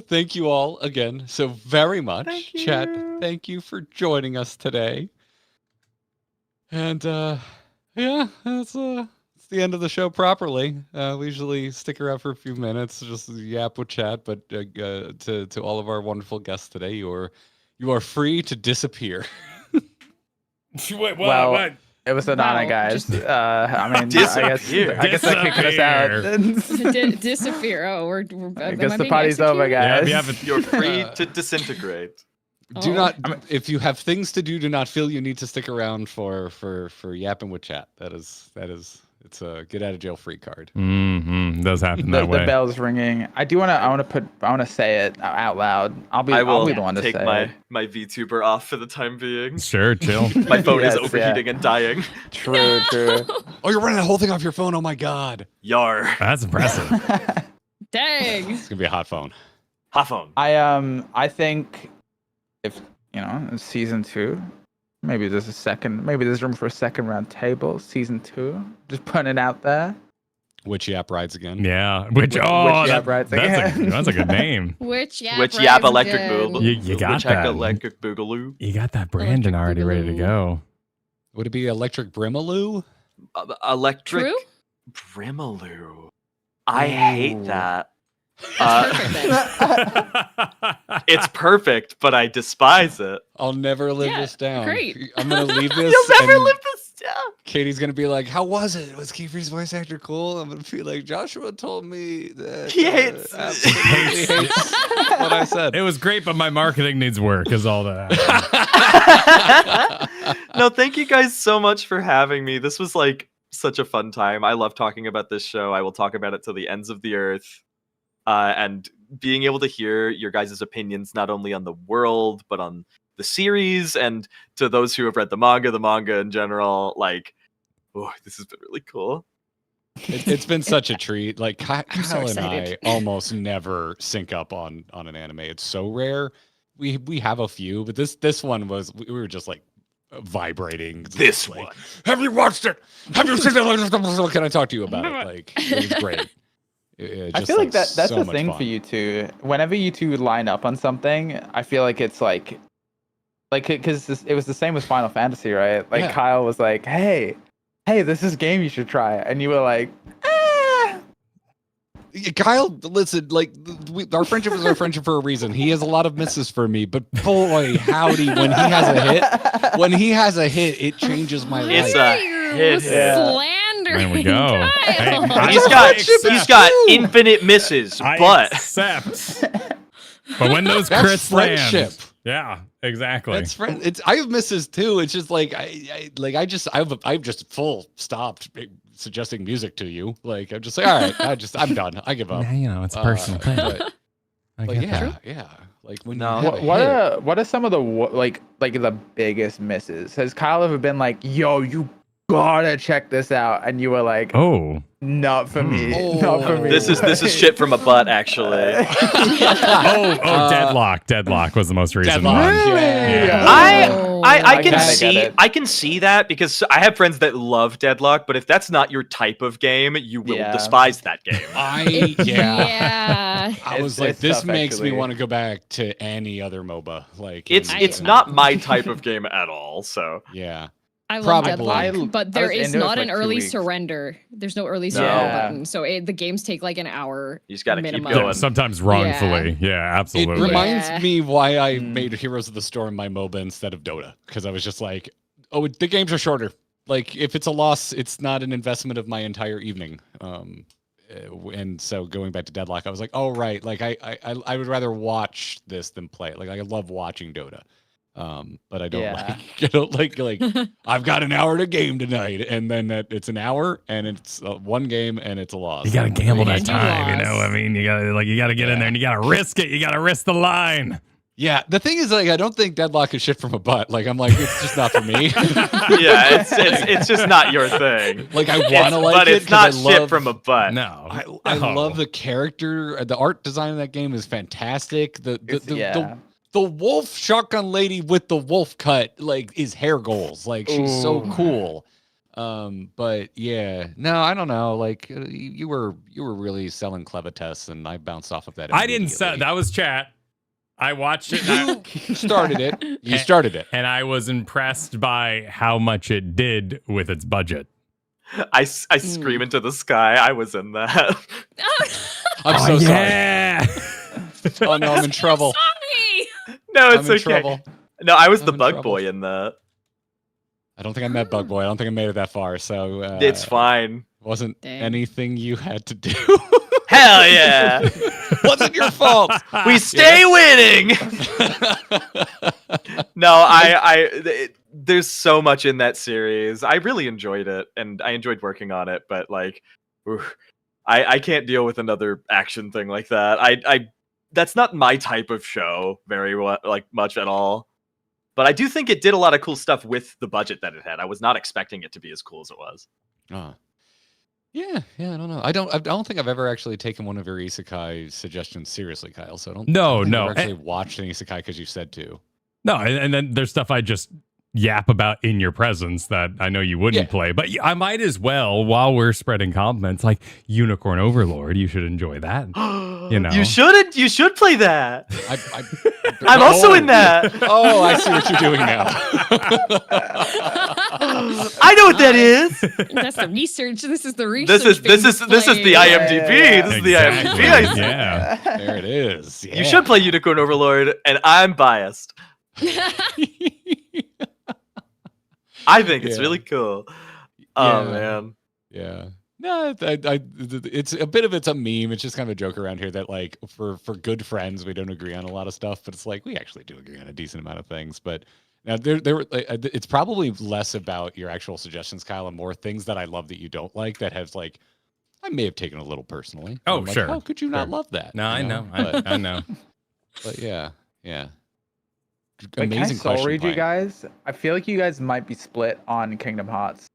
Thank you all again so very much. Thank Chat, you. thank you for joining us today. And yeah, that's it's the end of the show properly. We usually stick around for a few minutes, just yap with chat. But to all of our wonderful guests today, you are free to disappear. Wait, Well, it was an honor, Wow, guys. just- I mean, Disappear. I guess that kicked us out. Disappear. Oh, we're I am guess I the being party's over, executed? guys. Yeah, we have You're free to disintegrate. Do Oh. not, if you have things to do, do not feel you need to stick around for yapping with chat. That is, it's a get out of jail free card. Mm-hmm. Does happen The that way. bell's ringing. I want to say it out loud. I'll be I will the one to take say my it. my VTuber off for the time being. Sure, chill. My phone Yes, is yeah. overheating and dying. True. Oh, you're running the whole thing off your phone. Oh my god, Yar. That's impressive. Dang. it's gonna be a hot phone. Hot phone. I think if season 2, maybe there's room for a second round table. Season 2, just putting it out there. Which yap rides again? Yeah. Which yap rides again? That's a good name. Which yap? Which yap rides electric again? boogaloo? You got Which heck that. electric boogaloo? You got that Brandon already ready to go. Would it be electric Brimaloo? Electric True? Brimaloo. I hate Ooh. that. Perfect then. It's perfect, but I despise it. I'll never live Yeah, this down. great. I'm gonna leave this. You'll never and live this down. Katie's gonna be like, "How was it? Was Qifrey's voice actor cool?" I'm gonna be like, "Joshua told me that He hates- absolutely hates what I said." It was great, but my marketing needs work, is all that happened. No, thank you guys so much for having me. This was like such a fun time. I love talking about this show. I will talk about it till the ends of the earth. And being able to hear your guys' opinions, not only on the world, but on the series, and to those who have read the manga in general, like, oh, this has been really cool. It's been such a treat. Like Kyle so and I excited. almost never sync up on an anime. It's so rare. We have a few, but this one was we were just like vibrating. This like, one. Have you watched it? Have you seen it? Can I talk to you about it? Like, it was great. I feel like that's the thing for you two. Whenever you two line up on something, I feel like it's like because it was the same with Final Fantasy, right? Like Kyle was like, hey, this is a game you should try, and you were like, Kyle, listen, like our friendship is our friendship for a reason. He has a lot of misses for me, but boy, howdy, when he has a hit, it changes my life. It's a hit. There we go. He's got infinite misses, but accept. But when those That's crits friendship. land, yeah, exactly. That's friend. I have misses too. It's just like I've just full stopped suggesting music to you. Like I'm just like, all right, I'm done. I give up. Yeah, it's a personal thing. But, I like, get that. yeah. Like when No. you have a hit, what are some of the like the biggest misses? Has Kyle ever been like, yo, you gotta check this out, and you were like, Oh, not for me, not for me. this is shit from a butt, actually. Deadlock was the most recent Deadlock. one. Really? Yeah. I can kinda see get it. I can see that because I have friends that love Deadlock, but if that's not your type of game, you will Yeah. despise that game. Yeah. I was It's- like, it's this tough, makes me actually. want to go back to any other MOBA. Like It's not my type of game at all. So yeah. I love Probably. Deadlock, but there was is into it not for an like 2 early weeks. surrender. There's no early No. surrender Yeah. button, so the games take like an hour. you just got to keep Minimum. Yeah, going. sometimes wrongfully. Yeah, It absolutely. reminds me why I Mm. made Heroes of the Storm my MOBA instead of Dota, because I was just like, oh, the games are shorter. Like if it's a loss, it's not an investment of my entire evening. And so going back to Deadlock, I was like, oh right, like I would rather watch this than play it. Like I love watching Dota. But I don't Yeah. like I've got an hour to game tonight, and then it's an hour and it's one game and it's a loss. You gotta gamble that And you time, you know. lost. I mean, you gotta get in there and you gotta risk it. You gotta risk the line. Yeah, the thing is, like, I don't think Deadlock is shit from a butt. Like, I'm like, it's just not for me. Yeah, it's just not your thing. Like, I want to like but it, it's not 'cause I shit love, from a butt. No, I No. love the character. The art design of that game is fantastic. Yeah. The wolf shotgun lady with the wolf cut, like, is hair goals. Like, she's so Ooh. cool. But yeah, no, I don't know. Like, you were really selling Clevitas, and I bounced off of that. I didn't say immediately. that was chat. I watched it and You started it. You started it. and I was impressed by how much it did with its budget. I scream into the sky. I was in that. I'm so yeah. sorry. Oh no, I'm in trouble. Sorry. No, it's I'm in okay. trouble. No, I was I'm the in bug trouble. boy in that. I don't think I met Bug Boy. I don't think I made it that far. So It's fine. wasn't Dang. anything you had to do. Hell yeah. Wasn't your fault. We stay winning. No, there's so much in that series. I really enjoyed it, and I enjoyed working on it. But like, I can't deal with another action thing like that. I that's not my type of show very much at all. But I do think it did a lot of cool stuff with the budget that it had. I was not expecting it to be as cool as it was. Yeah, I don't know. I don't think I've ever actually taken one of your isekai suggestions seriously, Kyle. So I don't. No, I don't think no. I've actually watched an isekai because you said to. No, and then there's stuff I just yap about in your presence that I know you wouldn't Yeah. play, but I might as well while we're spreading compliments. Like Unicorn Overlord, you should enjoy that. You know. You should play that. I'm I'm also in that. Oh, I see what you're doing now. I know what that is. That's the research. This is the research. This is the IMDb. This is the Exactly. IMDb. I see. Yeah. There it is. Yeah. You should play Unicorn Overlord, and I'm biased. I think it's Yeah. really cool. Oh Yeah. man. Yeah. No, it's a bit of it's a meme. It's just kind of a joke around here that like for good friends we don't agree on a lot of stuff, but it's like we actually do agree on a decent amount of things. But now it's probably less about your actual suggestions, Kyle, and more things that I love that you don't like that have like I may have taken a little personally. Oh, I'm like, sure. how could you not Sure. love that? No, I You know. But, I know. but yeah. Wait, can I Amazing soul question, read you Pint. guys? I feel like you guys might be split on Kingdom Hearts.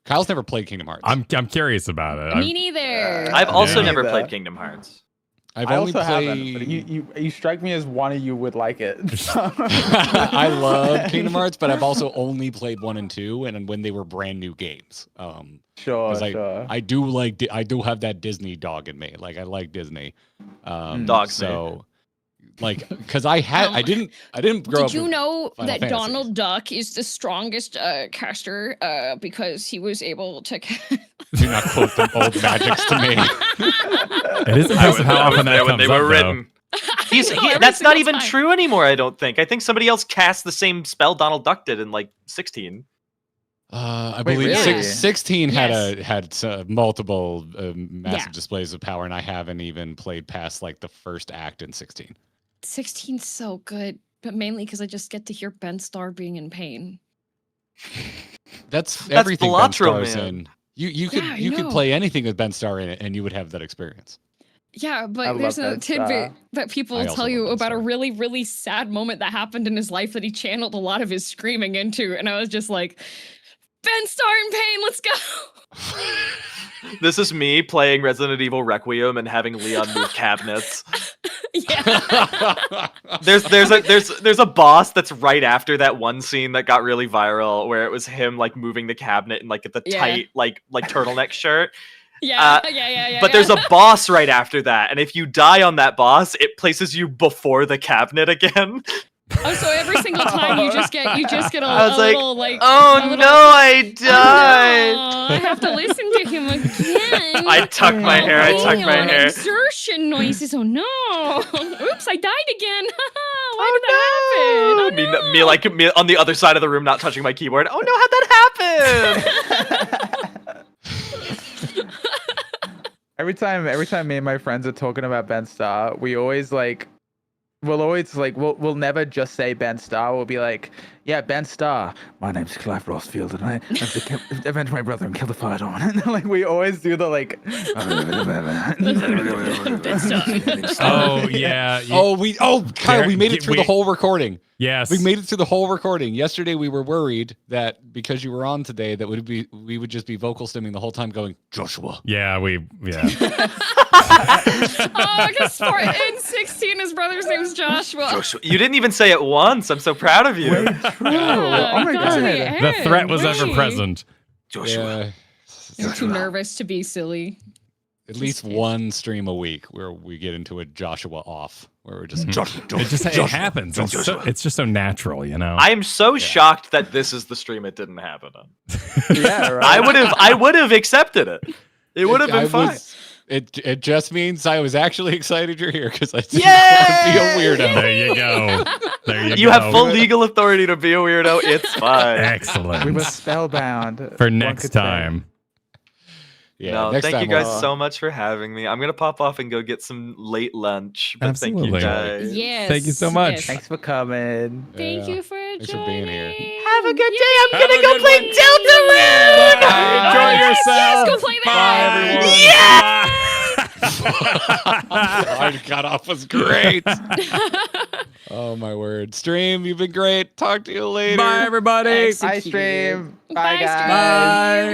Kyle's never played Kingdom Hearts. I'm curious about it. Me neither. I've also Yeah. never Neither. played Kingdom Hearts. I've I only also haven't, but played. you strike me as one of you would like it. I love Kingdom Hearts, but I've also only played 1 and 2, and when they were brand new games. Sure, 'Cause sure. I do have that Disney dog in me. Like I like Disney. Dogs me. So like because I didn't grow up. Did you with know Final that Fantasies. Donald Duck is the strongest caster because he was able to Do not quote the old magics to me. It is impressive how often that when comes they up, were though. written. Every That's not single even time. true anymore, I don't think. I think somebody else cast the same spell Donald Duck did in like 16. I Wait, believe really? 16 Yes. had multiple massive Yeah. displays of power, and I haven't even played past like the first act in 16. 16's so good, but mainly because I just get to hear Ben Starr being in pain. That's everything Ben Balatro, Starr's man. in. You Yeah, I could know. play anything with Ben Starr in it, and you would have that experience. Yeah, I but there's love a Ben tidbit Starr. that people I will also tell love you Ben about a Starr. really, really sad moment that happened in his life that he channeled a lot of his screaming into, and I was just like, Ben Starr in pain, let's go. This is me playing Resident Evil Requiem and having Leon move cabinets. Yeah. There's a boss that's right after that one scene that got really viral where it was him like moving the cabinet in like the Yeah. tight like turtleneck shirt. Yeah, yeah. But there's a boss right after that, and if you die on that boss, it places you before the cabinet again. Oh, so every single time you just get a, I was a like, little like Oh a little, no, I "Oh, died. no, I have to listen to him again. I tuck my hair. I tuck my Leon, hair. Exertion noises. Oh no! Oops, I died again. Why did that happen? Oh, no. Me on the other side of the room, not touching my keyboard. Oh no, how'd that happen? Every time me and my friends are talking about Ben Starr, we'll never just say Ben Starr. We'll be like, yeah, Ben Starr. My name's Clive Rossfield, and I have to avenge my brother and kill the fire dawn. And like we always do the like. Oh yeah. Kyle, we made it through the we- whole recording. Yes. We made it through the whole recording. Yesterday we were worried that because you were on today that we would just be vocal stimming the whole time going, Joshua. Yeah. Oh, because in 16, his brother's name's Joshua. Joshua, you didn't even say it once. I'm so proud of you. Oh my got god. it. The threat was ever Right. present. Yeah. You're too nervous to be silly. At least one stream a week where we get into a Joshua off, where we're just It happens. It's just so natural, you know. I am so shocked that this is the stream it didn't happen on. Yeah, right. I would have accepted it. It would have been fine. It just means I was actually excited you're here because I didn't Yay! want to be a weirdo. There you go. There you go. You have full legal authority to be a weirdo. It's fine. Excellent. We were spellbound. For one next could say. time. Yeah, No, next thank time you guys we'll- so much for having me. I'm gonna pop off and go get some late lunch. But thank Absolutely. you guys. Yes. Thank you so much. yes. Thanks for coming. Thank Yeah. you for Thanks for joining. being here. Have a good day. I'm Have gonna a go good play one. Delta Moon. Bye. Enjoy Yes, yourself. go play Bye, that. everyone. I got off was great. Oh my word. Stream, you've been great. Talk to you later. Bye, everybody. Excellent. Bye, stream. Bye, Bye, guys. stream. Bye.